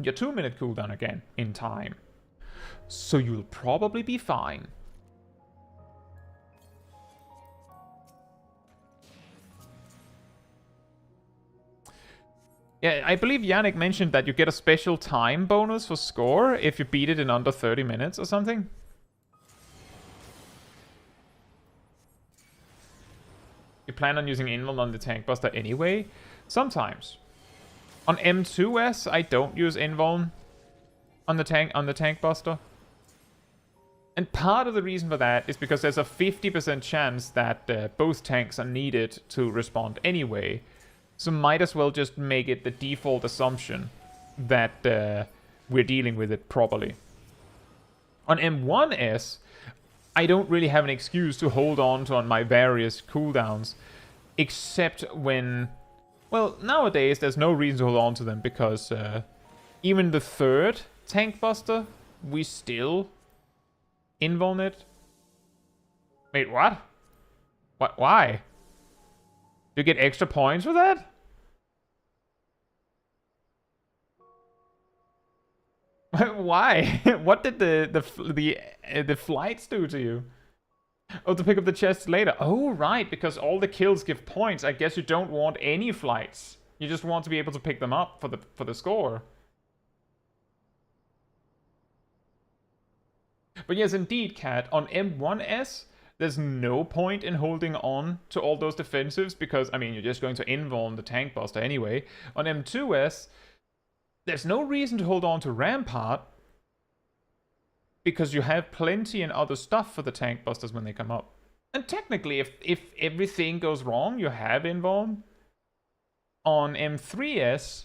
your 2-minute cooldown again in time. So you'll probably be fine. Yeah, I believe Yannick mentioned that you get a special time bonus for score if you beat it in under 30 minutes or something. You plan on using invuln on the tank buster anyway? Sometimes. On M2S, I don't use invuln on the tank buster. And part of the reason for that is because there's a 50% chance that both tanks are needed to respond anyway. So might as well just make it the default assumption that we're dealing with it properly. On M1S, I don't really have an excuse to hold on to on my various cooldowns, except when... Well, nowadays there's no reason to hold on to them because even the third tank buster, we still invuln it. Wait, what? What? Why? Do you get extra points for that? Why? What did the flights do to you? Oh, to pick up the chests later. Oh, right, because all the kills give points. I guess you don't want any flights. You just want to be able to pick them up for the score. But yes, indeed, Cat, on M1S, there's no point in holding on to all those defensives because, I mean, you're just going to invuln the tank buster anyway. On M2S, there's no reason to hold on to Rampart because you have plenty and other stuff for the tank busters when they come up. And technically, if everything goes wrong, you have invuln. On M3S,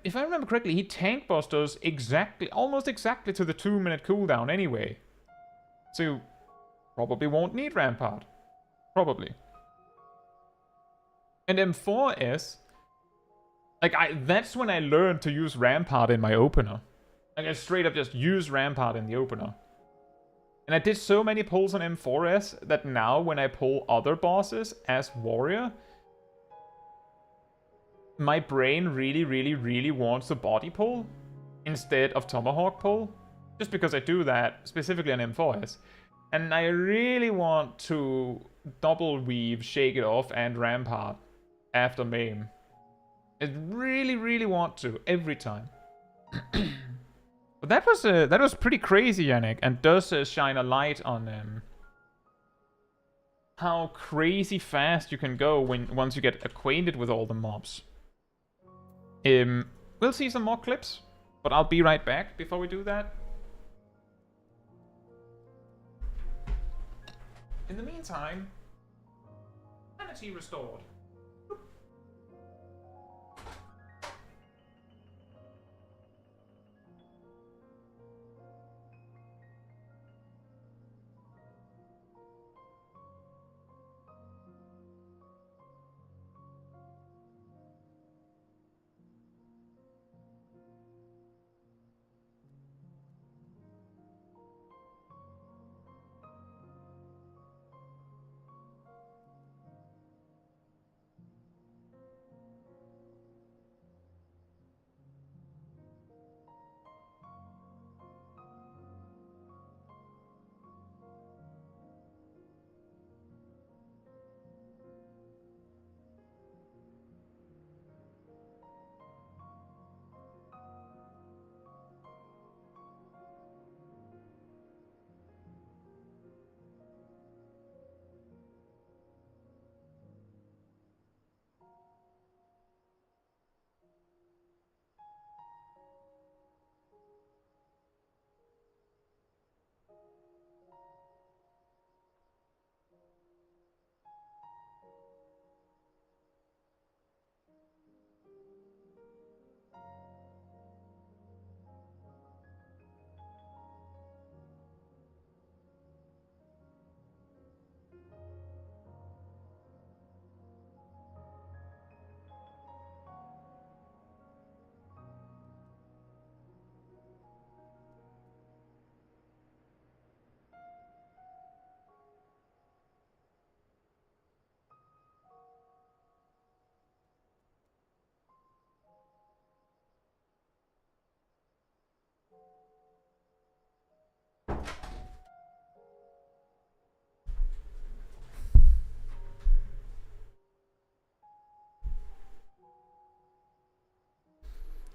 if I remember correctly, he tank busters almost exactly to the 2-minute cooldown anyway. So you probably won't need Rampart. Probably. And M4S, like, that's when I learned to use Rampart in my opener. Like, I straight up just use Rampart in the opener. And I did so many pulls on M4S that now when I pull other bosses as warrior, my brain really wants to body pull instead of tomahawk pull. Just because I do that specifically on M4S. And I really want to double weave, shake it off, and Rampart after maim. I really want to every time. But that was pretty crazy, Yannick, and does shine a light on how crazy fast you can go once you get acquainted with all the mobs. We'll see some more clips, but I'll be right back before we do that. In the meantime, sanity restored.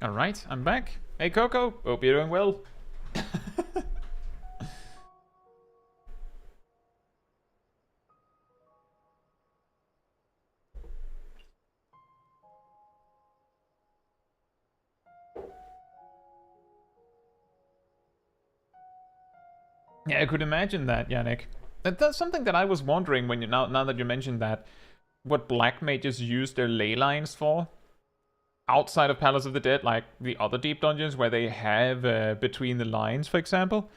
Alright, I'm back. Hey Coco, hope you're doing well. Yeah, I could imagine that, Yannick. That's something that I was wondering when now that you mentioned that, what black mages use their ley lines for. Outside of Palace of the Dead, like the other deep dungeons where they have between the lines, for example.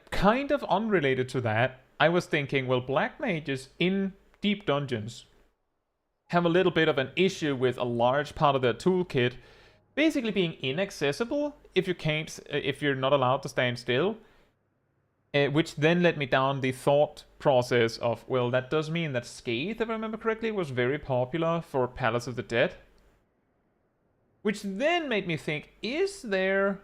Kind of unrelated to that, I was thinking, well, black mages in deep dungeons have a little bit of an issue with a large part of their toolkit basically being inaccessible if you're not allowed to stand still. Which then led me down the thought process of, well, that does mean that Scathe, if I remember correctly, was very popular for Palace of the Dead. Which then made me think, is there...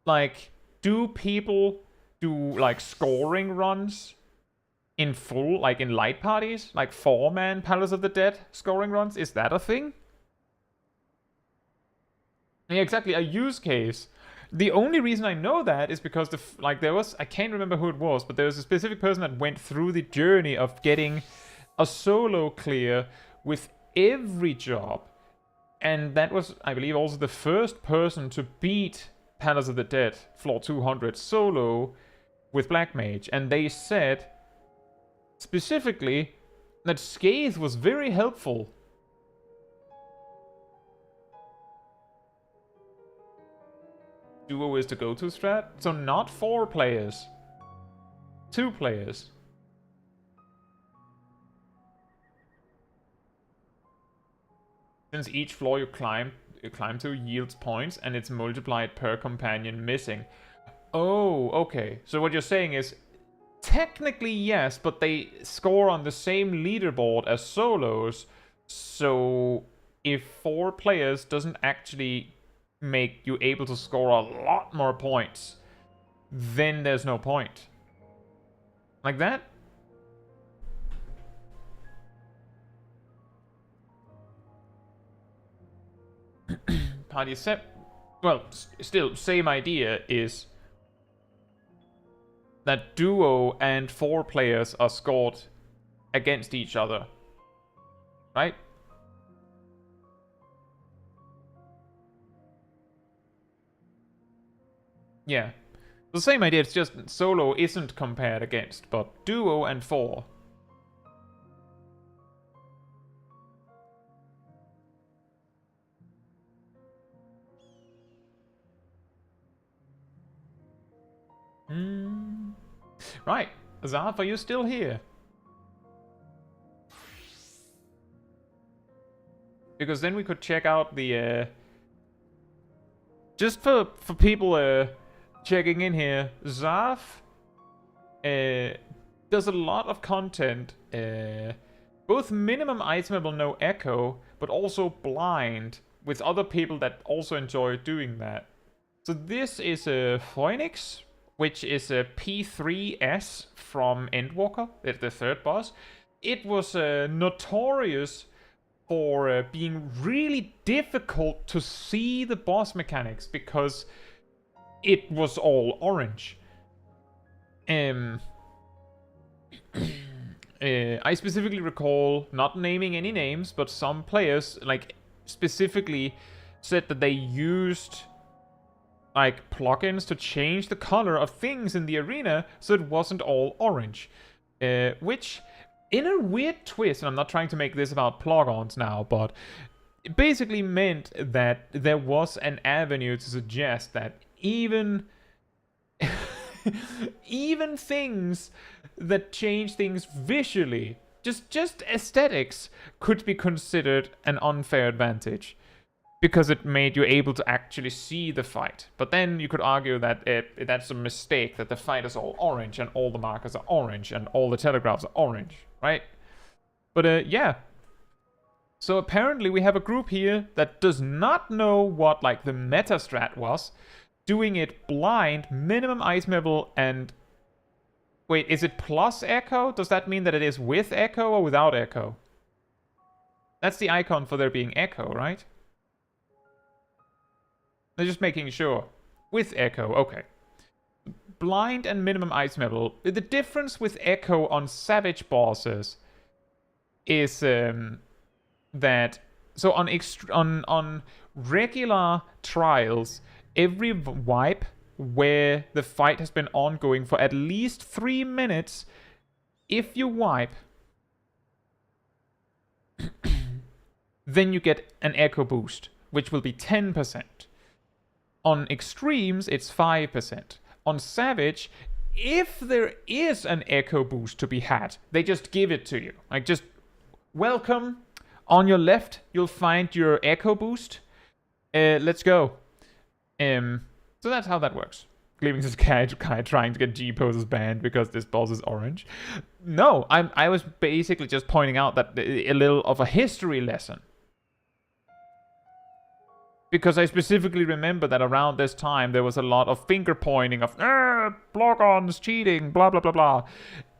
like, do people do, like, scoring runs in full, like in light parties? Like 4-man Palace of the Dead scoring runs? Is that a thing? Yeah, exactly, a use case. The only reason I know that is because there was, I can't remember who it was, but there was a specific person that went through the journey of getting a solo clear with every job. And that was, I believe, also the first person to beat Palace of the Dead floor 200 solo with Black Mage. And they said specifically that Scathe was very helpful. Duo is the go-to strat, so not 4 players, 2 players. Since each floor you climb to yields points and it's multiplied per companion missing. Oh, okay. So what you're saying is, technically yes, but they score on the same leaderboard as solos. So if 4 players doesn't actually make you able to score a lot more points, then there's no point. Like that? Party set. Well, still, same idea is that duo and 4 players are scored against each other. Right? Yeah. The same idea, it's just solo isn't compared against, but duo and 4. Right. Zarf, are you still here? Because then we could check out the... just for people checking in here, Zarf does a lot of content, both minimum itemable no echo, but also blind, with other people that also enjoy doing that. So this is a Phoenix, which is a P3S from Endwalker, it's the 3rd boss. It was notorious for being really difficult to see the boss mechanics, because it was all orange. I specifically recall, not naming any names, but some players like specifically said that they used like plugins to change the color of things in the arena so it wasn't all orange. Which, in a weird twist, and I'm not trying to make this about plugins now, but it basically meant that there was an avenue to suggest that even even things that change things visually, just aesthetics, could be considered an unfair advantage, because it made you able to actually see the fight. But then you could argue that that's a mistake, that the fight is all orange and all the markers are orange and all the telegraphs are orange, right? But yeah. So apparently we have a group here that does not know what like the meta strat was, doing it blind, minimum itemable, and... Wait, is it plus echo? Does that mean that it is with echo or without echo? That's the icon for there being echo, right? They're just making sure. With echo, okay. Blind and minimum ice level. The difference with echo on savage bosses is that... So on regular trials, every wipe where the fight has been ongoing for at least 3 minutes, if you wipe, then you get an echo boost, which will be 10%. On extremes, it's 5%. On Savage, if there is an echo boost to be had, they just give it to you. Like, just welcome. On your left, you'll find your echo boost. Let's go. So that's how that works. Gleaming this guy trying to get G-poses banned because this boss is orange. No, I was basically just pointing out that a little of a history lesson. Because I specifically remember that around this time there was a lot of finger pointing of Blogons cheating, blah blah blah blah.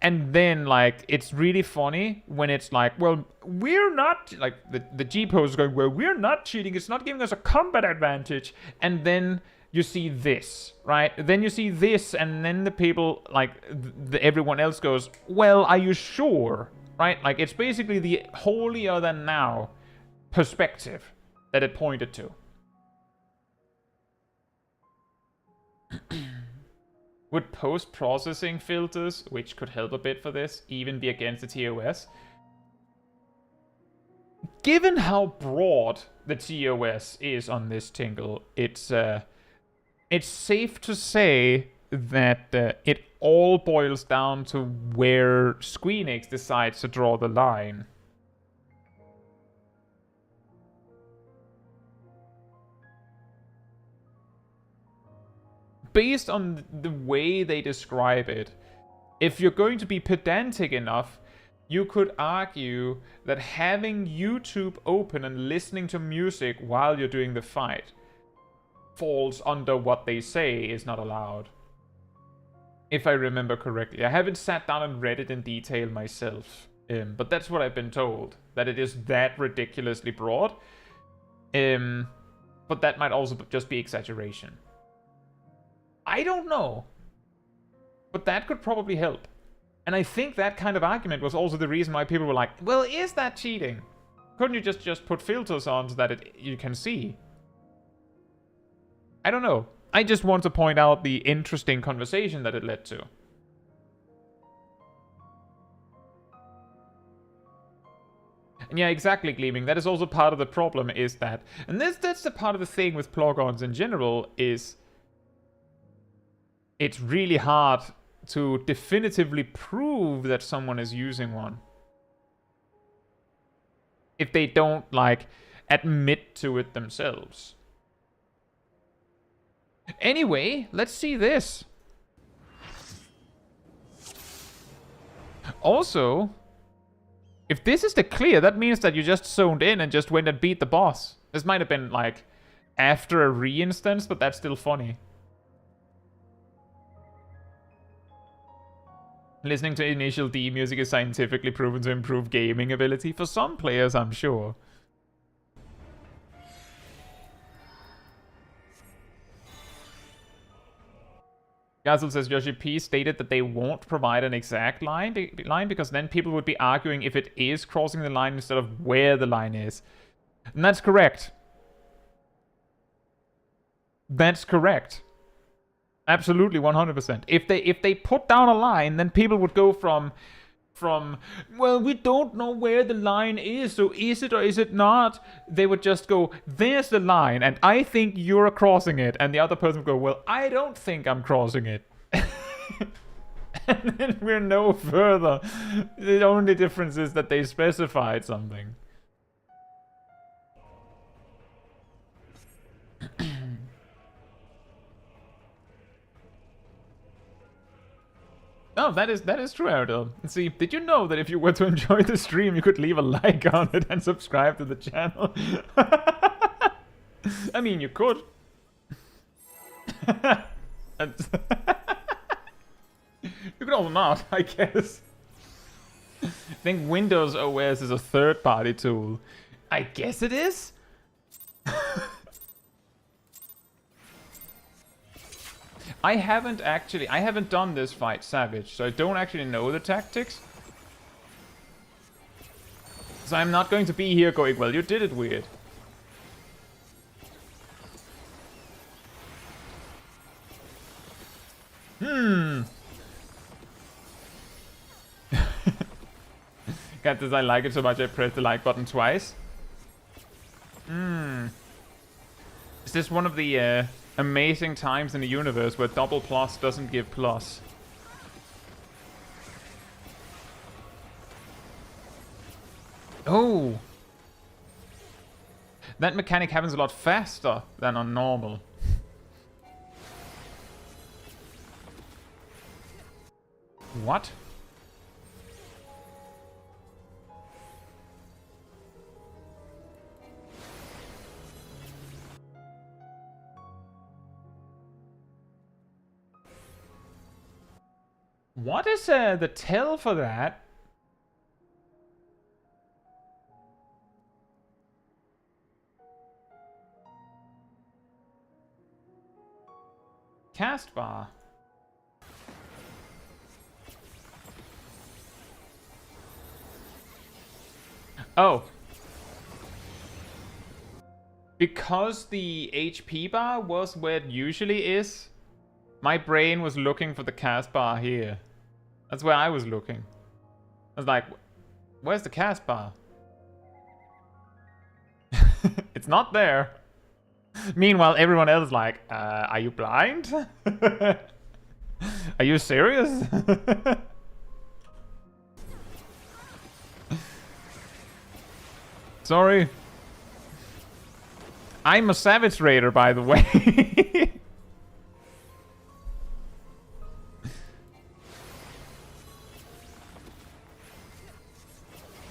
And then like it's really funny when it's like, well, we're not like the G-pose is going, well, we're not cheating, it's not giving us a combat advantage. And then you see this, right? Then you see this, and then the people like everyone else goes, well, are you sure? Right? Like it's basically the holier than now perspective that it pointed to. Would post-processing filters, which could help a bit for this, even be against the TOS? Given how broad the TOS is on this tingle, it's safe to say that it all boils down to where Squeenix decides to draw the line. Based on the way they describe it, if you're going to be pedantic enough, you could argue that having YouTube open and listening to music while you're doing the fight falls under what they say is not allowed. If I remember correctly. I haven't sat down and read it in detail myself, but that's what I've been told, that it is that ridiculously broad. But that might also just be exaggeration. I don't know, but that could probably help. And I think that kind of argument was also the reason why people were like, well, is that cheating? Couldn't you just put filters on so that you can see? I don't know. I just want to point out the interesting conversation that it led to. And yeah, exactly, Gleaming. That is also part of the problem, is that... And that's the part of the thing with plugins in general, is... It's really hard to definitively prove that someone is using one. If they don't, like, admit to it themselves. Anyway, let's see this. Also, if this is the clear, that means that you just zoned in and just went and beat the boss. This might have been, like, after a re-instance, but that's still funny. Listening to initial D music is scientifically proven to improve gaming ability. For some players, I'm sure. Gazel says Yoshi P stated that they won't provide an exact line because then people would be arguing if it is crossing the line instead of where the line is. And that's correct. That's correct. Absolutely, 100%. If they put down a line, then people would go from well, we don't know where the line is, so is it or is it not? They would just go, there's the line, and I think you're crossing it. And the other person would go, well, I don't think I'm crossing it. And then we're no further. The only difference is that they specified something. Oh, that is true, Aradil. See, did you know that if you were to enjoy the stream, you could leave a like on it and subscribe to the channel? I mean, you could. You could also not, I guess. I think Windows OS is a third-party tool. I guess it is? I haven't done this fight Savage, so I don't actually know the tactics. So I'm not going to be here going, well, you did it weird. God, does I like it so much I pressed the like button twice? Is this one of the amazing times in the universe where double plus doesn't give plus? Oh! That mechanic happens a lot faster than on normal. What? What is the tell for that? Cast bar. Oh. Because the HP bar was where it usually is, my brain was looking for the cast bar here. That's where I was looking. I was like, where's the cast bar? It's not there. Meanwhile, everyone else is like, are you blind? Are you serious? Sorry. I'm a Savage Raider, by the way.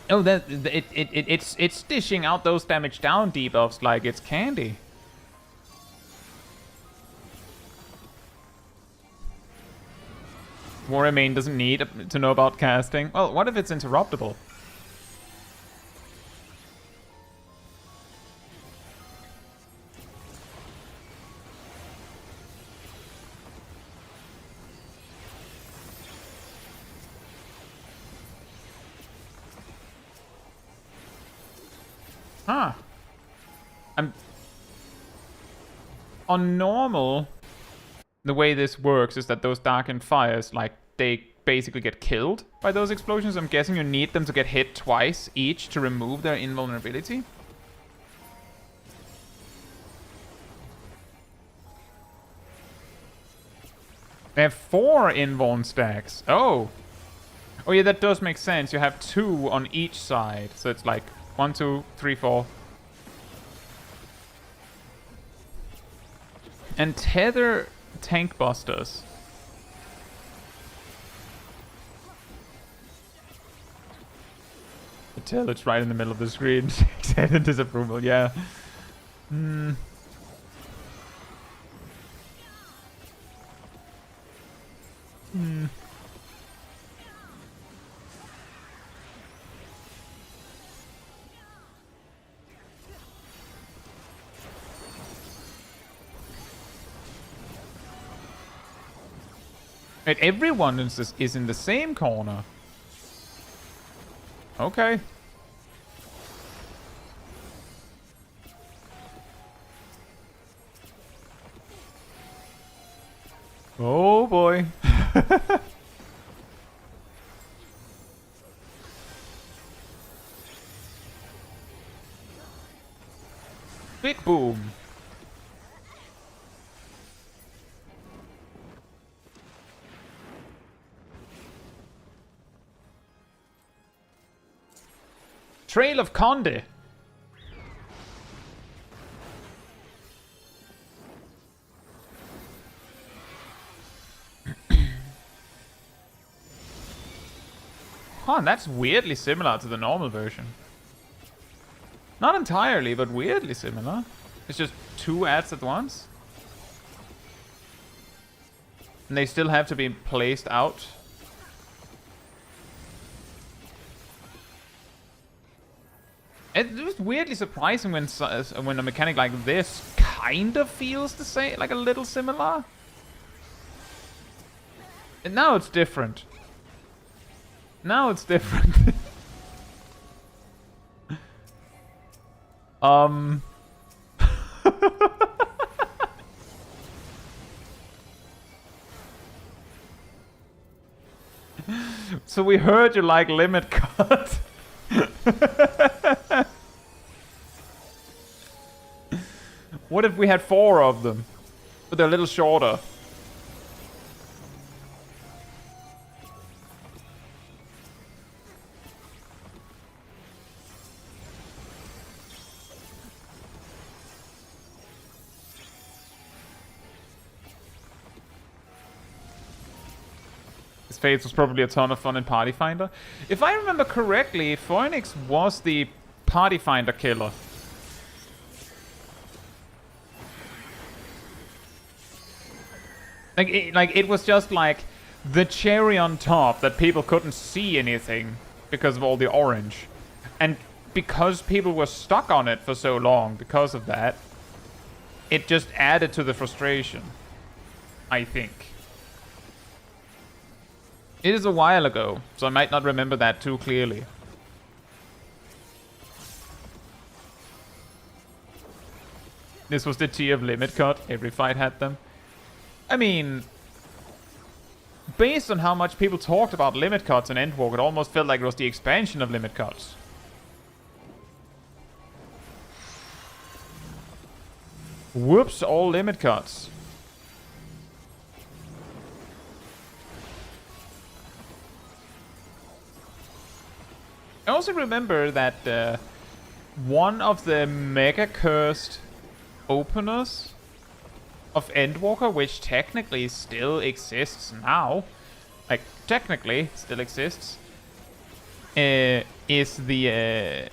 Oh, it's dishing out those damage down debuffs like it's candy. Warrior main doesn't need to know about casting. Well, what if it's interruptible? Huh. On normal, the way this works is that those darkened fires, like, they basically get killed by those explosions. I'm guessing you need them to get hit twice each to remove their invulnerability. They have 4 invuln stacks. Oh. Oh yeah, that does make sense. You have 2 on each side. So it's like 1, 2, 3, 4. And tether tank busters. The tail, it's right in the middle of the screen. Excited disapproval, yeah. Wait, everyone is in the same corner. Okay. Oh boy. Big boom. Trail of Conde. Huh, that's weirdly similar to the normal version. Not entirely, but weirdly similar. It's just 2 ads at once. And they still have to be placed out. It was weirdly surprising when a mechanic like this kind of feels the same, like a little similar. And now it's different. Now it's different. So we heard you like limit cut. What if we had 4 of them? But they're a little shorter. His face was probably a ton of fun in Party Finder. If I remember correctly, Phoenix was the Party Finder killer. It was just like the cherry on top that people couldn't see anything because of all the orange. And because people were stuck on it for so long because of that, it just added to the frustration, I think. It is a while ago, so I might not remember that too clearly. This was the tier of limit cut. Every fight had them. I mean, based on how much people talked about limit cuts in Endwalk, it almost felt like it was the expansion of limit cuts. Whoops, all limit cuts. I also remember that one of the mega cursed openers of Endwalker, which technically still exists now, like technically still exists, is the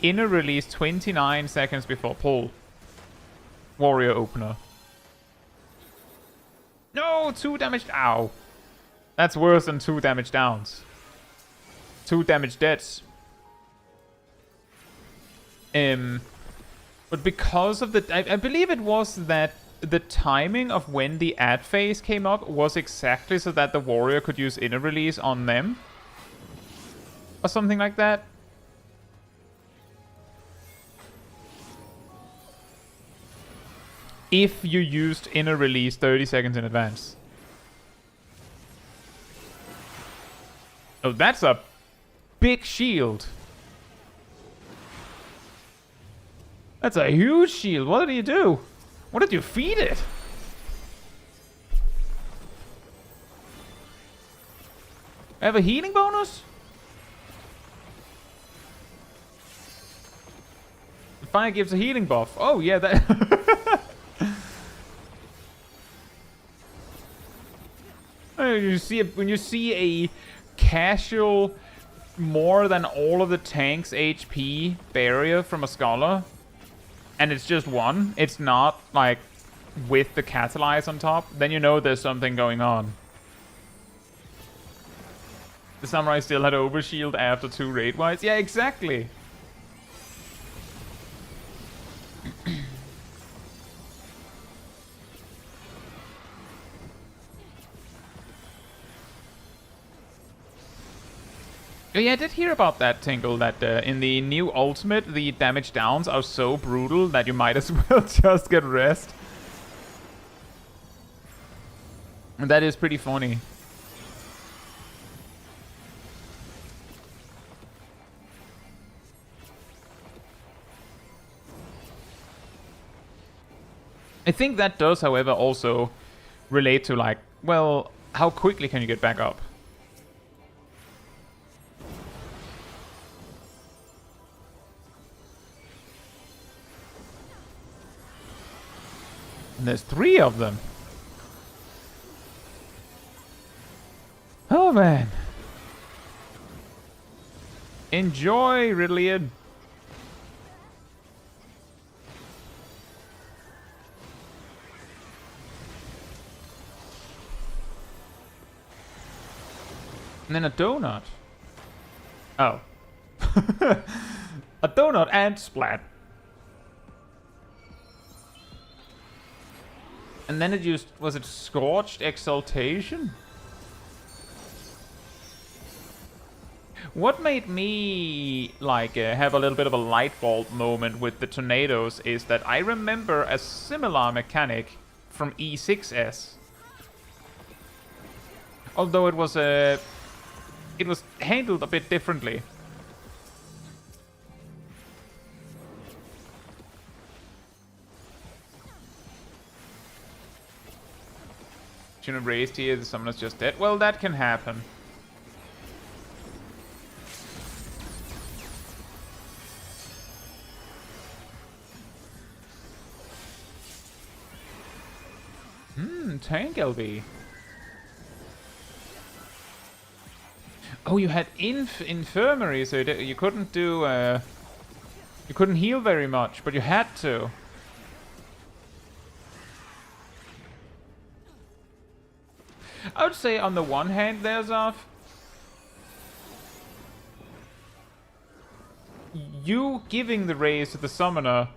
inner release 29 seconds before pull warrior opener. No, 2 damage. Ow. That's worse than 2 damage downs. 2 damage deaths. But because of the... I believe it was that the timing of when the ad phase came up was exactly so that the warrior could use inner release on them. Or something like that. If you used inner release 30 seconds in advance. Oh, that's a big shield. That's a huge shield. What did you do? What did you feed it? I have a healing bonus? The fire gives a healing buff. Oh, yeah, that... You see when you see a casual more than all of the tank's HP barrier from a scholar, and it's just 1, it's not like with the catalyze on top, then you know there's something going on. The samurai still had overshield after 2 raid wides. Yeah, exactly. Oh, yeah, I did hear about that, Tingle, that in the new ultimate, the damage downs are so brutal that you might as well just get rest. And that is pretty funny. I think that does, however, also relate to, like, well, how quickly can you get back up? And there's 3 of them. Oh, man. Enjoy, Ridleyan. And then a donut. Oh. A donut and splat. And then it used... Was it Scorched Exaltation? What made me, like, have a little bit of a light bulb moment with the tornadoes is that I remember a similar mechanic from E6S. Although it was handled a bit differently. Shouldn't have raised here, the summoner's just dead. Well, that can happen. Tank LB. Oh, you had infirmary, so you couldn't do... you couldn't heal very much, but you had to. I would say on the one hand there, Zaf, you giving the raise to the summoner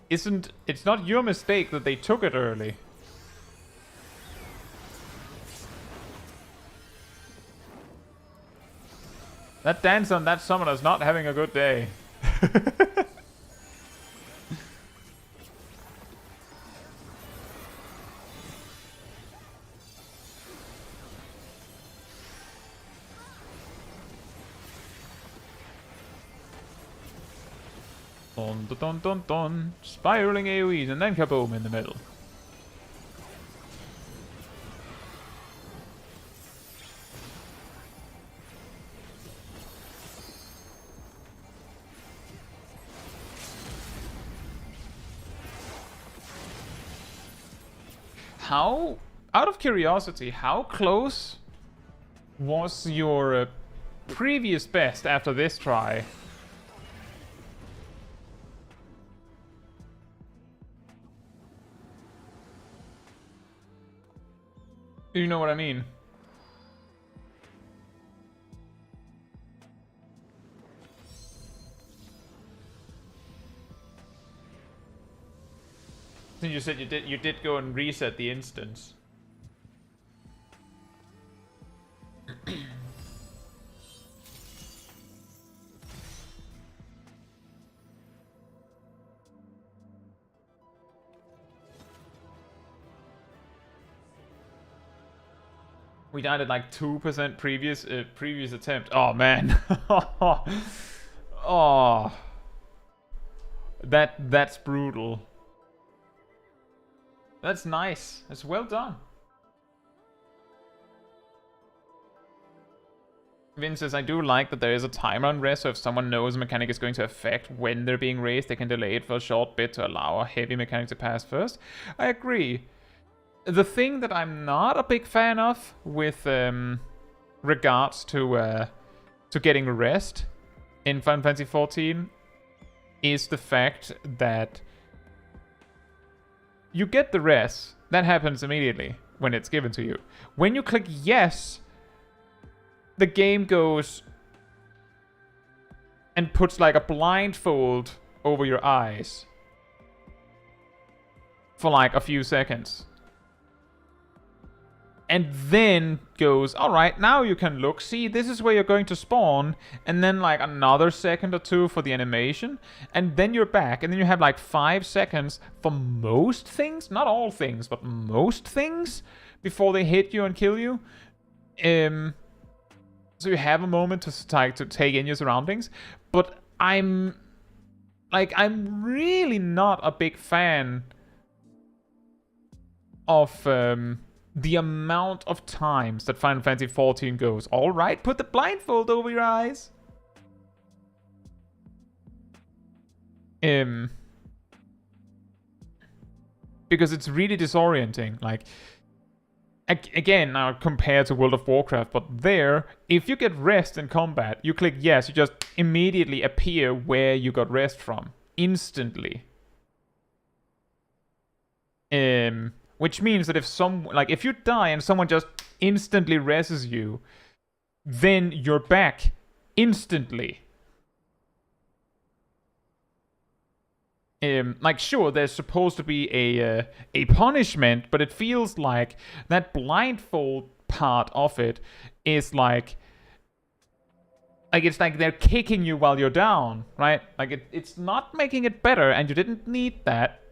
isn't... It's not your mistake that they took it early. That dance on that summoner's not having a good day. Dun dun dun dun dun. Spiraling AoEs and then kaboom in the middle. How, out of curiosity, how close was your previous best after this try? You know what I mean? You said you did go and reset the instance. We died at like 2% previous attempt. Oh man. Oh. That's brutal. That's nice. That's well done. Vince says, I do like that there is a timer on rest, so if someone knows a mechanic is going to affect when they're being raised, they can delay it for a short bit to allow a heavy mechanic to pass first. I agree. The thing that I'm not a big fan of with regards to getting rest in Final Fantasy XIV is the fact that you get the rest. That happens immediately when it's given to you. When you click yes, the game goes and puts like a blindfold over your eyes for like a few seconds. And then goes, alright, now you can look. See, this is where you're going to spawn. And then like another second or two for the animation. And then you're back. And then you have like 5 seconds for most things. Not all things, but most things. Before they hit you and kill you. So you have a moment to take in your surroundings. But I'm really not a big fan of... the amount of times that Final Fantasy XIV goes, alright, put the blindfold over your eyes. Because it's really disorienting. Like, again, now compared to World of Warcraft, but there, if you get rest in combat, you click yes, you just immediately appear where you got rest from. Instantly. Which means that if you die and someone just instantly reses you, then you're back instantly. Like, sure, there's supposed to be a punishment, but it feels like that blindfold part of it is like it's like they're kicking you while you're down, right? Like, it's not making it better, and you didn't need that.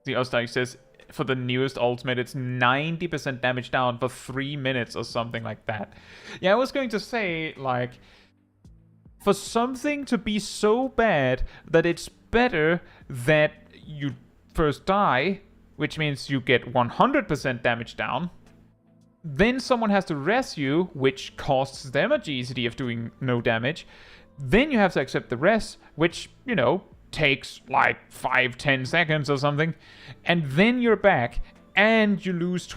The Osteich says, for the newest ultimate, it's 90% damage down for 3 minutes or something like that. Yeah, I was going to say, like, for something to be so bad that it's better that you first die, which means you get 100% damage down, then someone has to res you, which costs them a GCD of doing no damage, then you have to accept the res, which, you know, takes like 5-10 seconds or something, and then you're back and you lose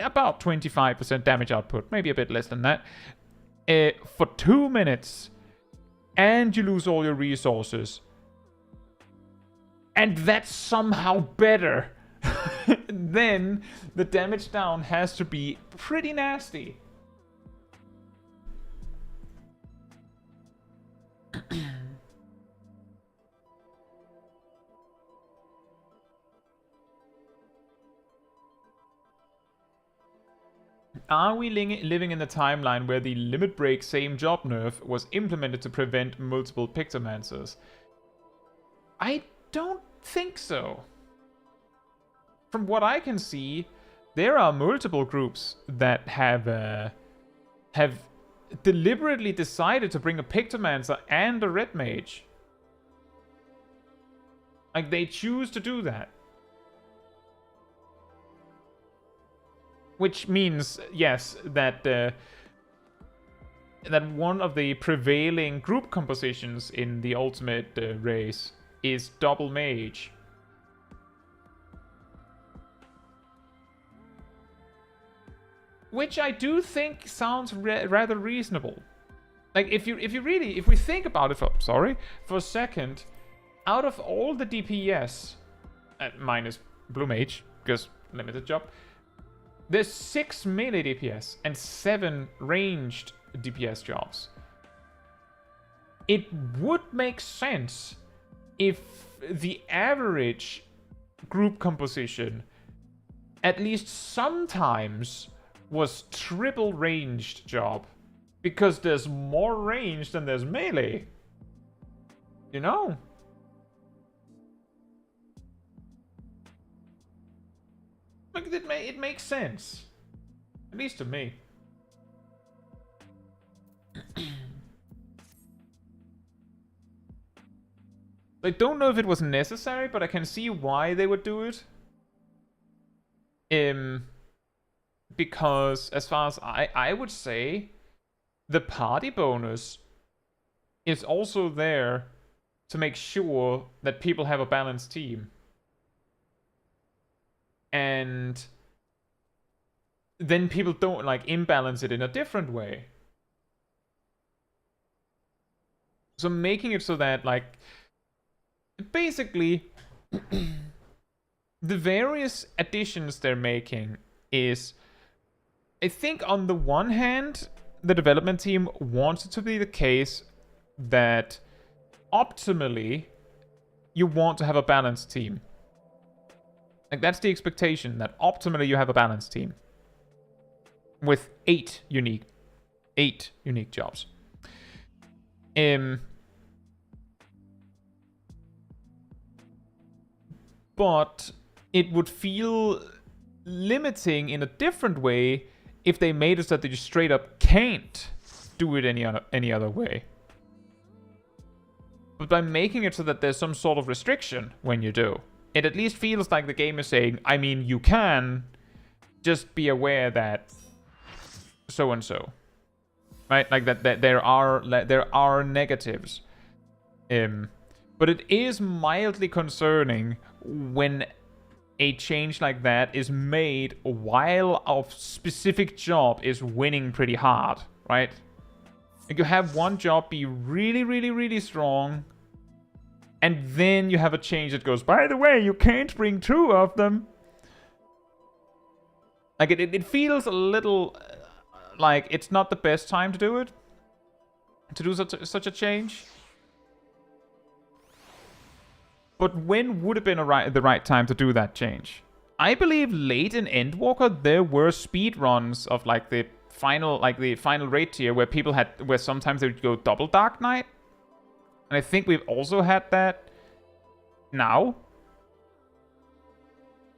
about 25% damage output, maybe a bit less than that, for 2 minutes, and you lose all your resources, and that's somehow better. Then the damage down has to be pretty nasty. Are we living in the timeline where the limit break same job nerf was implemented to prevent multiple Pictomancers? I don't think so. From what I can see, there are multiple groups that have deliberately decided to bring a Pictomancer and a Red Mage. Like, they choose to do that. Which means, yes, that that one of the prevailing group compositions in the ultimate race is double mage. Which I do think sounds rather reasonable. Like, if we think about it for a second, out of all the DPS, minus Blue Mage, because limited job, there's 6 melee DPS and 7 ranged DPS jobs. It would make sense if the average group composition at least sometimes was triple ranged job, because there's more range than there's melee. You know? Like, it makes sense. At least to me. I don't know if it was necessary, but I can see why they would do it. Because as far as I would say, the party bonus is also there to make sure that people have a balanced team. And then people don't, like, imbalance it in a different way. So making it so that, like, basically the various additions they're making is, I think on the one hand, the development team wants it to be the case that optimally you want to have a balanced team. Like, that's the expectation, that optimally you have a balanced team with 8 unique jobs. But it would feel limiting in a different way if they made it so that you straight up can't do it any other way. But by making it so that there's some sort of restriction when you do, it at least feels like the game is saying, I mean, you can, just be aware that so and so, right? Like that there are negatives. But it is mildly concerning when a change like that is made while a specific job is winning pretty hard, right? Like, you have one job be really, really, really strong, and then you have a change that goes, by the way, you can't bring 2 of them. Like, it feels a little like it's not the best time to do it. To do such a change. But when would have been the right time to do that change? I believe late in Endwalker there were speed runs of like the final raid tier where people had where sometimes they would go double Dark Knight. And I think we've also had that now.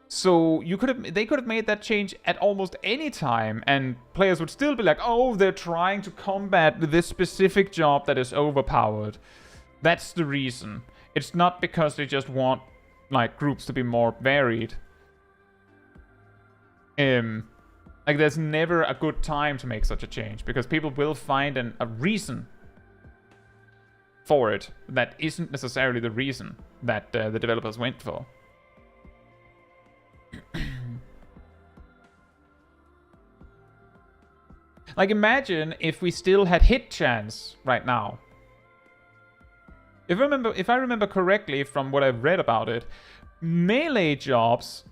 So they could have made that change at almost any time, and players would still be like, oh, they're trying to combat this specific job that is overpowered. That's the reason. It's not because they just want like groups to be more varied. Like there's never a good time to make such a change because people will find a reason for it that isn't necessarily the reason that the developers went for. Like imagine if we still had hit chance right now. If I remember correctly from what I've read about it, melee jobs,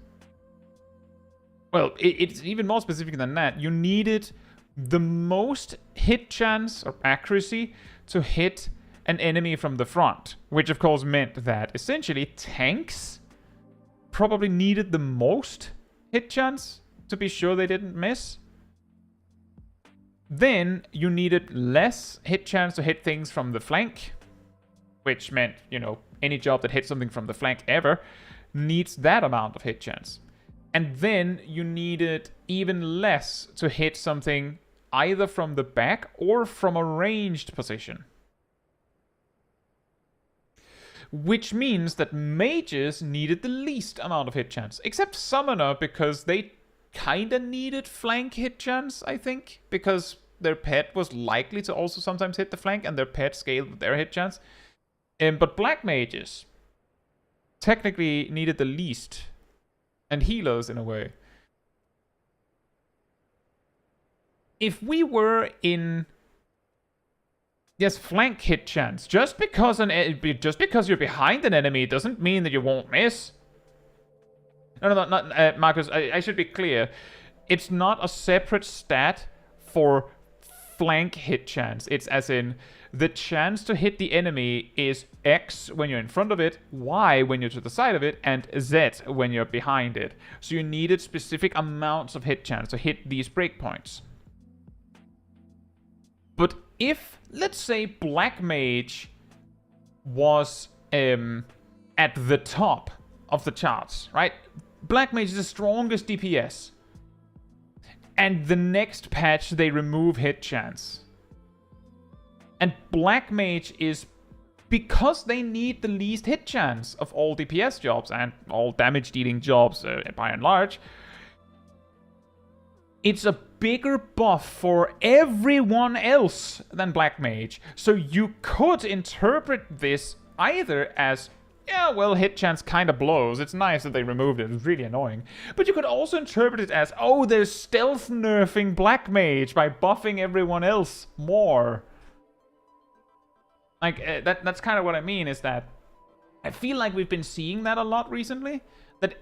well, it's even more specific than that. You needed the most hit chance or accuracy to hit an enemy from the front, which of course meant that essentially tanks probably needed the most hit chance to be sure they didn't miss. Then you needed less hit chance to hit things from the flank, which meant, you know, any job that hits something from the flank ever needs that amount of hit chance. And then you needed even less to hit something either from the back or from a ranged position. Which means that mages needed the least amount of hit chance, except summoner, because they kinda needed flank hit chance, I think, because their pet was likely to also sometimes hit the flank, and their pet scaled with their hit chance. But black mages technically needed the least, and healers in a way. If we were in flank hit chance, just because you're behind an enemy doesn't mean that you won't miss. No, not Marcus. I should be clear. It's not a separate stat for flank hit chance. It's as in the chance to hit the enemy is X when you're in front of it, Y when you're to the side of it, and Z when you're behind it. So you needed specific amounts of hit chance to hit these breakpoints. But if, let's say, Black Mage was at the top of the charts, right? Black Mage is the strongest DPS. And the next patch, they remove hit chance. And Black Mage is, because they need the least hit chance of all DPS jobs and all damage dealing jobs by and large, it's a bigger buff for everyone else than Black Mage. So you could interpret this either as, yeah, well, hit chance kind of blows. It's nice that they removed it. It's really annoying. But you could also interpret it as, oh, they're stealth nerfing Black Mage by buffing everyone else more. Like, that's kind of what I mean, is that I feel like we've been seeing that a lot recently. That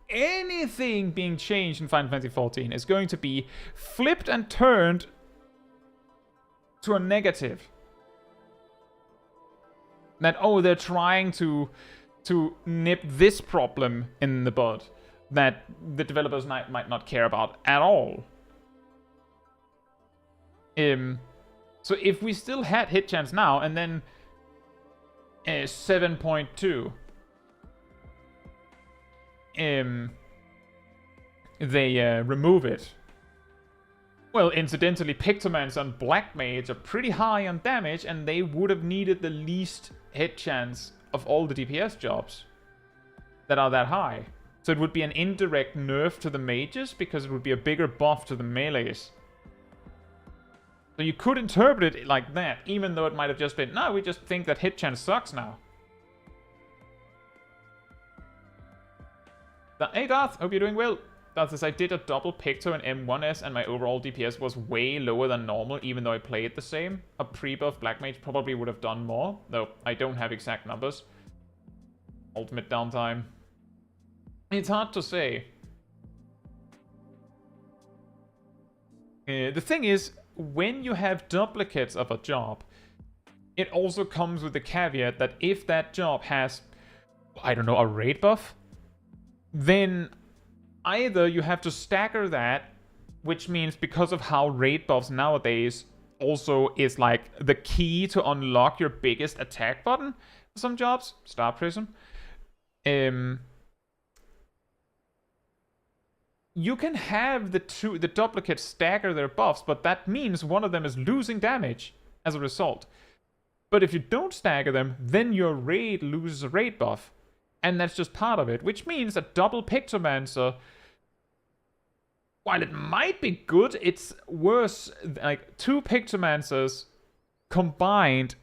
anything being changed in Final Fantasy XIV is going to be flipped and turned to a negative. That, oh, they're trying to nip this problem in the bud that the developers might not care about at all. So if we still had hit chance now, and then 7.2, they remove it. Well, incidentally, Pictomans on Black Mage are pretty high on damage, and they would have needed the least hit chance of all the DPS jobs that are that high. So it would be an indirect nerf to the mages, because it would be a bigger buff to the melees. So you could interpret it like that, even though it might have just been, no, we just think that hit chance sucks now. Hey Darth, hope you're doing well. Darth says, I did a double Picto and M1S and my overall DPS was way lower than normal, even though I played the same. A pre-buff Black Mage probably would have done more, though I don't have exact numbers. Ultimate downtime. It's hard to say. The thing is, when you have duplicates of a job, it also comes with the caveat that if that job has, I don't know, a raid buff, then either you have to stagger that, which means because of how raid buffs nowadays also is like the key to unlock your biggest attack button for some jobs, Star Prism. You can have the duplicates stagger their buffs, but that means one of them is losing damage as a result. But if you don't stagger them, then your raid loses a raid buff. And that's just part of it, which means that double Pictomancer, while it might be good, it's worse. Like, 2 Pictomancers combined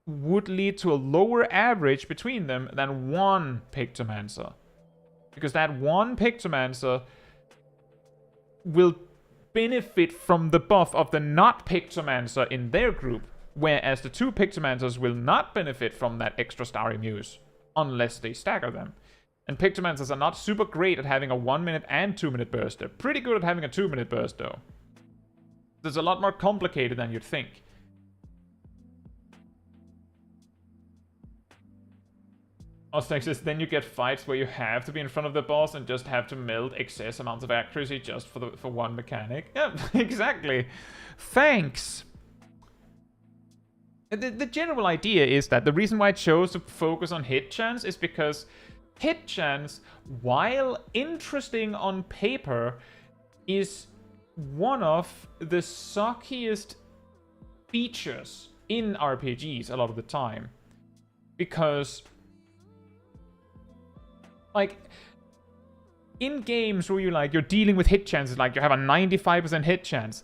would lead to a lower average between them than 1 Pictomancer. Because that 1 Pictomancer will benefit from the buff of the not Pictomancer in their group, whereas the 2 Pictomancers will not benefit from that extra Starry Muse unless they stagger them. And Pictomancers are not super great at having a 1-minute and 2-minute burst. They're pretty good at having a 2-minute burst, though. It's a lot more complicated than you'd think. Ostex says, then you get fights where you have to be in front of the boss and just have to meld excess amounts of accuracy just for one mechanic. Yeah, exactly. Thanks. The general idea is that the reason why I chose to focus on hit chance is because hit chance, while interesting on paper, is one of the suckiest features in RPGs a lot of the time. Because, like, in games where you're dealing with hit chances, like you have a 95% hit chance,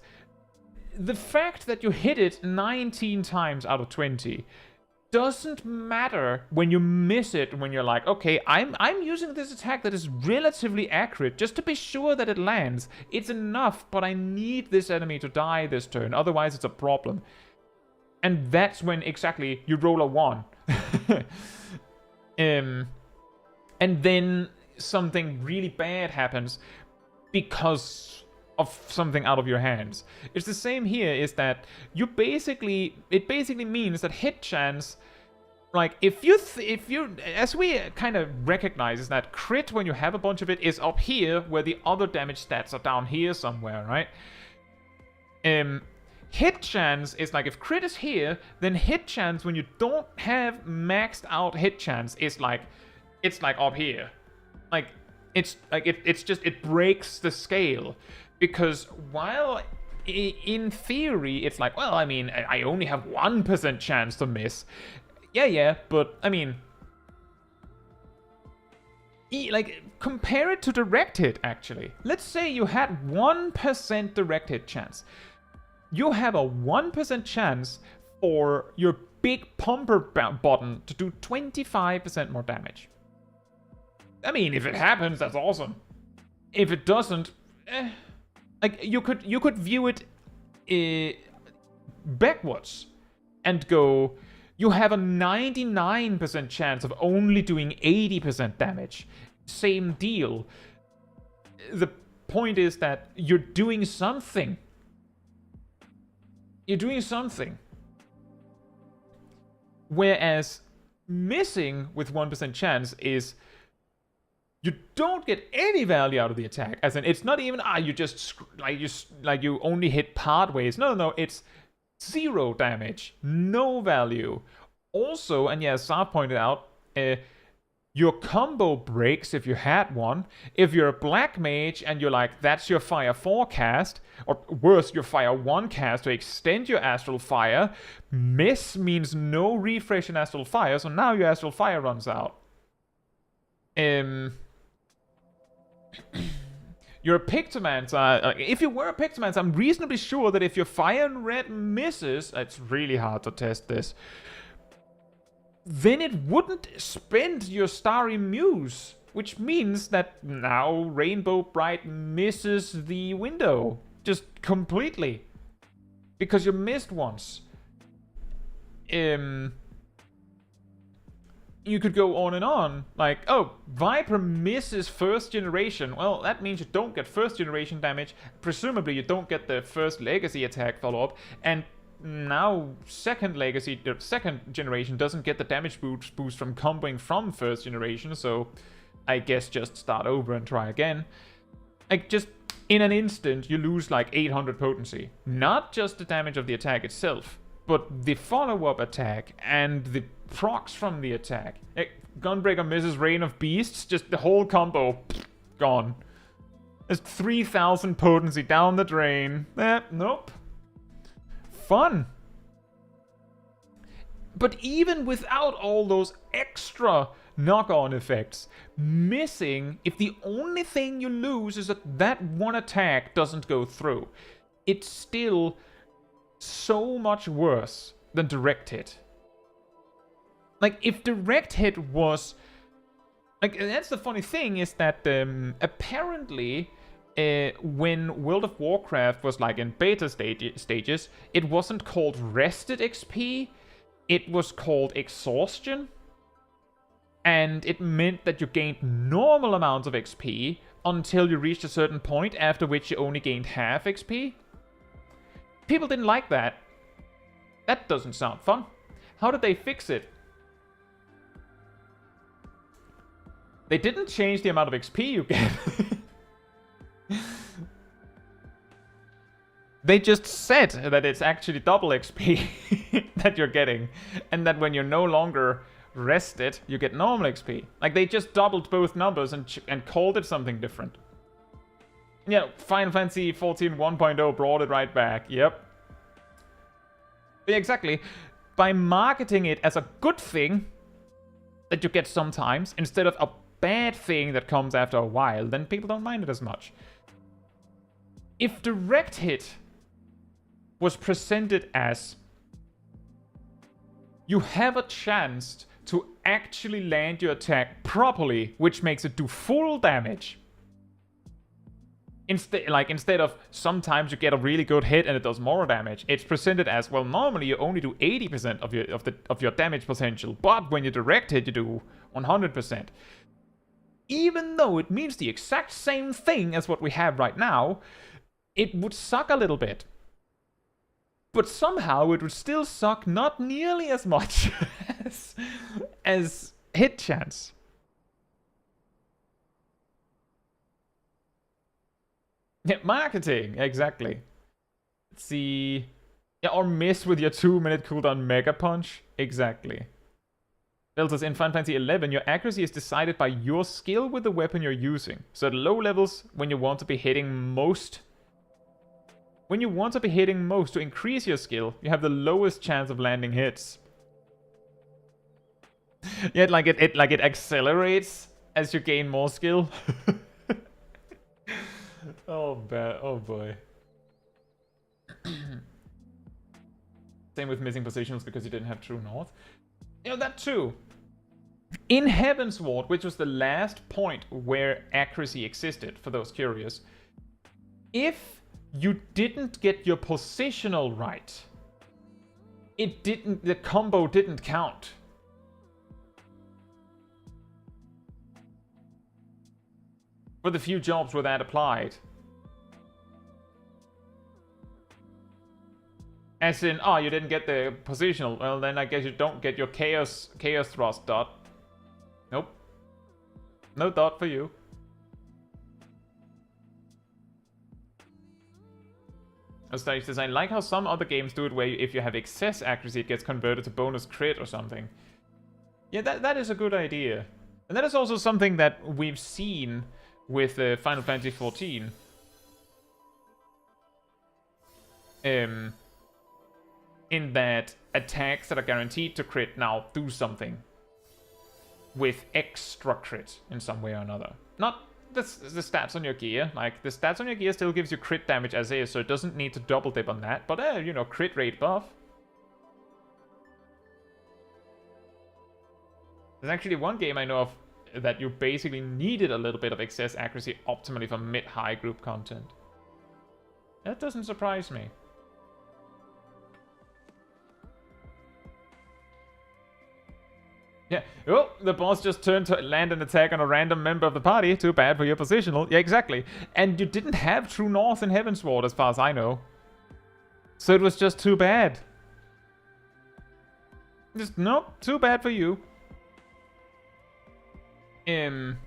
the fact that you hit it 19 times out of 20 doesn't matter when you miss it, when you're like, okay, I'm using this attack that is relatively accurate just to be sure that it lands. It's enough, but I need this enemy to die this turn, otherwise it's a problem. And that's when exactly you roll a 1. And then something really bad happens because of something out of your hands. It's the same here, is that it basically means that hit chance, like, if you as we kind of recognize, is that crit, when you have a bunch of it, is up here, where the other damage stats are down here somewhere, right? Hit chance is like, if crit is here, then hit chance, when you don't have maxed out hit chance, is like, it's like up here. Like, it's like, it breaks the scale. Because while in theory it's like, well, I mean, I only have 1% chance to miss. Yeah, but I mean, like, compare it to direct hit, actually. Let's say you had 1% direct hit chance. You have a 1% chance for your big pumper button to do 25% more damage. I mean, if it happens, that's awesome. If it doesn't, like, you could view it backwards and go, you have a 99% chance of only doing 80% damage. Same deal. The point is that you're doing something. You're doing something. Whereas missing with 1% chance is, you don't get any value out of the attack. As in, it's not even, you just, you only hit part ways. No, it's 0 damage. No value. Also, and yeah, Sav pointed out, your combo breaks if you had one. If you're a Black Mage and you're like, that's your Fire 4 cast, or worse, your Fire 1 cast to extend your Astral Fire, miss means no refresh in Astral Fire, so now your Astral Fire runs out. You're a Pictomancer. If you were a Pictomancer, I'm reasonably sure that if your Fire and Red misses, it's really hard to test this, then it wouldn't spend your Starry Muse, which means that now Rainbow Bright misses the window just completely because you missed once. you could go on and on. Like, oh, Viper misses first generation. Well, that means you don't get first generation damage. Presumably, you don't get the first legacy attack follow-up. And now, second generation doesn't get the damage boost from comboing from first generation. So, I guess just start over and try again. Like, just in an instant, you lose like 800 potency. Not just the damage of the attack itself, but the follow-up attack and the procs from the attack. Gunbreaker misses Reign of Beasts, just the whole combo, gone. There's 3,000 potency down the drain. Nope. Fun. But even without all those extra knock-on effects, missing, if the only thing you lose is that one attack doesn't go through, it's still so much worse than direct hit. Like, if direct hit was... Like, that's the funny thing, is that apparently when World of Warcraft was like in beta stages, it wasn't called rested XP, it was called exhaustion. And it meant that you gained normal amounts of XP until you reached a certain point, after which you only gained half XP. People didn't like that. That doesn't sound fun. How did they fix it? They didn't change the amount of XP you get. They just said that it's actually double XP that you're getting. And that when you're no longer rested, you get normal XP. Like, they just doubled both numbers and called it something different. Yeah, Final Fantasy XIV 1.0 brought it right back. Yep. Yeah, exactly. By marketing it as a good thing that you get sometimes, instead of a bad thing that comes after a while, then people don't mind it as much. If direct hit was presented as you have a chance to actually land your attack properly, which makes it do full damage, instead of sometimes you get a really good hit and it does more damage, it's presented as, well, normally you only do 80% of your damage potential, but when you direct hit, you do 100%. Even though it means the exact same thing as what we have right now, it would suck a little bit. But somehow it would still suck not nearly as much as hit chance. Yeah, marketing, exactly. Let's see. Yeah, or miss with your 2-minute cooldown Mega Punch. Exactly. Says, in Final Fantasy XI, your accuracy is decided by your skill with the weapon you're using. So at low levels, when you want to be hitting most to increase your skill, you have the lowest chance of landing hits. Yet, like it accelerates as you gain more skill. Oh boy. Same with missing positions because you didn't have True North. You know, that too. In Heavensward, which was the last point where accuracy existed, for those curious, if you didn't get your positional right, the combo didn't count. For the few jobs where that applied. As in, oh, you didn't get the positional, well then I guess you don't get your chaos thrust dot. Nope. No dot for you. Aesthetic design. Like how some other games do it where if you have excess accuracy it gets converted to bonus crit or something. Yeah, that is a good idea. And that is also something that we've seen with Final Fantasy XIV. In that attacks that are guaranteed to crit now do something with extra crit in some way or another. Not the stats on your gear. Like, the stats on your gear still gives you crit damage as is, so it doesn't need to double dip on that. But, you know, crit rate buff. There's actually one game I know of that you basically needed a little bit of excess accuracy optimally for mid-high group content. That doesn't surprise me. Yeah. Oh, the boss just turned to land an attack on a random member of the party. Too bad for your positional. Yeah, exactly. And you didn't have True North in Heavensward, as far as I know. So it was just too bad. Just, nope, too bad for you. And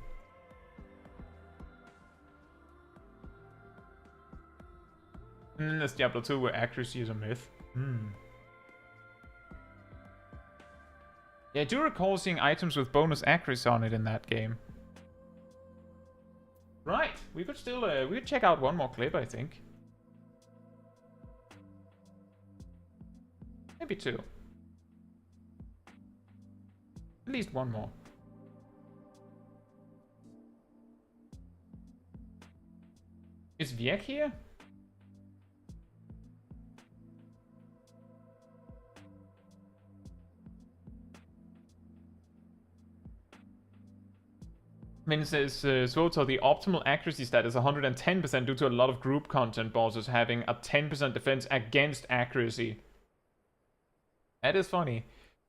then there's Diablo 2 where accuracy is a myth. Yeah, I do recall seeing items with bonus accuracy on it in that game. Right, we could still we could check out one more clip, I think. Maybe two. At least one more. Is Viek here? Min says, Swoto, the optimal accuracy stat is 110% due to a lot of group content bosses having a 10% defense against accuracy. That is funny.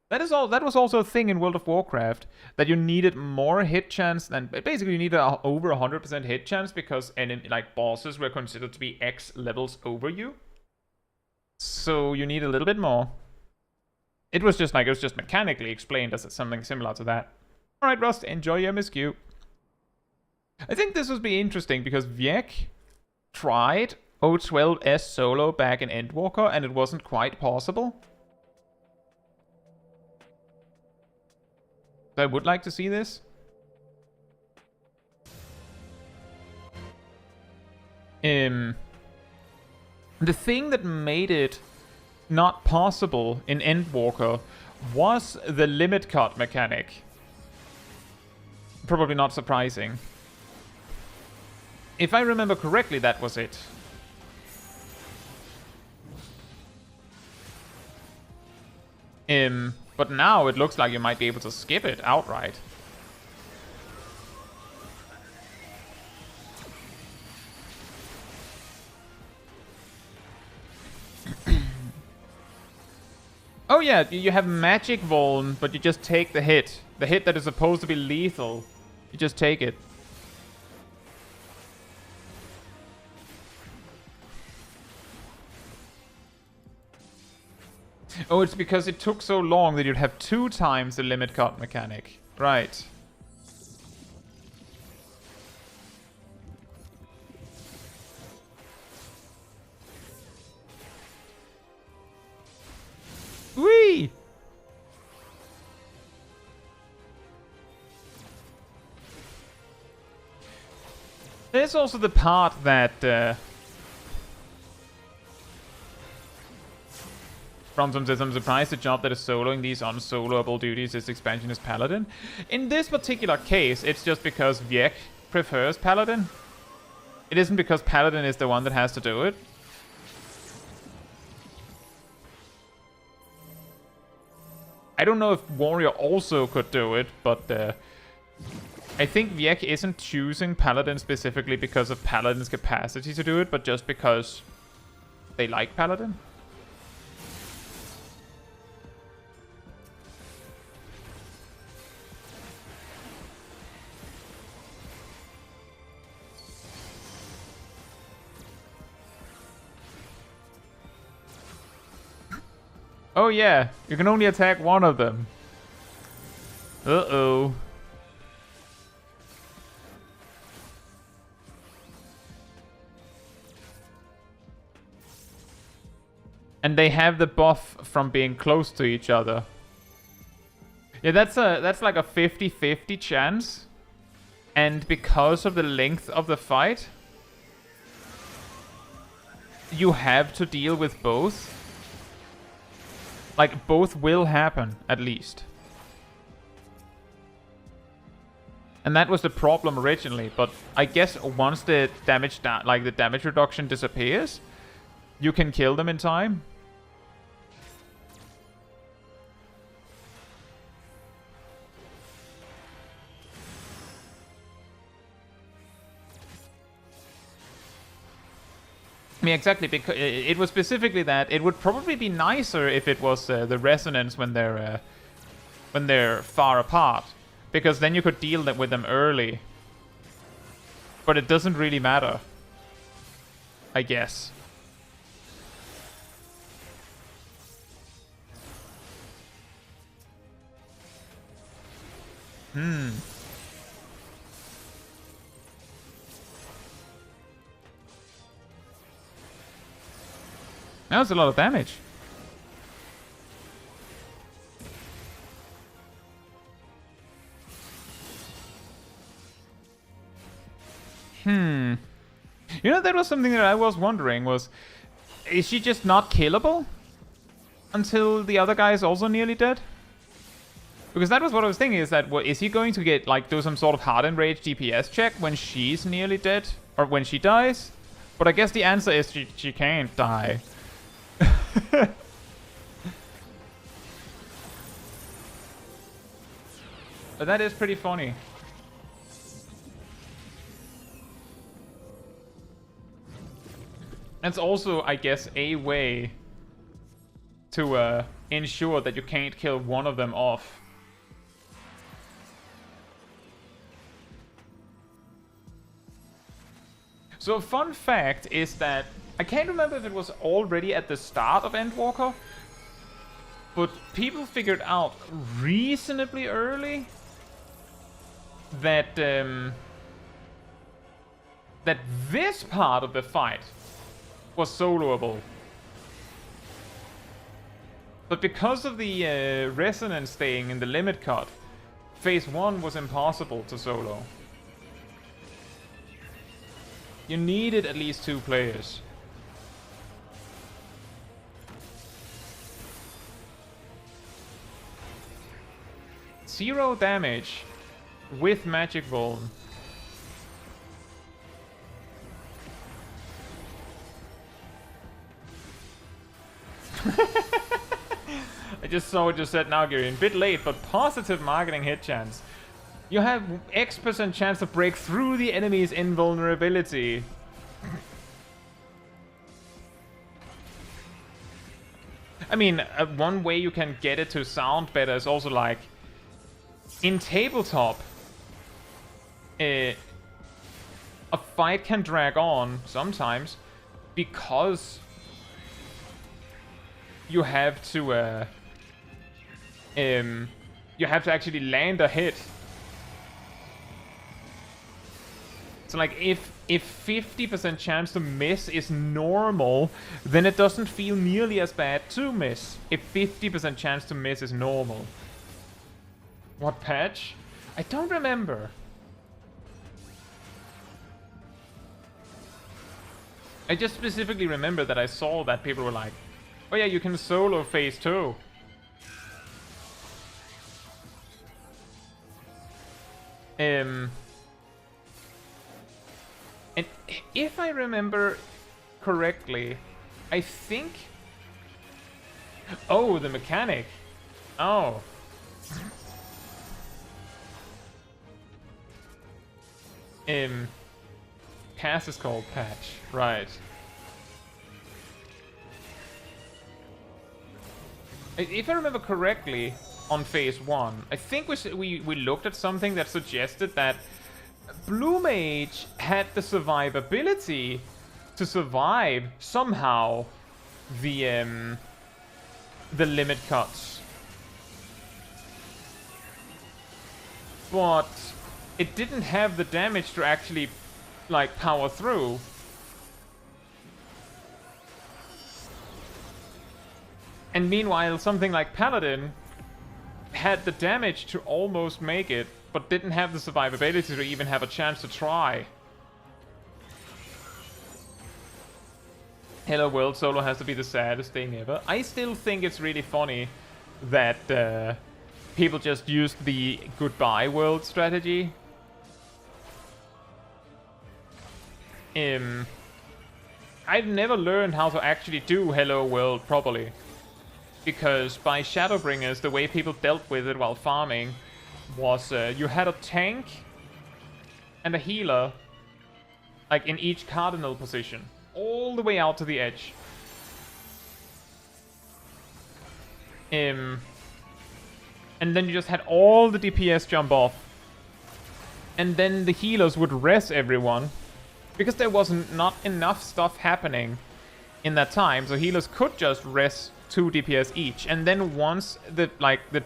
That was also a thing in World of Warcraft, that you needed more hit chance than... Basically, you needed over 100% hit chance because bosses were considered to be X levels over you. So you need a little bit more. It was just mechanically explained as something similar to that. Alright, Rust, enjoy your MSQ. I think this would be interesting because Viek tried O12S solo back in Endwalker and it wasn't quite possible. So I would like to see this. The thing that made it not possible in Endwalker was the limit cut mechanic. Probably not surprising. If I remember correctly, that was it. But now it looks like you might be able to skip it outright. Oh yeah, you have magic vuln, but you just take the hit. The hit that is supposed to be lethal. You just take it. Oh, it's because it took so long that you'd have 2 times the limit cut mechanic. Right. Whee! There's also the part that... From says, I'm surprised the job that is soloing these unsoloable duties is expansion is Paladin. In this particular case, it's just because Viek prefers Paladin. It isn't because Paladin is the one that has to do it. I don't know if Warrior also could do it, but I think Viek isn't choosing Paladin specifically because of Paladin's capacity to do it, but just because they like Paladin. Oh yeah, you can only attack one of them. Uh-oh. And they have the buff from being close to each other. Yeah, that's like a 50-50 chance. And because of the length of the fight, you have to deal with both. Like, both will happen, at least. And that was the problem originally, but I guess once the damage the damage reduction disappears, you can kill them in time. I mean, exactly, because it was specifically that it would probably be nicer if it was the resonance when they're when they're far apart, because then you could deal with them early. But it doesn't really matter, I guess. That was a lot of damage. You know, that was something that I was wondering, was, is she just not killable until the other guy is also nearly dead? Because that was what I was thinking, is that, is he going to get, like, do some sort of hard enrage DPS check when she's nearly dead? Or when she dies? But I guess the answer is she can't die. But that is pretty funny. That's also, I guess, a way to ensure that you can't kill one of them off. So a fun fact is that, I can't remember if it was already at the start of Endwalker, but people figured out reasonably early that that this part of the fight was soloable. But because of the resonance staying in the limit cut, phase 1 was impossible to solo. You needed at least 2 players. Zero damage with magic vuln. I just saw what you said now, Gary. A bit late, but positive marketing hit chance. You have X% chance to break through the enemy's invulnerability. I mean, one way you can get it to sound better is also like, in tabletop, a fight can drag on sometimes because you have to actually land a hit. So like if 50% chance to miss is normal, then it doesn't feel nearly as bad to miss. If 50% chance to miss is normal. What patch? I don't remember. I just specifically remember that I saw that people were like, oh yeah, you can solo phase 2. And if I remember correctly, I think... Oh, the mechanic. Oh. Pass is called patch, right. If I remember correctly, on phase 1, I think we looked at something that suggested that Blue Mage had the survivability to survive somehow the limit cuts, but it didn't have the damage to actually like power through. And meanwhile, something like Paladin had the damage to almost make it, but didn't have the survivability to even have a chance to try. Hello World solo has to be the saddest thing ever. I still think it's really funny that people just used the goodbye world strategy. I've never learned how to actually do Hello World properly. Because by Shadowbringers, the way people dealt with it while farming was you had a tank and a healer like in each cardinal position, all the way out to the edge. And And then you just had all the DPS jump off. And then the healers would res everyone. Because there was not enough stuff happening in that time. So healers could just res 2 DPS each. And then once the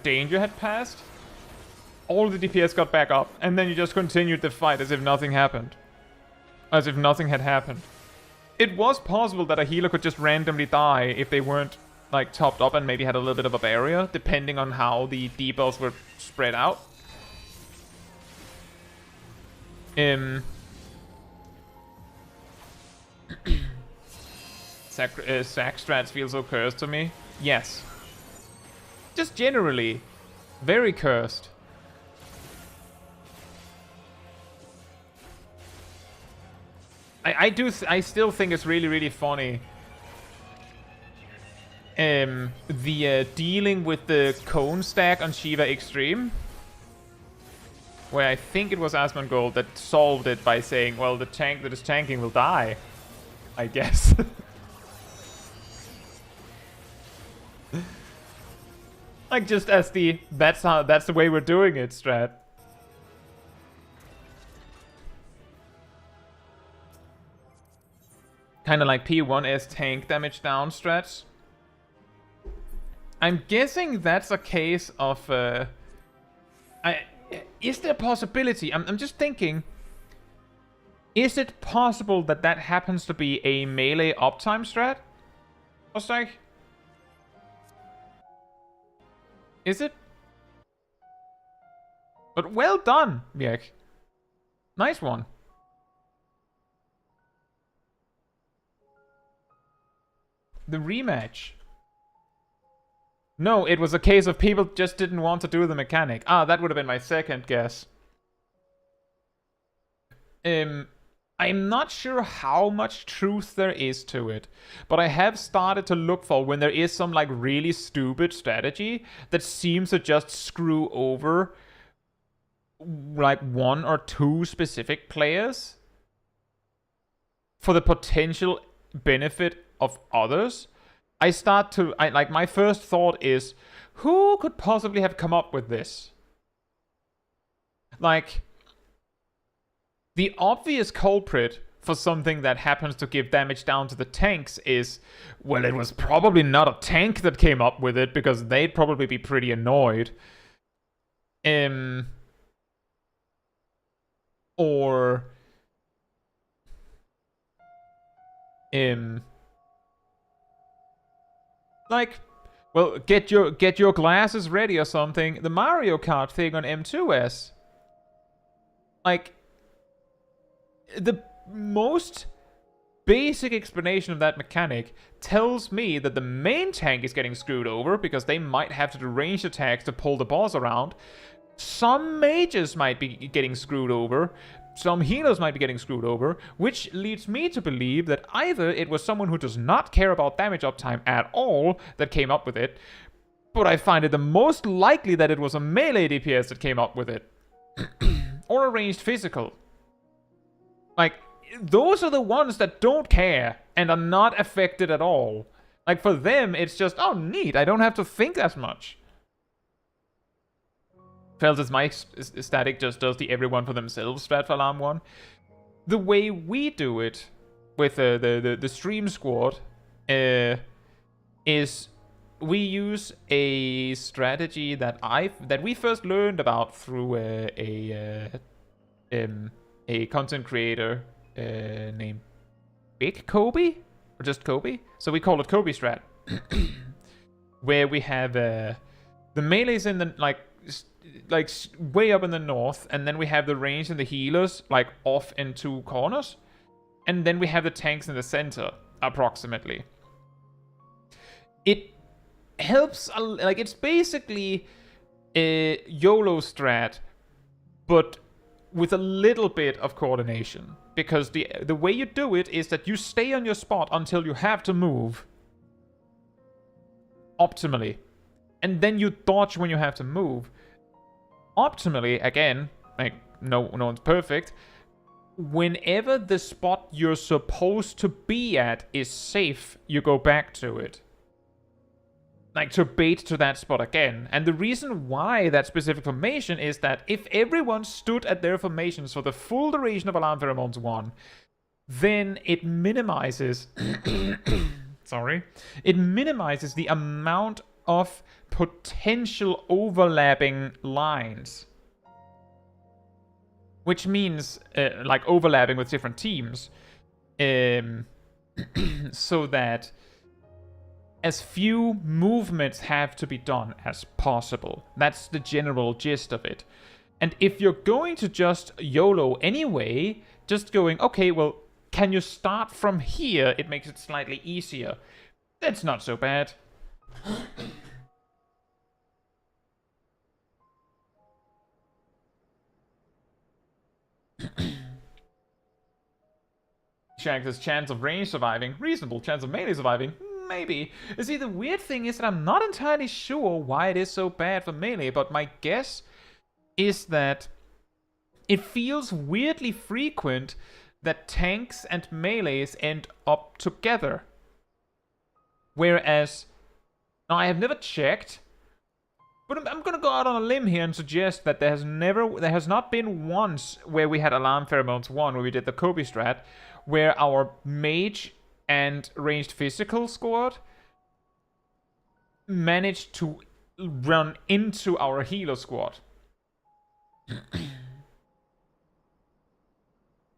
danger had passed, all the DPS got back up. And then you just continued the fight as if nothing happened. As if nothing had happened. It was possible that a healer could just randomly die if they weren't like topped up and maybe had a little bit of a barrier, depending on how the debuffs were spread out. Sac strats feel so cursed to me. Yes. Just generally, very cursed. I still think it's really, really funny. Dealing with the cone stack on Shiva Extreme, where I think it was Asmongold that solved it by saying, well, the tank that is tanking will die, I guess. Like, just as that's the way we're doing it strat. Kind of like P1S tank damage down strats. I'm guessing that's a case of... is there a possibility? I'm just thinking... Is it possible that that happens to be a melee uptime strat? Ostak? Is it? But well done, Miek. Nice one. The rematch. No, it was a case of people just didn't want to do the mechanic. Ah, that would have been my second guess. I'm not sure how much truth there is to it, but I have started to look for when there is some like really stupid strategy that seems to just screw over like 1 or 2 specific players for the potential benefit of others. My first thought is, who could possibly have come up with this? Like, the obvious culprit for something that happens to give damage down to the tanks is, well, it was probably not a tank that came up with it, because they'd probably be pretty annoyed. Like, well, get your glasses ready or something. The Mario Kart thing on M2S. Like, the most basic explanation of that mechanic tells me that the main tank is getting screwed over because they might have to do ranged attacks to pull the boss around. Some mages might be getting screwed over. Some healers might be getting screwed over, which leads me to believe that either it was someone who does not care about damage uptime at all that came up with it, but I find it the most likely that it was a melee DPS that came up with it. Or a ranged physical. Like, those are the ones that don't care and are not affected at all. Like, for them, it's just, oh, neat, I don't have to think as much. Felt as my static just does the everyone for themselves strat for Alarm 1. The way we do it with the stream squad is we use a strategy that we first learned about through a content creator named Big Kobe, or just Kobe. So we call it Kobe strat, where we have the melees in the like way up in the north, and then we have the range and the healers like off in 2 corners, and then we have the tanks in the center approximately. It helps, like, it's basically a YOLO strat, but with a little bit of coordination, because the way you do it is that you stay on your spot until you have to move optimally, and then you dodge when you have to move. Optimally, again, like, no one's perfect. Whenever the spot you're supposed to be at is safe, you go back to it. like to bait to that spot again. And the reason why that specific formation is that if everyone stood at their formations for the full duration of Alarm Pheromones 1, then it minimizes sorry, it minimizes the amount of potential overlapping lines, which means like overlapping with different teams, so that as few movements have to be done as possible. That's the general gist of it. And if you're going to just YOLO anyway, just going, okay, well, can you start from here? It makes it slightly easier. That's not so bad. Shank's chance of range surviving, reasonable. Chance of melee surviving, maybe. You see, the weird thing is that I'm not entirely sure why it is so bad for melee, but my guess is that it feels weirdly frequent that tanks and melees end up together. Whereas, now I have never checked, but I'm gonna go out on a limb here and suggest that there has not been once where we had Alarm Pheromones 1, where we did the Kobe strat, where our mage and ranged physical squad managed to run into our healer squad.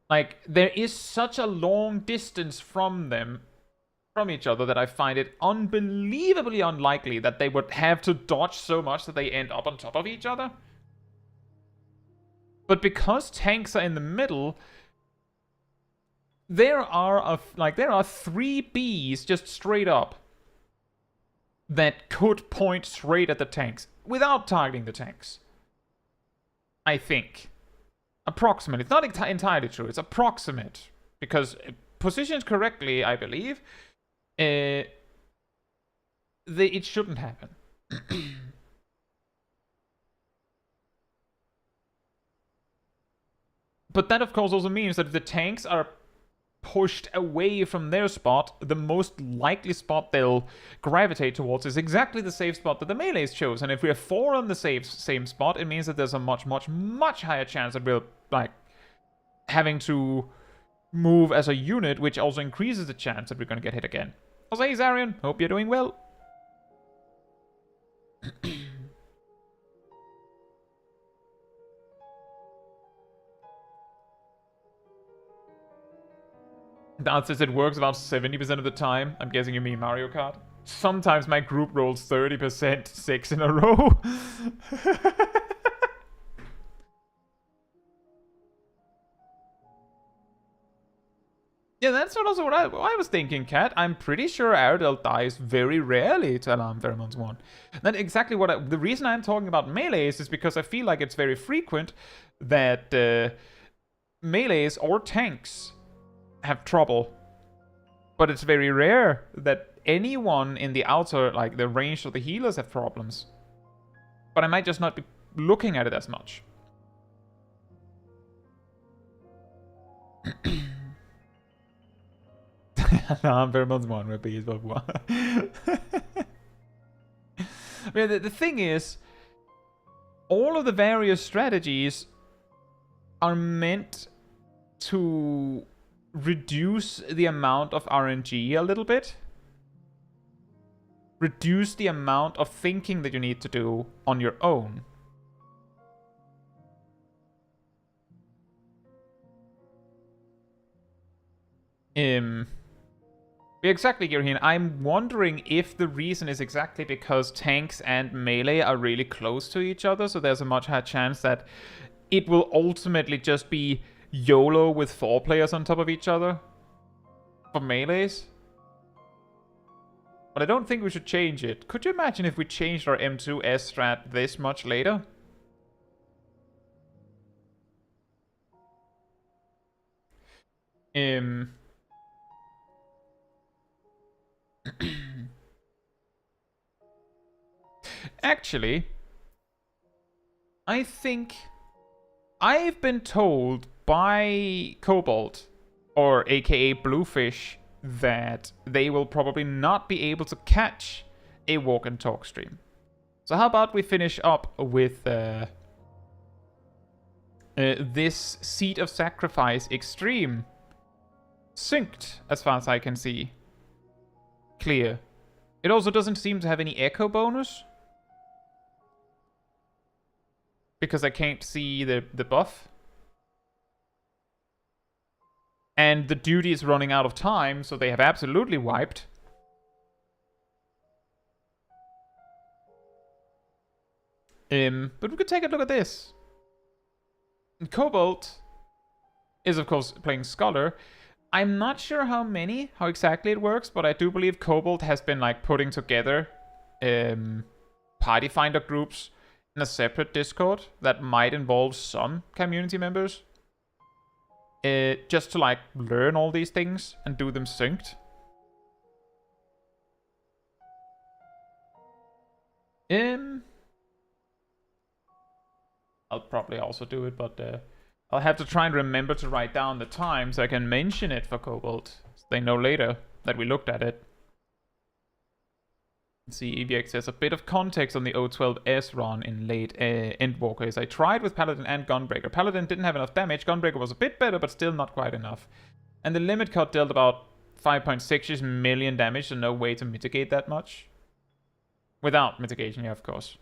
Like, there is such a long distance from each other, that I find it unbelievably unlikely that they would have to dodge so much that they end up on top of each other. But because tanks are in the middle, there are 3 Bs just straight up that could point straight at the tanks without targeting the tanks. I think. Approximate. It's not entirely true. It's approximate. Because positioned correctly, I believe, it shouldn't happen. But that, of course, also means that if the tanks are pushed away from their spot, the most likely spot they'll gravitate towards is exactly the safe spot that the melees chose. And if we have 4 on the same spot, it means that there's a much, much, much higher chance that we'll, like, having to move as a unit, which also increases the chance that we're going to get hit again. Also, hey Zarian, hope you're doing well. Dad says it works about 70% of the time. I'm guessing you mean Mario Kart. Sometimes my group rolls 30%, 6 in a row. Yeah, that's also what I was thinking, Kat. I'm pretty sure Aerodel dies very rarely to Alarm Pheromones 1. That's exactly what the reason I'm talking about melees is because I feel like it's very frequent that melees or tanks have trouble. But it's very rare that anyone in the outer, like the range of the healers, have problems. But I might just not be looking at it as much. Alarm Pheromones 1 will be as well. I mean, the thing is, all of the various strategies are meant to reduce the amount of RNG a little bit. Reduce the amount of thinking that you need to do on your own. Exactly, Girhin. I'm wondering if the reason is exactly because tanks and melee are really close to each other, so there's a much higher chance that it will ultimately just be YOLO with 4 players on top of each other for melees. But I don't think we should change it. Could you imagine if we changed our M2S strat this much later? Actually, I think I've been told by Cobalt, or aka Bluefish, that they will probably not be able to catch a walk and talk stream. So how about we finish up with this Seat of Sacrifice Extreme. Synced, as far as I can see. Clear. It also doesn't seem to have any echo bonus. Because I can't see the buff. And the duty is running out of time, so they have absolutely wiped. But we could take a look at this. And Cobalt is, of course, playing Scholar. I'm not sure how exactly it works, but I do believe Cobalt has been, like, putting together party finder groups in a separate Discord that might involve some community members. Just to, like, learn all these things and do them synced. I'll probably also do it, but I'll have to try and remember to write down the time so I can mention it for Cobalt. So they know later that we looked at it. Let's see, EVX has a bit of context on the O12S run in late Endwalkers. I tried with Paladin and Gunbreaker. Paladin didn't have enough damage. Gunbreaker was a bit better, but still not quite enough. And the limit cut dealt about 5.6 million damage, so no way to mitigate that much. Without mitigation, yeah, of course.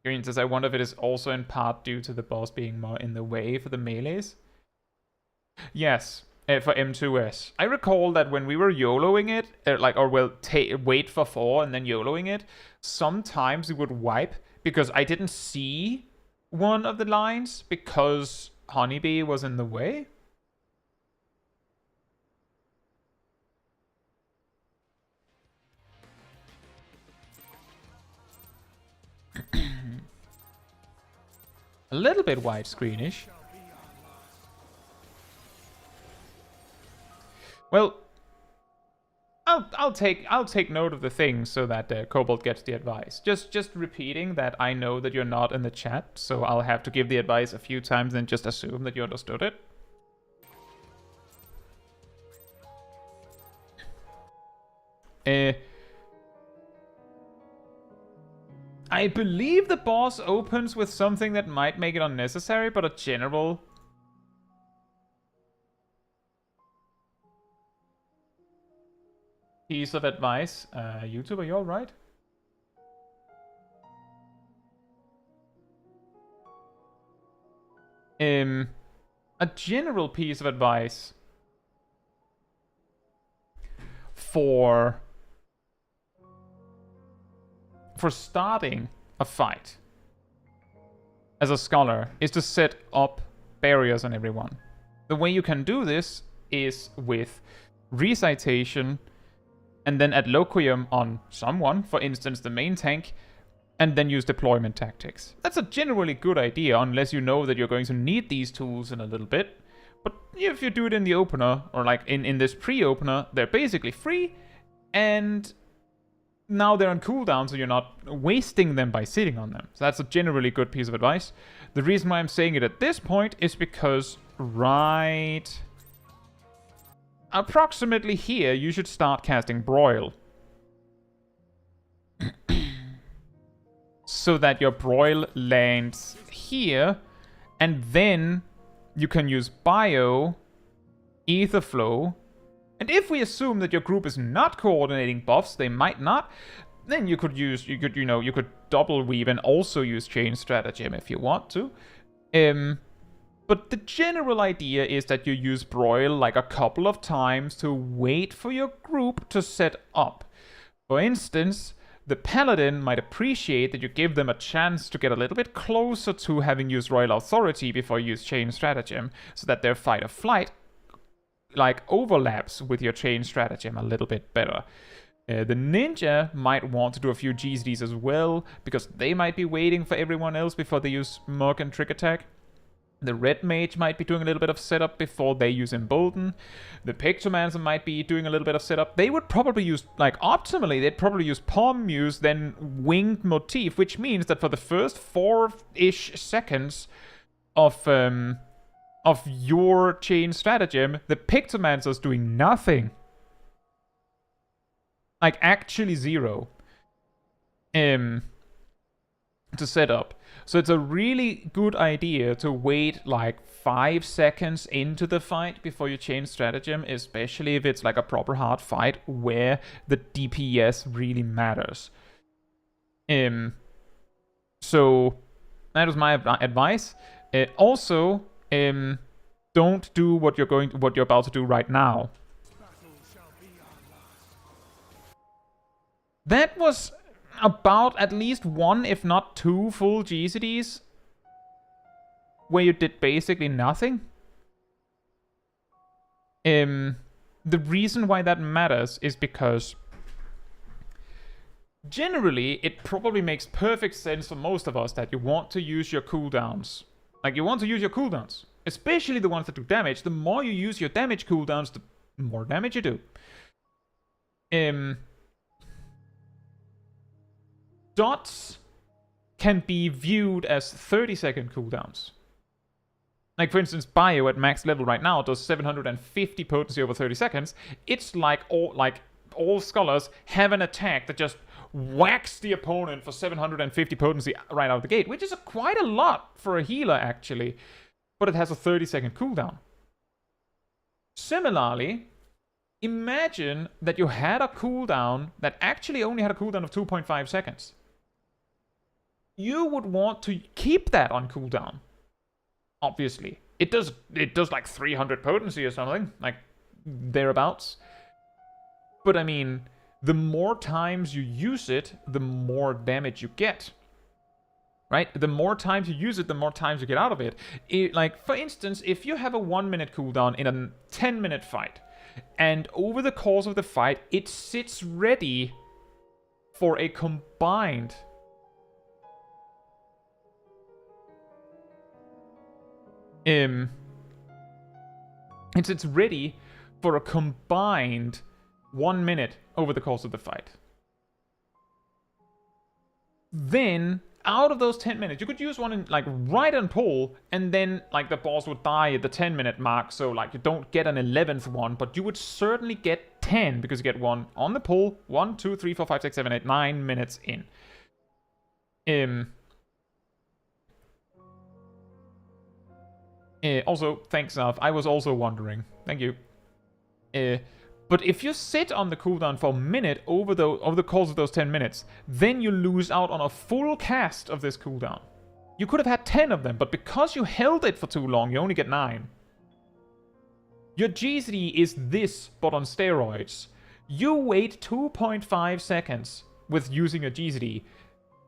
Green says, I wonder if it is also in part due to the boss being more in the way for the melees. Yes, for M2S. I recall that when we were YOLOing it, wait for 4 and then YOLOing it, sometimes we would wipe because I didn't see one of the lines because Honeybee was in the way. A little bit widescreenish. Well, I'll take note of the things so that Cobalt gets the advice. Just repeating that I know that you're not in the chat, so I'll have to give the advice a few times and just assume that you understood it. I believe the boss opens with something that might make it unnecessary, but a general... piece of advice. YouTube, are you alright? A general piece of advice for starting a fight as a scholar is to set up barriers on everyone. The way you can do this is with recitation and then ad loquium on someone, for instance the main tank, and then use deployment tactics. That's a generally good idea unless you know that you're going to need these tools in a little bit. But if you do it in the opener, or like in this pre-opener, they're basically free, and now they're on cooldown, so you're not wasting them by sitting on them. So that's a generally good piece of advice. The reason why I'm saying it at this point is because right approximately here, you should start casting Broil. So that your Broil lands here, and then you can use Bio, Etherflow, and if we assume that your group is not coordinating buffs, they might not, then you could double weave and also use Chain Stratagem if you want to. But the general idea is that you use Broil like a couple of times to wait for your group to set up. For instance, the Paladin might appreciate that you give them a chance to get a little bit closer to having used Royal Authority before you use Chain Stratagem, so that their fight or flight overlaps with your Chain Stratagem a little bit better. The Ninja might want to do a few GCDs as well, because they might be waiting for everyone else before they use Mug and Trick Attack. The Red Mage might be doing a little bit of setup before they use Embolden. The Pictomancer might be doing a little bit of setup. They would probably use, optimally, they'd probably use Palm Muse, then Winged Motif, which means that for the first 4-ish seconds of your Chain Stratagem, the Pictomancer's doing nothing. Actually zero. to set up. So it's a really good idea to wait like 5 seconds into the fight before you change stratagem, especially if it's like a proper hard fight where the DPS really matters. So that was my advice. Also, don't do what you're about to do right now. That was about at least 1, if not 2 full GCDs where you did basically nothing. The reason why that matters is because generally it probably makes perfect sense for most of us that you want to use your cooldowns. Like, you want to use your cooldowns, especially the ones that do damage. The more you use your damage cooldowns, the more damage you do. Dots can be viewed as 30-second cooldowns. Like, for instance, Bio at max level right now does 750 potency over 30 seconds. It's like all scholars have an attack that just whacks the opponent for 750 potency right out of the gate, which is quite a lot for a healer, actually. But it has a 30-second cooldown. Similarly, imagine that you had a cooldown that actually only had a cooldown of 2.5 seconds. You would want to keep that on cooldown. Obviously. It does like 300 potency or something, like thereabouts. But I mean, the more times you use it, the more damage you get. Right? The more times you use it, the more times you get out of it. Like, for instance, if you have a 1-minute cooldown in a 10-minute fight, and over the course of the fight, it sits ready for a combined it's ready for a combined 1 minute over the course of the fight. Then, out of those 10 minutes, you could use one in, like, right on pull, and then, like, the boss would die at the 10-minute mark, so, like, you don't get an 11th one, but you would certainly get 10, because you get one on the pull, 1, 2, 3, 4, 5, 6, 7, 8, 9 minutes in. Also, thanks, Alf. I was also wondering. Thank you. But if you sit on the cooldown for a minute over the course of those 10 minutes, then you lose out on a full cast of this cooldown. You could have had 10 of them, but because you held it for too long, you only get 9. Your GCD is this, but on steroids. You wait 2.5 seconds with using a GCD.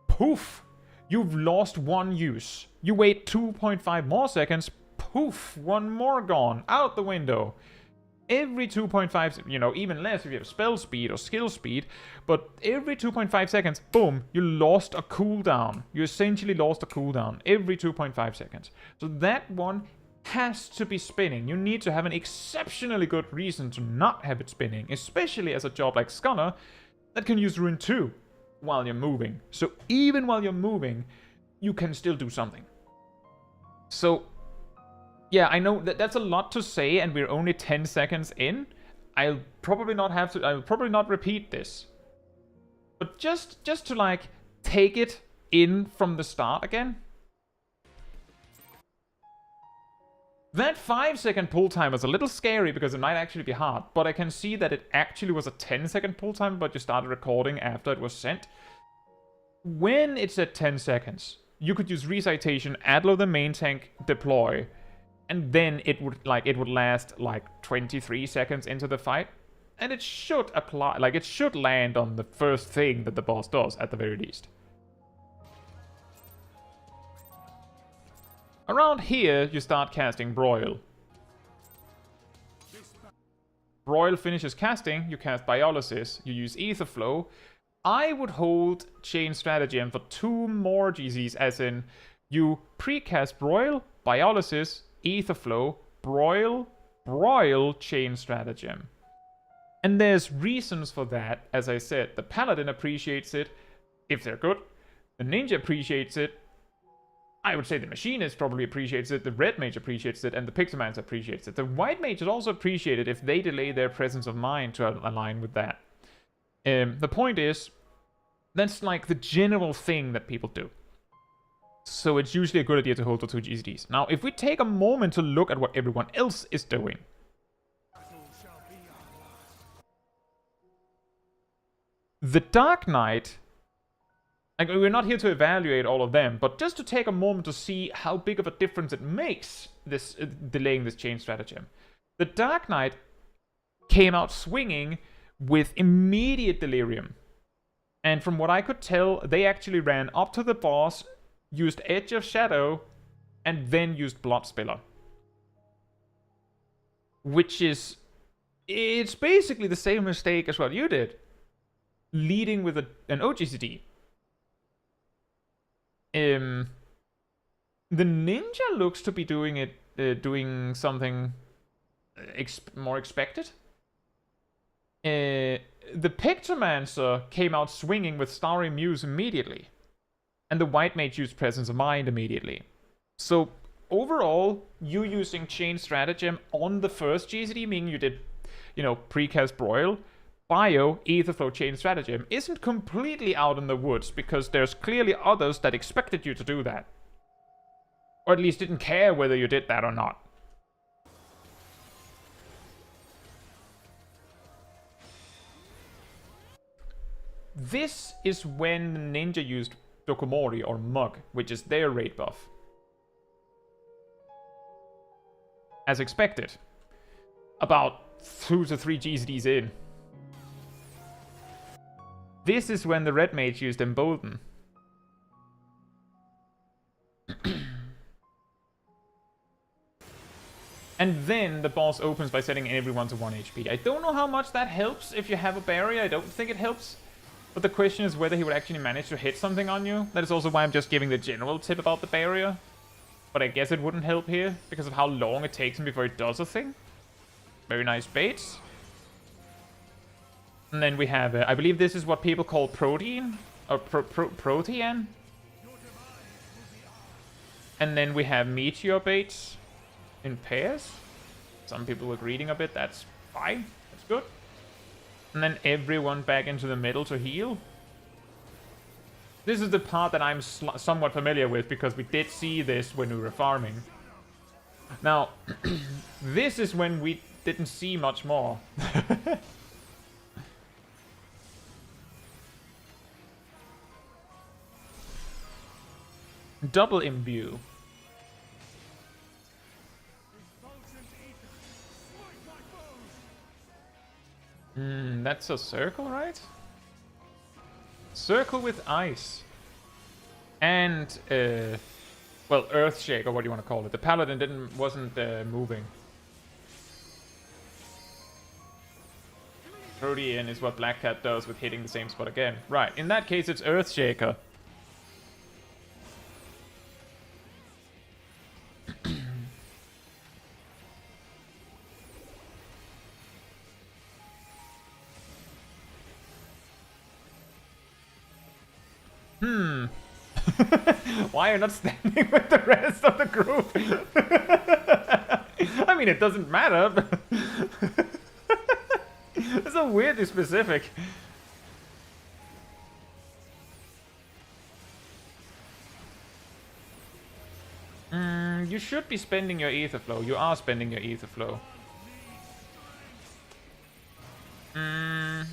Poof! You've lost 1 use. You wait 2.5 more seconds. Poof! 1 more gone. Out the window. Every 2.5, you know, even less if you have spell speed or skill speed, but every 2.5 seconds, boom, you lost a cooldown. You essentially lost a cooldown every 2.5 seconds. So that one has to be spinning. You need to have an exceptionally good reason to not have it spinning, especially as a job like Scholar that can use Rune 2 while you're moving. So even while you're moving, you can still do something. So yeah, I know that's a lot to say, and we're only 10 seconds in. I'll probably not repeat this. But just to, like, take it in from the start again. That 5-second pull time was a little scary because it might actually be hard, but I can see that it actually was a 10-second pull time, but you started recording after it was sent. When it's at 10 seconds, you could use Recitation, Adlo the main tank, deploy, and then it would last like 23 seconds into the fight, and it should apply, like, it should land on the first thing that the boss does at the very least. Around here, you start casting Broil. Broil finishes casting, you cast Biolysis, you use Ether Flow. I would hold Chain Stratagem for 2 more GCs, as in, you pre-cast Broil, Biolysis, Ether Flow, Broil, Chain Stratagem. And there's reasons for that. As I said, the Paladin appreciates it, if they're good. The Ninja appreciates it. I would say the Machinist probably appreciates it, the Red Mage appreciates it, and the Pixelmans appreciates it. The White Mage is also appreciated if they delay their presence of mind to align with that. The point is, That's like the general thing that people do. So it's usually a good idea to hold the 2 GCDs. Now, if we take a moment to look at what everyone else is doing. The Dark Knight, like, we're not here to evaluate all of them, but just to take a moment to see how big of a difference it makes, this delaying this chain stratagem. The Dark Knight came out swinging with immediate delirium. And from what I could tell, they actually ran up to the boss, used Edge of Shadow, and then used Bloodspiller. Which is... it's basically the same mistake as what you did. Leading with an OGCD. The ninja looks to be doing it, doing something more expected. The Pictomancer came out swinging with Starry Muse immediately. And the White Mage used Presence of Mind immediately. So, overall, you using Chain Stratagem on the first GCD, meaning you did, precast Broil, Bio, Aetherflow, Chain Stratagem, isn't completely out in the woods, because there's clearly others that expected you to do that. Or at least didn't care whether you did that or not. This is when the ninja used Dokomori or Mug, which is their raid buff. As expected. About 2 to 3 GCDs in. This is when the Red Mage used Embolden. And then the boss opens by setting everyone to 1 HP. I don't know how much that helps if you have a barrier. I don't think it helps. But the question is whether he would actually manage to hit something on you. That is also why I'm just giving the general tip about the barrier. But I guess it wouldn't help here, because of how long it takes him before he does a thing. Very nice baits. And then we have, I believe this is what people call protein, or protean. And then we have meteor baits in pairs. Some people were greeting a bit, that's fine, that's good. And then everyone back into the middle to heal. This is the part that I'm somewhat familiar with, because we did see this when we were farming. Now, this is when we didn't see much more. Double imbue. That's a circle, right? Circle with ice. And, well, Earthshake, or what do you want to call it. The paladin wasn't moving. Protean is what Black Cat does with hitting the same spot again. Right, in that case it's Earthshaker. Why are you not standing with the rest of the group? I mean, it doesn't matter, but it's so weirdly specific. You should be spending your ether flow. You are spending your ether flow.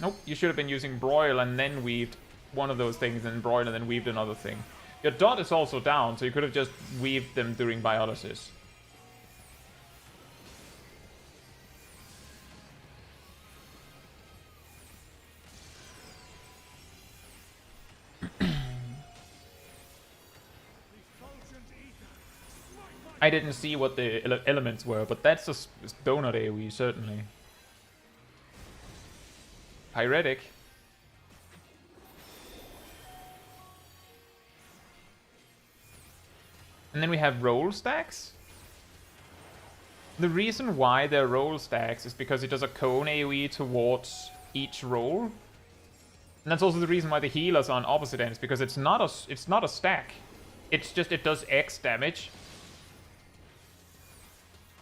Nope, you should have been using broil and then weaved one of those things, and broil and then weaved another thing. Your dot is also down, so you could have just weaved them during biolysis. I didn't see what the elements were, but that's a donut AoE, certainly. Pyretic. And then we have roll stacks. The reason why they're roll stacks is because it does a cone AoE towards each roll. And that's also the reason why the healers are on opposite ends, because it's not a stack. It's just it does X damage.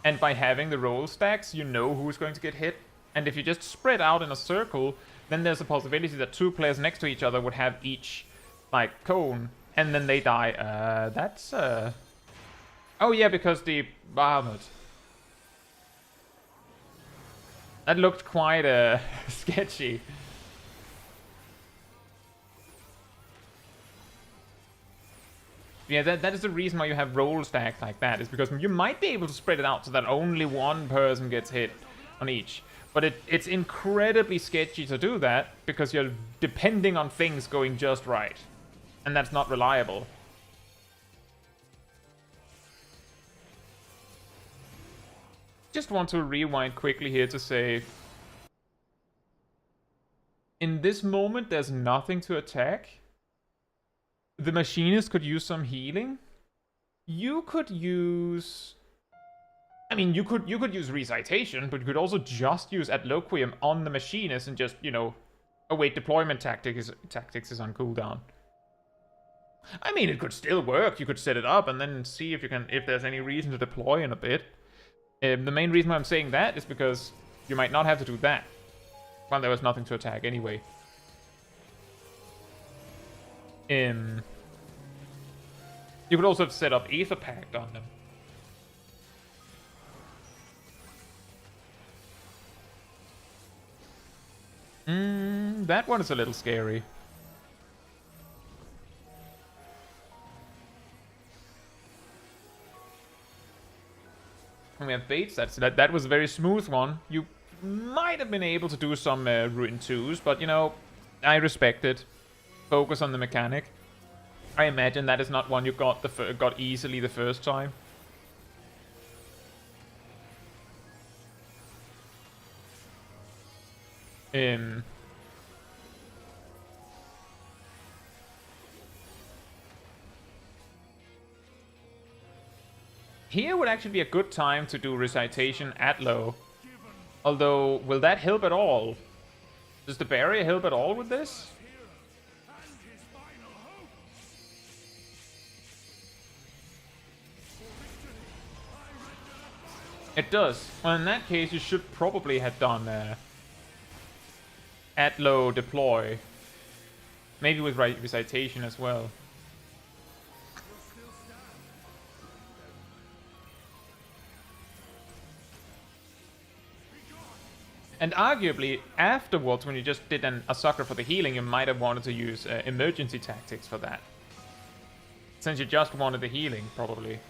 And by having the roll stacks, you know who's going to get hit. And if you just spread out in a circle, then there's a possibility that 2 players next to each other would have each, like, cone, and then they die. That's, Oh yeah, because the Bahamut. That looked quite, sketchy. Yeah, that is the reason why you have roll stacks like that, is because you might be able to spread it out so that only one person gets hit on each. But it's incredibly sketchy to do that, because you're depending on things going just right. And that's not reliable. Just want to rewind quickly here to say, in this moment there's nothing to attack. The machinist could use some healing. You could use... I mean, you could use recitation, but you could also just use adloquium on the machinist and just, you know... Oh wait, deployment tactics is on cooldown. I mean, it could still work. You could set it up and then see if there's any reason to deploy in a bit. The main reason why I'm saying that is because you might not have to do that. Well, there was nothing to attack anyway. You could also have set up Aether Pact on them. That one is a little scary. And we have baits. That was a very smooth one. You might have been able to do some Ruin 2s, but you know, I respect it. Focus on the mechanic. I imagine that is not one you got easily the first time. Here would actually be a good time to do recitation at low. Although, will that help at all? Does the barrier help at all with this? It does. Well, in that case, you should probably have done at low deploy. Maybe with recitation as well. And arguably, afterwards, when you just did a sucker for the healing, you might have wanted to use emergency tactics for that. Since you just wanted the healing, probably.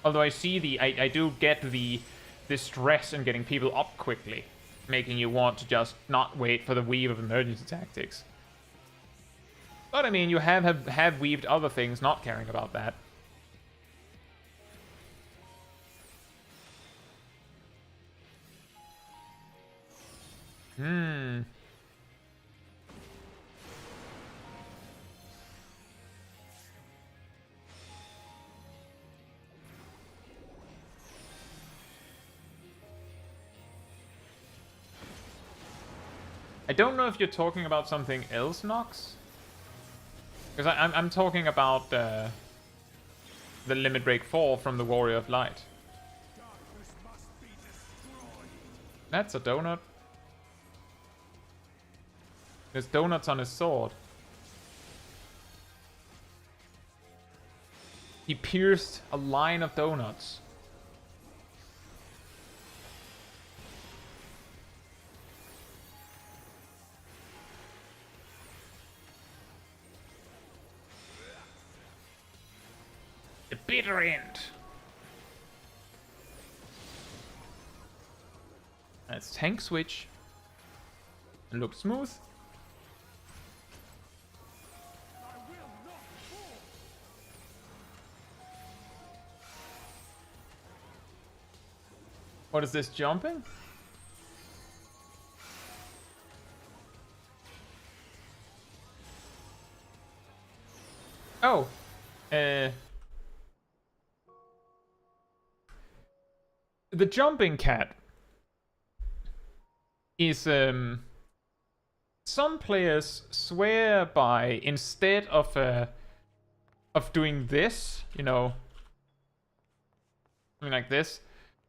Although I see I do get the stress in getting people up quickly, making you want to just not wait for the weave of emergency tactics. But I mean, you have weaved other things not caring about that. I don't know if you're talking about something else, Nox. Because I'm talking about the Limit Break 4 from the Warrior of Light. That's a donut. There's donuts on his sword. He pierced a line of donuts. The bitter end. That's tank switch. It looks smooth. What is this, jumping? Oh. The jumping cat is some players swear by, instead of doing this, you know, something like this,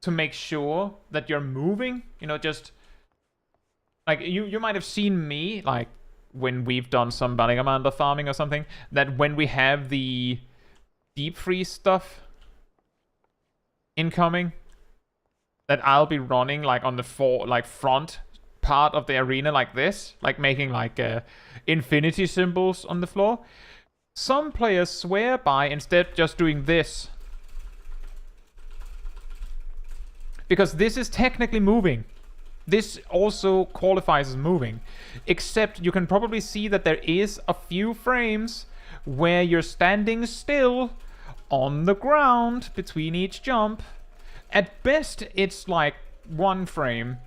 to make sure that you're moving. You know, just like you might have seen me, like when we've done some Balingamander farming or something, that when we have the deep freeze stuff incoming, that I'll be running like on the front part of the arena like this, like making like infinity symbols on the floor. Some players swear by instead just doing this, because this is technically moving. This also qualifies as moving, except you can probably see that there is a few frames where you're standing still on the ground between each jump. At best, it's like 1 frame,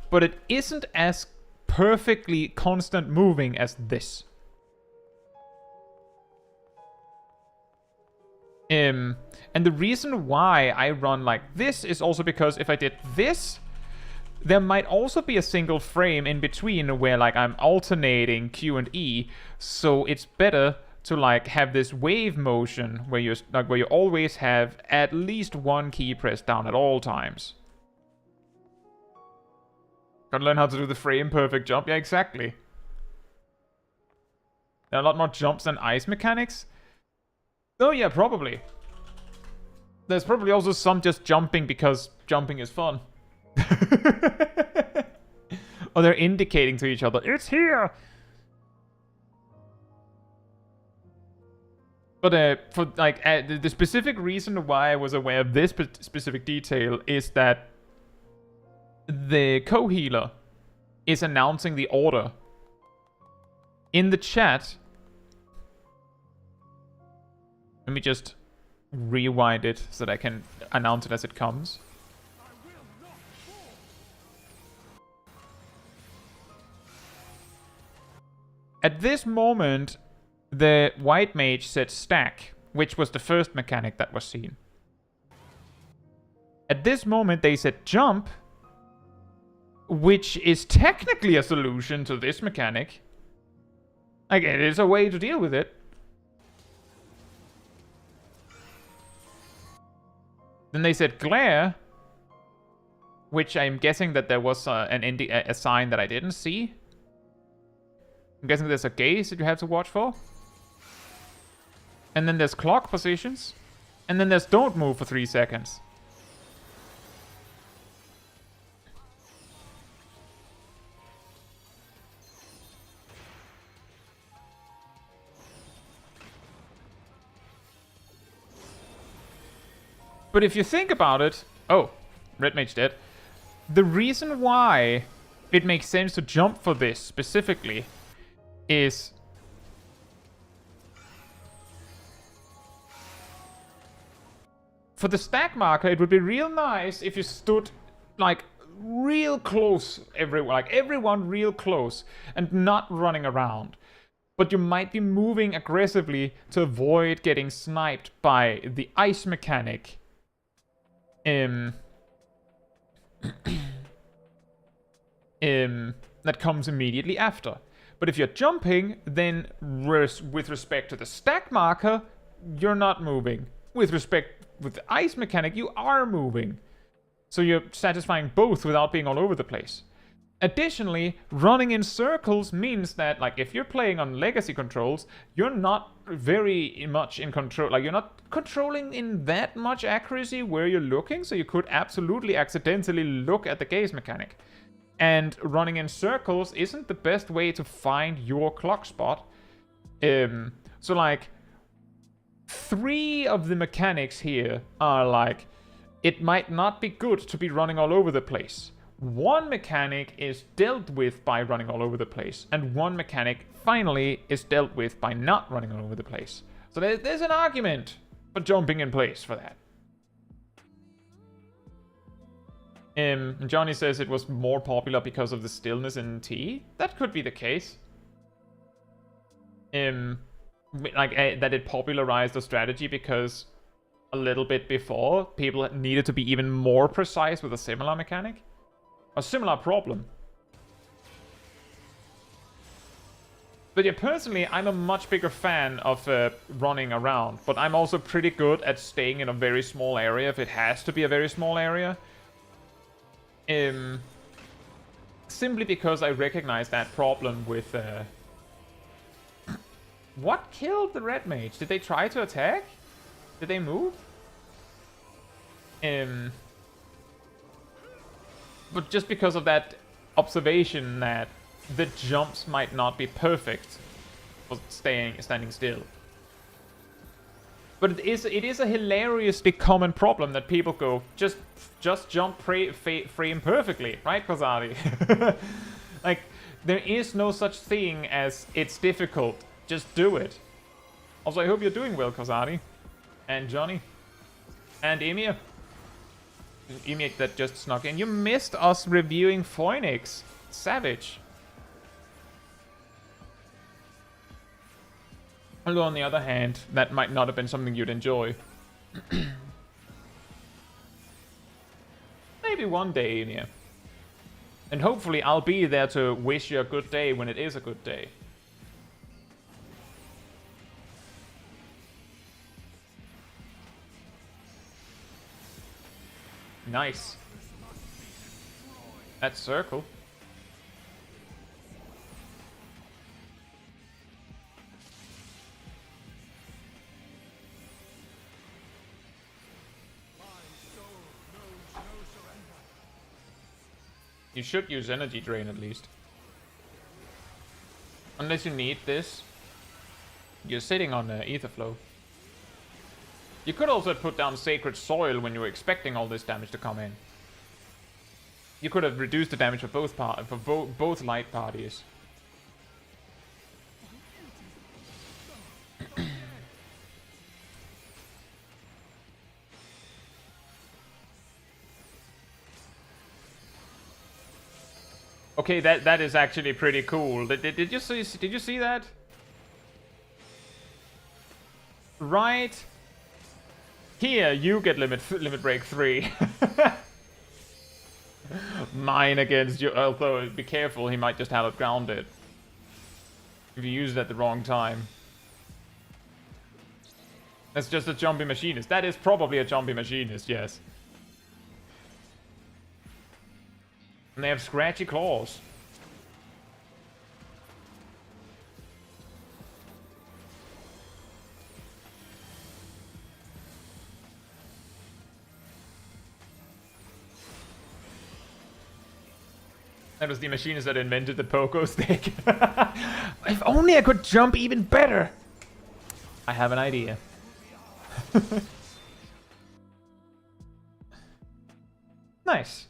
but it isn't as perfectly constant moving as this. And the reason why I run like this is also because if I did this, there might also be a single frame in between where like I'm alternating Q and E, so it's better to like have this wave motion where you always have at least 1 key pressed down at all times. Gotta learn how to do the frame perfect jump. Yeah, exactly. There are a lot more jumps than ice mechanics. Oh yeah, probably. There's probably also some just jumping because jumping is fun. Or they're indicating to each other, it's here! But for like the specific reason why I was aware of this specific detail is that the co-healer is announcing the order in the chat. Let me just rewind it so that I can announce it as it comes. At this moment, the white mage said stack, which was the first mechanic that was seen. At this moment, they said jump, which is technically a solution to this mechanic. Like, it is a way to deal with it. Then they said glare, which I'm guessing that there was a sign that I didn't see. I'm guessing there's a gaze that you have to watch for. And then there's clock positions. And then there's don't move for 3 seconds. But if you think about it... Oh, Red Mage dead. The reason why it makes sense to jump for this specifically is... For the stack marker, it would be real nice if you stood, like, real close, everyone real close, and not running around. But you might be moving aggressively to avoid getting sniped by the ice mechanic. That comes immediately after. But if you're jumping, then with respect to the stack marker, you're not moving. With the ice mechanic, you are moving. So you're satisfying both without being all over the place. Additionally, running in circles means that, like, if you're playing on legacy controls, you're not very much in control. Like, you're not controlling in that much accuracy where you're looking, so you could absolutely accidentally look at the gaze mechanic. And running in circles isn't the best way to find your clock spot. So, like, 3 of the mechanics here are like, it might not be good to be running all over the place. 1 mechanic is dealt with by running all over the place, and 1 mechanic, finally, is dealt with by not running all over the place. So there's an argument for jumping in place for that. Johnny says it was more popular because of the stillness in T. That could be the case. That it popularized the strategy because a little bit before, people needed to be even more precise with a similar mechanic. A similar problem. But yeah, personally, I'm a much bigger fan of running around. But I'm also pretty good at staying in a very small area if it has to be a very small area. Simply because I recognize that problem with... What killed the Red Mage? Did they try to attack? Did they move? But just because of that observation that the jumps might not be perfect for standing still. But it is a hilariously common problem that people go, just jump frame perfectly, right, Kozari? Like, there is no such thing as it's difficult. Just do it. Also, I hope you're doing well, Kozari. And Johnny. And Emir. Emir that just snuck in. You missed us reviewing Phoenix. Savage. Although on the other hand, that might not have been something you'd enjoy. Maybe one day, Emir. And hopefully I'll be there to wish you a good day when it is a good day. Nice. That circle. You should use energy drain at least. Unless you need this. You're sitting on ether flow. You could also put down Sacred Soil when you were expecting all this damage to come in. You could have reduced the damage for both light parties. Okay, that is actually pretty cool. Did you see that? Right here, you get limit break 3. Mine against you. Although be careful, he might just have it grounded if you use it at the wrong time. That's just a jumpy machinist. That is probably a jumpy machinist. Yes. And they have scratchy claws. That was the machinist that invented the pogo stick. If only I could jump even better. I have an idea. Nice.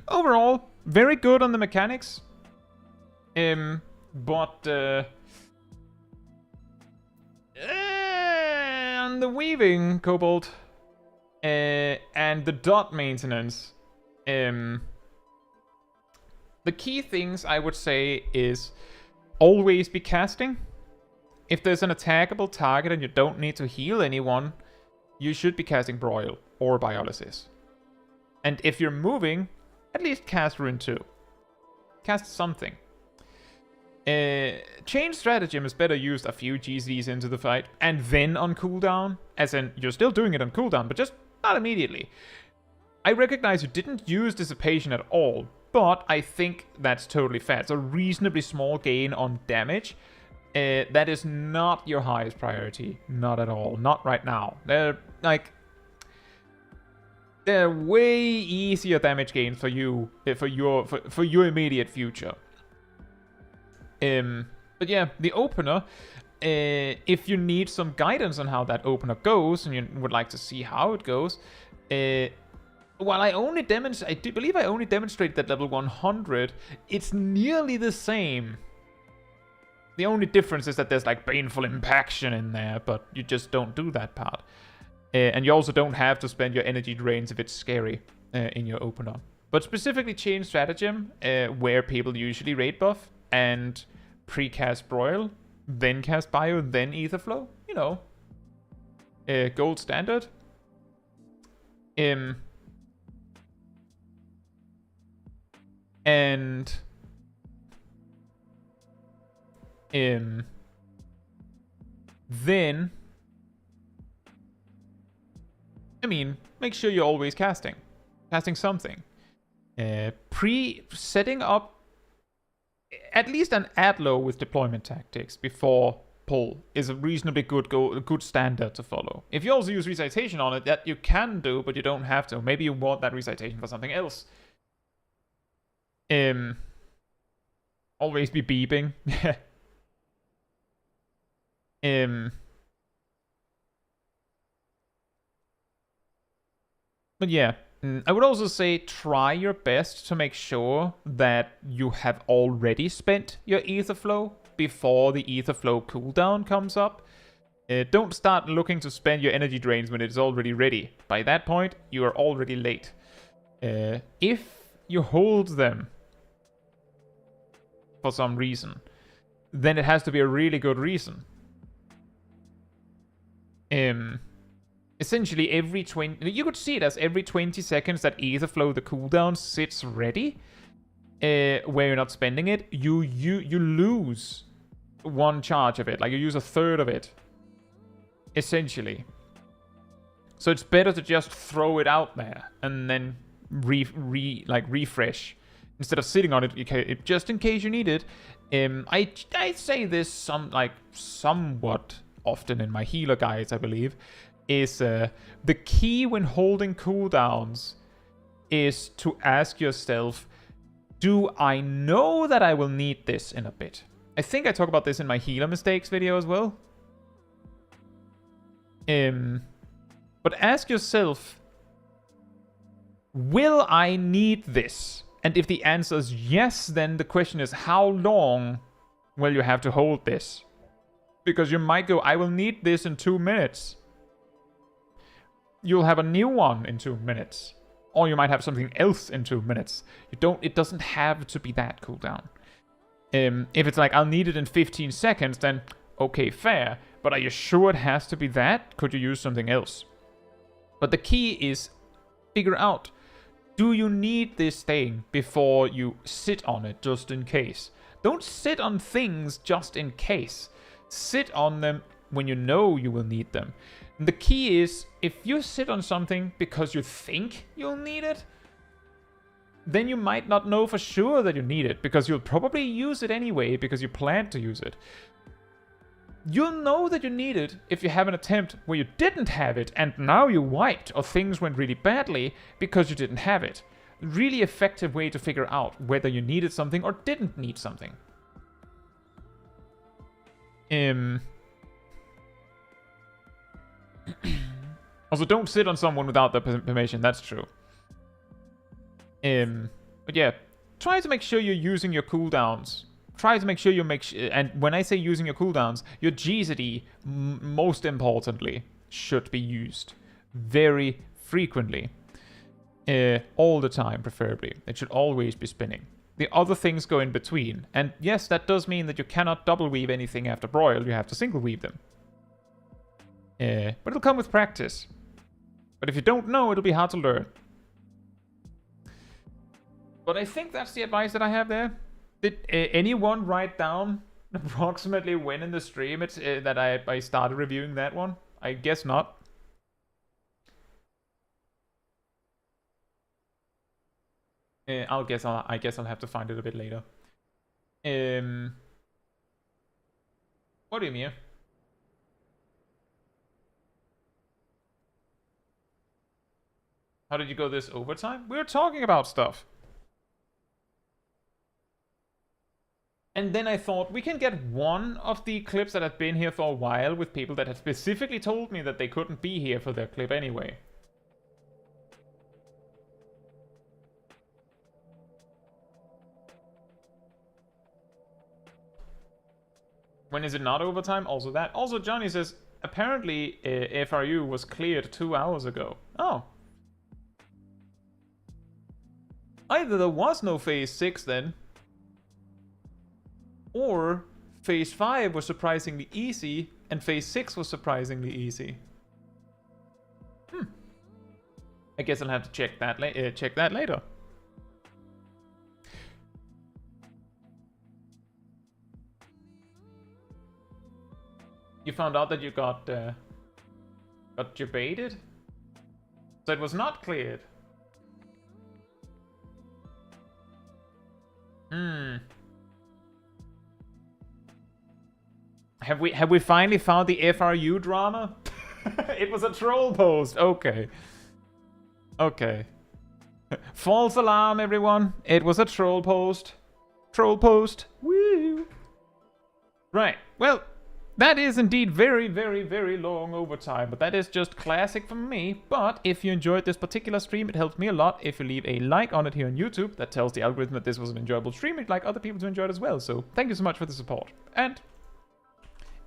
Overall, very good on the mechanics. But on the weaving, Cobalt, and the dot maintenance, the key things I would say is always be casting. If there's an attackable target and you don't need to heal anyone, you should be casting Broil or Biolysis. And if you're moving, at least cast Rune 2. Cast something. Chain Stratagem is better used a few GCs into the fight, and then on cooldown. As in, you're still doing it on cooldown, but just not immediately. I recognize you didn't use Dissipation at all, but I think that's totally fair. It's a reasonably small gain on damage. That is not your highest priority. Not at all. Not right now. They're way easier damage gains for you, for your immediate future. But yeah, the opener. If you need some guidance on how that opener goes, and you would like to see how it goes, while I do believe I only demonstrated that level 100. It's nearly the same. The only difference is that there's like Baneful Impaction in there, but you just don't do that part. And you also don't have to spend your energy drains if it's scary in your opener. But specifically Chain Stratagem, where people usually rate buff, and pre-cast Broil, then cast Bio, then Etherflow. You know. Gold standard. And then, I mean, make sure you're always casting something. Setting up at least an add low with deployment tactics before pull is a reasonably good standard to follow. If you also use recitation on it, that you can do, but you don't have to. Maybe you want that recitation for something else. Always be beeping. But yeah, I would also say try your best to make sure that you have already spent your ether flow before the ether flow cooldown comes up. Don't start looking to spend your energy drains when it's already ready. By that point, you are already late. If you hold them for some reason, then it has to be a really good reason. Essentially every 20... You could see it as every 20 seconds that ether flow, the cooldown, sits ready, where you're not spending it, you lose one charge of it. Like, you use a third of it. Essentially. So it's better to just throw it out there and then refresh. Instead of sitting on it, just in case you need it. I say this somewhat often in my healer guides, I believe, is the key when holding cooldowns is to ask yourself, do I know that I will need this in a bit? I think I talk about this in my healer mistakes video as well. But ask yourself, will I need this? And if the answer is yes, then the question is, how long will you have to hold this? Because you might go, I will need this in 2 minutes. You'll have a new one in 2 minutes. Or you might have something else in 2 minutes. It doesn't have to be that cooldown. If it's like, I'll need it in 15 seconds, then okay, fair. But are you sure it has to be that? Could you use something else? But the key is figure out, do you need this thing before you sit on it just in case? Don't sit on things just in case. Sit on them when you know you will need them. And the key is, if you sit on something because you think you'll need it, then you might not know for sure that you need it, because you'll probably use it anyway because you plan to use it. You'll know that you need it if you have an attempt where you didn't have it and now you wiped, or things went really badly because you didn't have it. Really effective way to figure out whether you needed something or didn't need something. Also, don't sit on someone without their permission, that's true. But yeah, try to make sure you're using your cooldowns. Try to make sure you and when I say using your cooldowns, your GZD, most importantly, should be used very frequently. All the time, preferably. It should always be spinning. The other things go in between. And yes, that does mean that you cannot double weave anything after broil. You have to single weave them. But it'll come with practice. But if you don't know, it'll be hard to learn. But I think that's the advice that I have there. Did anyone write down approximately when in the stream it's that I started reviewing that one? I guess not. I guess I'll have to find it a bit later. What do you mean? How did you go this overtime? We were talking about stuff. And then I thought, we can get one of the clips that had been here for a while with people that had specifically told me that they couldn't be here for their clip anyway. When is it not overtime? Also that. Also, Johnny says, apparently FRU was cleared 2 hours ago. Oh. Either there was no Phase 6 then, or Phase 5 was surprisingly easy, and Phase 6 was surprisingly easy. I guess I'll have to check that later. You found out that you got debated? So it was not cleared. Have we finally found the FRU drama? It was a troll post. Okay. Okay. False alarm, everyone. It was a troll post. Troll post. Woo. Right. Well, that is indeed very, very, very long overtime, but that is just classic for me. But if you enjoyed this particular stream, it helps me a lot if you leave a like on it here on YouTube. That tells the algorithm that this was an enjoyable stream. It'd like other people to enjoy it as well. So thank you so much for the support. And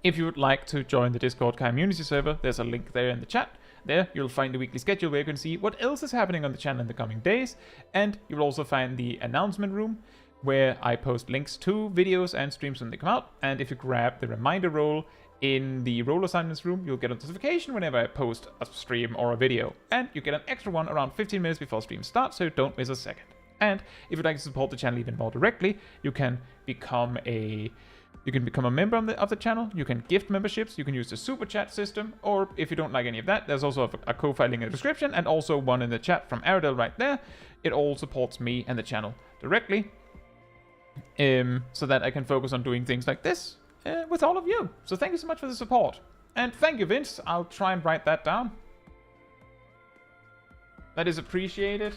if you would like to join the Discord community server, there's a link there in the chat. There, you'll find the weekly schedule where you can see what else is happening on the channel in the coming days. And you'll also find the announcement room, where I post links to videos and streams when they come out. And if you grab the reminder role in the role assignments room, you'll get a notification whenever I post a stream or a video. And you get an extra one around 15 minutes before stream starts, so don't miss a second. And if you'd like to support the channel even more directly, you can become a member of the channel, you can gift memberships, you can use the super chat system, or if you don't like any of that, there's also a Ko-Fi link in the description, and also one in the chat from Aradel right there. It all supports me and the channel directly, so that I can focus on doing things like this with all of you. So thank you so much for the support. And thank you, Vince. I'll try and write that down. That is appreciated.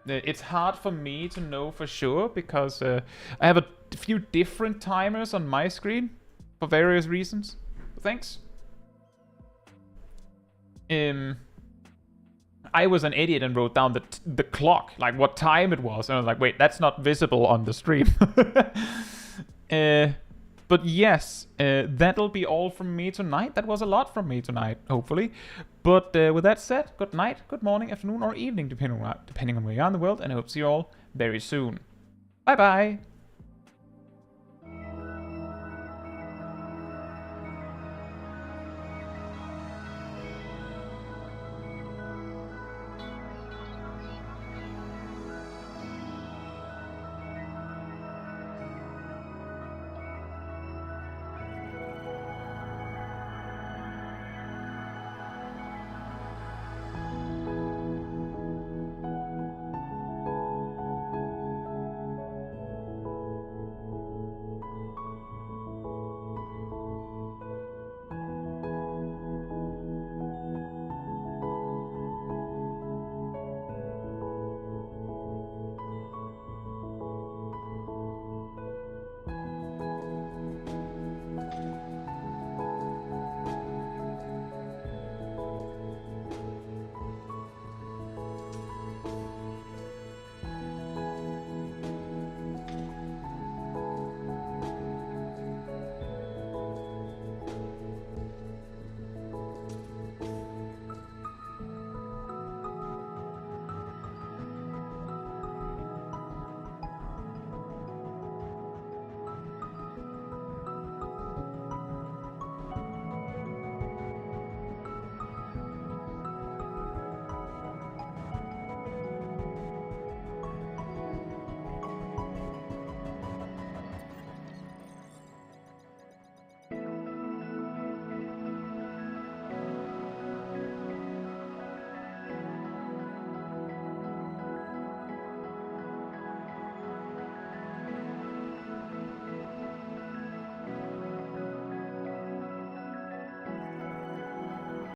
It's hard for me to know for sure, because I have a few different timers on my screen for various reasons. Thanks. I was an idiot and wrote down the clock, like what time it was, and I was like, wait, that's not visible on the stream. But yes, that'll be all from me tonight. That was a lot from me tonight, hopefully. But with that said, good night, good morning, afternoon, or evening, depending on where you are in the world, and I hope to see you all very soon. Bye-bye!